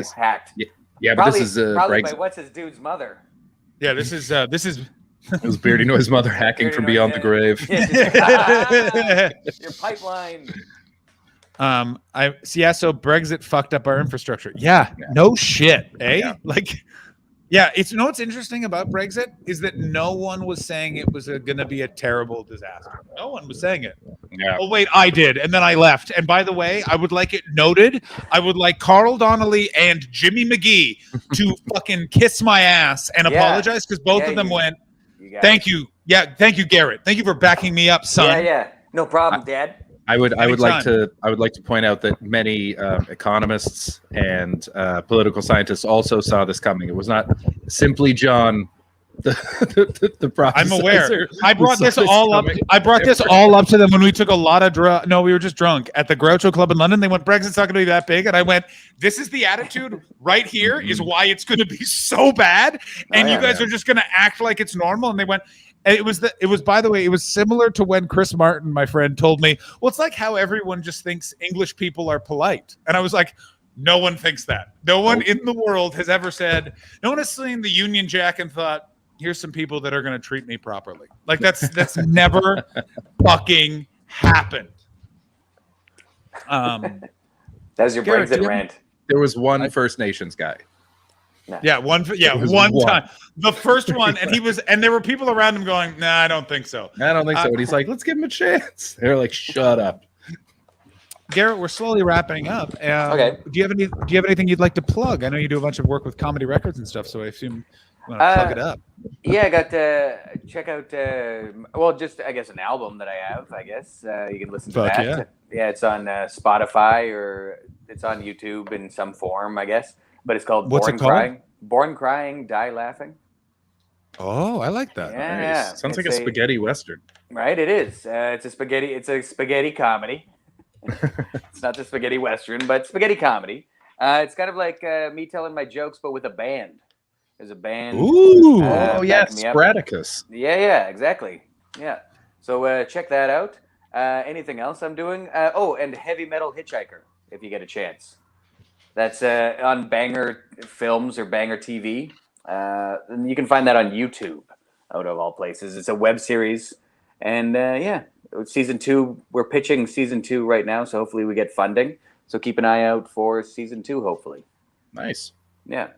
Yeah, but probably, this is probably Brexit. by what's his dude's mother. Yeah, this is It was Beardy Noise mother hacking from beyond the grave. Your pipeline. I see. Yeah, so Brexit fucked up our infrastructure. Yeah, no shit, eh? Yeah. Like, yeah, it's what's interesting about Brexit is that no one was saying it was going to be a terrible disaster. No one was saying it. Yeah. Oh wait, I did, and then I left. And by the way, I would like it noted. I would like Carl Donnelly and Jimmy McGee to fucking kiss my ass and apologize because both of them went. Thank you. Yeah, thank you, Garrett. Thank you for backing me up, son. Yeah, no problem, Dad. I would like to point out that many economists and political scientists also saw this coming. It was not simply John, the prophesizer. I'm aware. I brought this all up. I brought this all up to them when we took a lot of No, we were just drunk at the Groucho Club in London. They went, Brexit's not going to be that big, and I went, this is the attitude right here. Is why it's going to be so bad, and you guys are just going to act like it's normal. And they went. And it was by the way, it was similar to when Chris Martin, my friend, told me, well, it's like how everyone just thinks English people are polite. And I was like, no one thinks that. No one in the world has ever said, no one has seen the Union Jack and thought, here's some people that are going to treat me properly. Like that's never fucking happened. That's your Garrett, Brexit rant. There was one First Nations guy. Yeah, one time. The first one, and there were people around him going, nah, I don't think so. I don't think so. And he's like, let's give him a chance. They're like, shut up. Garrett, we're slowly wrapping up. Okay. Do you have anything you'd like to plug? I know you do a bunch of work with Comedy Records and stuff, so I assume you want to plug it up. Yeah, I got to check out, just I guess an album that I have. I guess you can listen to that. Yeah, it's on Spotify or it's on YouTube in some form, I guess. But it's called What's Born it called? Crying. Born Crying, Die Laughing. Oh, I like that. Yeah, nice. Sounds like a spaghetti western. Right, it is. It's a spaghetti comedy. It's not the spaghetti western, but spaghetti comedy. It's kind of like me telling my jokes, but with a band. There's a band. Ooh, Spraticus. Yeah, exactly. Yeah. So check that out. Anything else I'm doing? And Heavy Metal Hitchhiker, if you get a chance. That's on Banger Films or Banger TV. And you can find that on YouTube, out of all places. It's a web series. And season 2, we're pitching season 2 right now. So hopefully we get funding. So keep an eye out for season 2, hopefully. Nice. Yeah.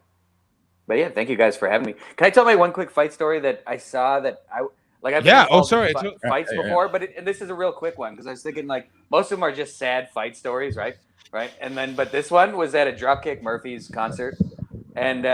But yeah, thank you guys for having me. Can I tell my one quick fight story that I saw that I've been involved in fights before, but this is a real quick one because I was thinking like most of them are just sad fight stories, right? But this one was at a Dropkick Murphys concert, and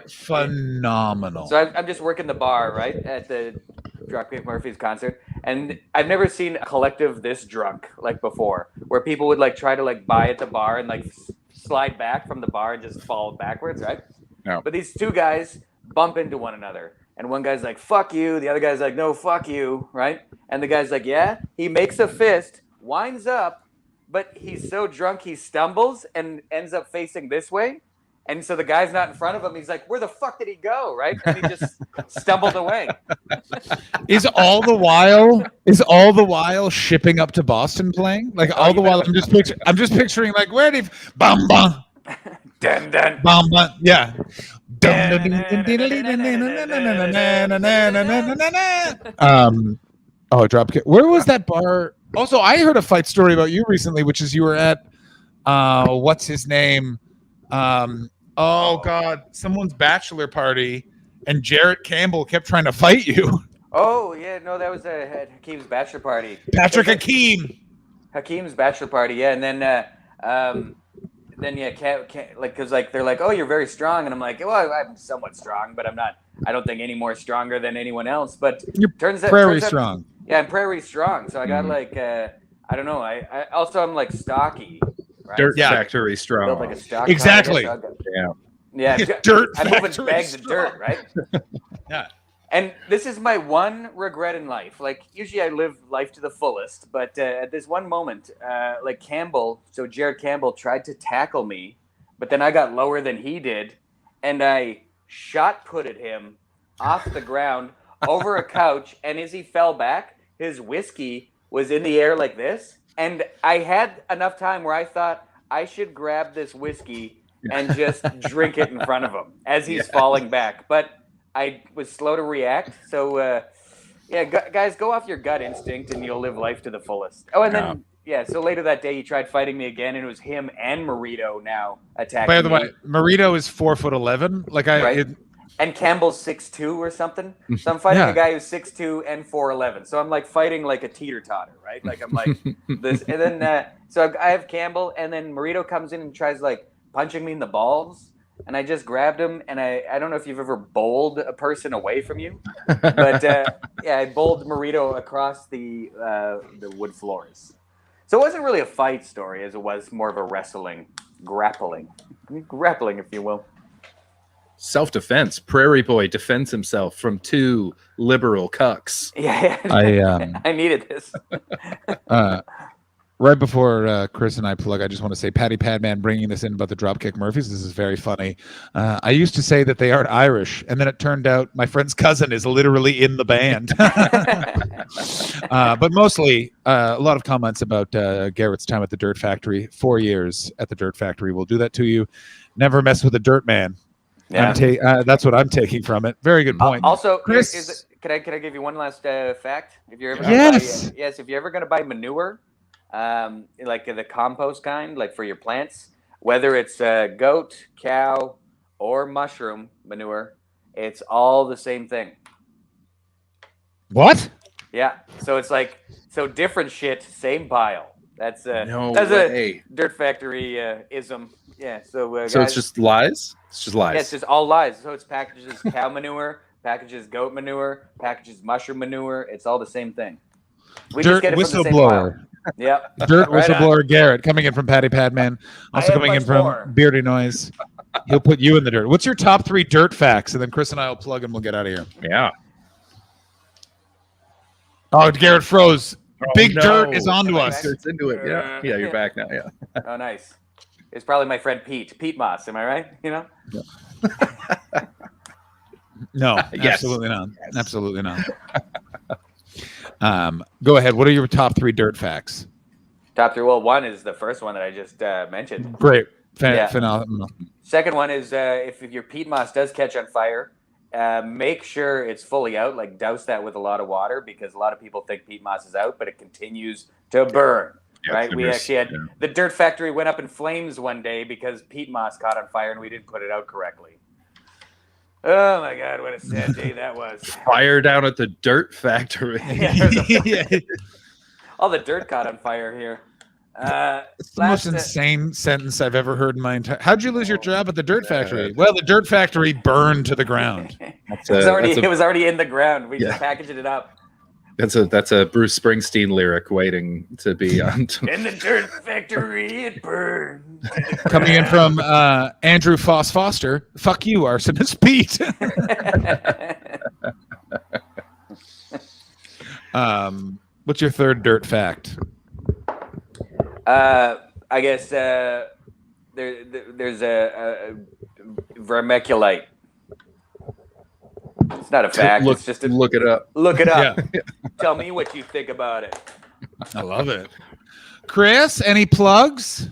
phenomenal. So I'm just working the bar right at the Dropkick Murphys concert, and I've never seen a collective this drunk like before, where people would like try to like buy at the bar and like slide back from the bar and just fall backwards, right? No. But these two guys bump into one another, and one guy's like, "Fuck you," the other guy's like, "No, fuck you," right? And the guy's like, "Yeah." He makes a fist, winds up. But he's so drunk he stumbles and ends up facing this way. And so the guy's not in front of him. He's like, where the fuck did he go? Right? And he just stumbled away. Is all the while shipping up to Boston playing? Like all the while I'm just picturing like where did he bum bum dun dun bum bum yeah. Dropkick. Where was that bar? Also, I heard a fight story about you recently, which is you were at what's his name? Oh God, someone's bachelor party, and Jarrett Campbell kept trying to fight you. Oh yeah, no, that was Hakeem's bachelor party. Patrick Hakeem. Hakeem's bachelor party, yeah, and then because like they're like, oh, you're very strong, and I'm like, well, I'm somewhat strong, but I'm not. I don't think any more stronger than anyone else. But turns out strong. Yeah, I'm prairie strong, so I got like I don't know. I also I'm like stocky. Right? Dirt factory strong. Built like a stock Exactly. car, Yeah. Yeah. Dirt I'm moving factory bags of strong. dirt, right? Yeah. And this is my one regret in life. Like, usually I live life to the fullest, but at this one moment, like Jared Campbell tried to tackle me, but then I got lower than he did, and I shot-putted him off the ground over a couch, and as he fell back, his whiskey was in the air like this, and I had enough time where I thought I should grab this whiskey and just drink it in front of him as he's falling back, but I was slow to react. So, guys, go off your gut instinct and you'll live life to the fullest. Oh, and then, so later that day, he tried fighting me again, and it was him and Marito now attacking me. By the way, Marito is 4'11". Like and Campbell's 6'2" or something. So I'm fighting a guy who's 6'2" and 4'11". So I'm like fighting like a teeter-totter, right? Like I'm like this. And then, so I have Campbell, and then Marito comes in and tries like punching me in the balls. And I just grabbed him, and I don't know if you've ever bowled a person away from you, but I bowled Marito across the wood floors. So it wasn't really a fight story, as it was more of a grappling, if you will. Self-defense. Prairie Boy defends himself from two liberal cucks. Yeah, I needed this. Right before Chris and I plug, I just want to say Patty Padman bringing this in about the Dropkick Murphys. This is very funny. I used to say that they aren't Irish, and then it turned out my friend's cousin is literally in the band. But mostly, a lot of comments about Garrett's time at the Dirt Factory. 4 years at the Dirt Factory will do that to you. Never mess with a dirt man. Yeah. That's what I'm taking from it. Very good point. Also, Chris, can I give you one last fact? If you're ever if you're ever going to buy manure, like the compost kind, like for your plants, whether it's goat, cow, or mushroom manure, it's all the same thing. What? Yeah. So it's like different shit, same pile. That's No that's way. a Dirt Factory ism. Yeah. So So guys, it's just lies? It's just lies. yeah, it's just all lies. So it's packages cow manure, packages goat manure, packages mushroom manure. It's all the same thing. We Dirt just get it from the same whistleblower. pile. Yep. Dirt Right on. whistleblower Garrett coming in from Patty Padman. Also I have coming in much from more. Beardy Noise. He'll put you in the dirt. What's your top 3 dirt facts? And then Chris and I will plug and we'll get out of here. Yeah. Oh, Garrett froze. Big no. Dirt is onto us. Dirt's into it. Yeah. Yeah, you're back now. Yeah. Oh, nice. It's probably my friend Pete Moss. Am I right? You know? No, Yes. absolutely not. Absolutely not. Go ahead. What are your top 3 dirt facts? Top 3. Well, one is the first one that I just mentioned. Great. Yeah. Phenomenal. Second one is if your peat moss does catch on fire, make sure it's fully out. Like douse that with a lot of water, because a lot of people think peat moss is out, but it continues to burn. Yeah, Right? We there's- actually had the Dirt Factory went up in flames one day because peat moss caught on fire and we didn't put it out correctly. Oh my God, what a sad day that was. Fire down at the Dirt Factory. All the dirt caught on fire here. It's the most insane sentence I've ever heard in my entire. How'd you lose your job at the Dirt Factory? Well, the Dirt Factory burned to the ground. It was already in the ground. We just packaged it up. That's a Bruce Springsteen lyric waiting to be on. In the Dirt Factory, it burned. Coming in from Andrew Foster. Fuck you, Arsonist Pete. What's your third dirt fact? I guess there's a vermiculite. It's not a fact. Look, it's just look it up. Look it up. Yeah. Tell me what you think about it. I love it. Chris, any plugs?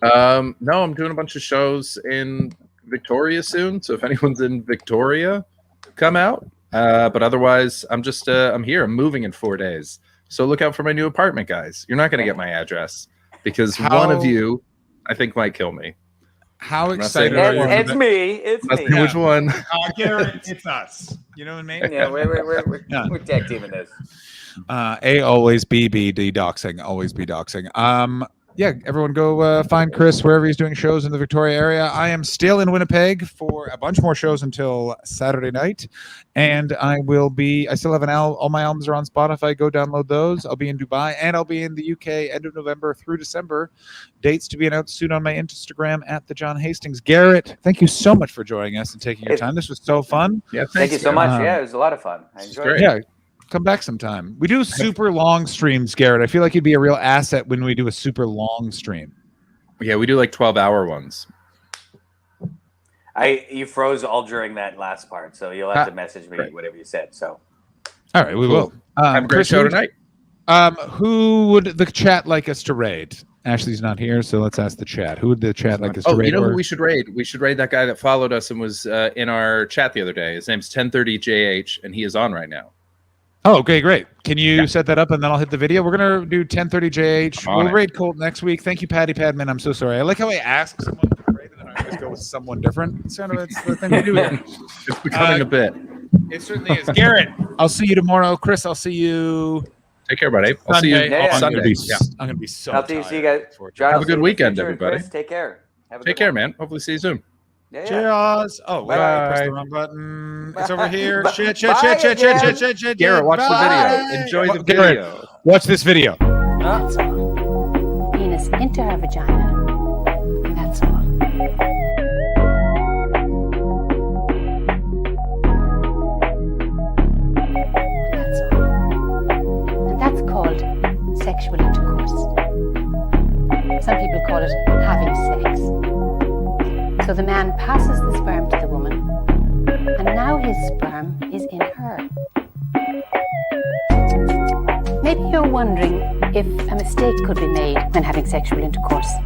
No, I'm doing a bunch of shows in Victoria soon. So if anyone's in Victoria, come out. But otherwise, I'm just I'm here. I'm moving in 4 days. So look out for my new apartment, guys. You're not going to get my address because one of you, I think, might kill me. How excited are you? It's me. It's Let's me. see which one. Garrett, it's us. You know what I mean? Yeah, we're tag teaming this. A, always B, D, doxing. Always be doxing. Yeah, everyone go find Chris wherever he's doing shows in the Victoria area. I am still in Winnipeg for a bunch more shows until Saturday night. And I still have all my albums are on Spotify. Go download those. I'll be in Dubai and I'll be in the UK end of November through December. Dates to be announced soon on my Instagram at the John Hastings. Garrett, thank you so much for joining us and taking your time. This was so fun. Yeah, thank you so much. Yeah, it was a lot of fun. I enjoyed it. Yeah. Come back sometime. We do super long streams, Garrett. I feel like you'd be a real asset when we do a super long stream. Yeah, we do like 12-hour ones. You froze all during that last part, so you'll have to message me whatever you said. So, all right, we will. Have a great show tonight. Who would the chat like us to raid? Ashley's not here, so let's ask the chat. Who would the chat like us to raid? You know who we should raid? We should raid that guy that followed us and was in our chat the other day. His name's 1030JH, and he is on right now. Oh, okay, great. Can you set that up and then I'll hit the video? We're going to do 1030JH. We'll raid Colt next week. Thank you, Patty Padman. I'm so sorry. I like how I ask someone to raid and then I always go with someone different. It's the thing we do here. It's becoming a bit. It certainly is. Garrett, I'll see you tomorrow. Chris, I'll see you. Take care, buddy. I'll see you Yeah. Sunday. I'm going to be so I'll tired. see you guys. John, Have a good weekend, everybody. Chris, take care. Take care, man. Hopefully see you soon. Yeah. Cheers. Oh, wait, I pressed the wrong button. It's over here. Shit. Garrett, watch the video. Enjoy the video. Watch this video. That's all. Penis into her vagina. That's all. That's all. And that's called sexual intercourse. Some people call it having sex. So the man passes the sperm to the woman, and now his sperm is in her. Maybe you're wondering if a mistake could be made when having sexual intercourse.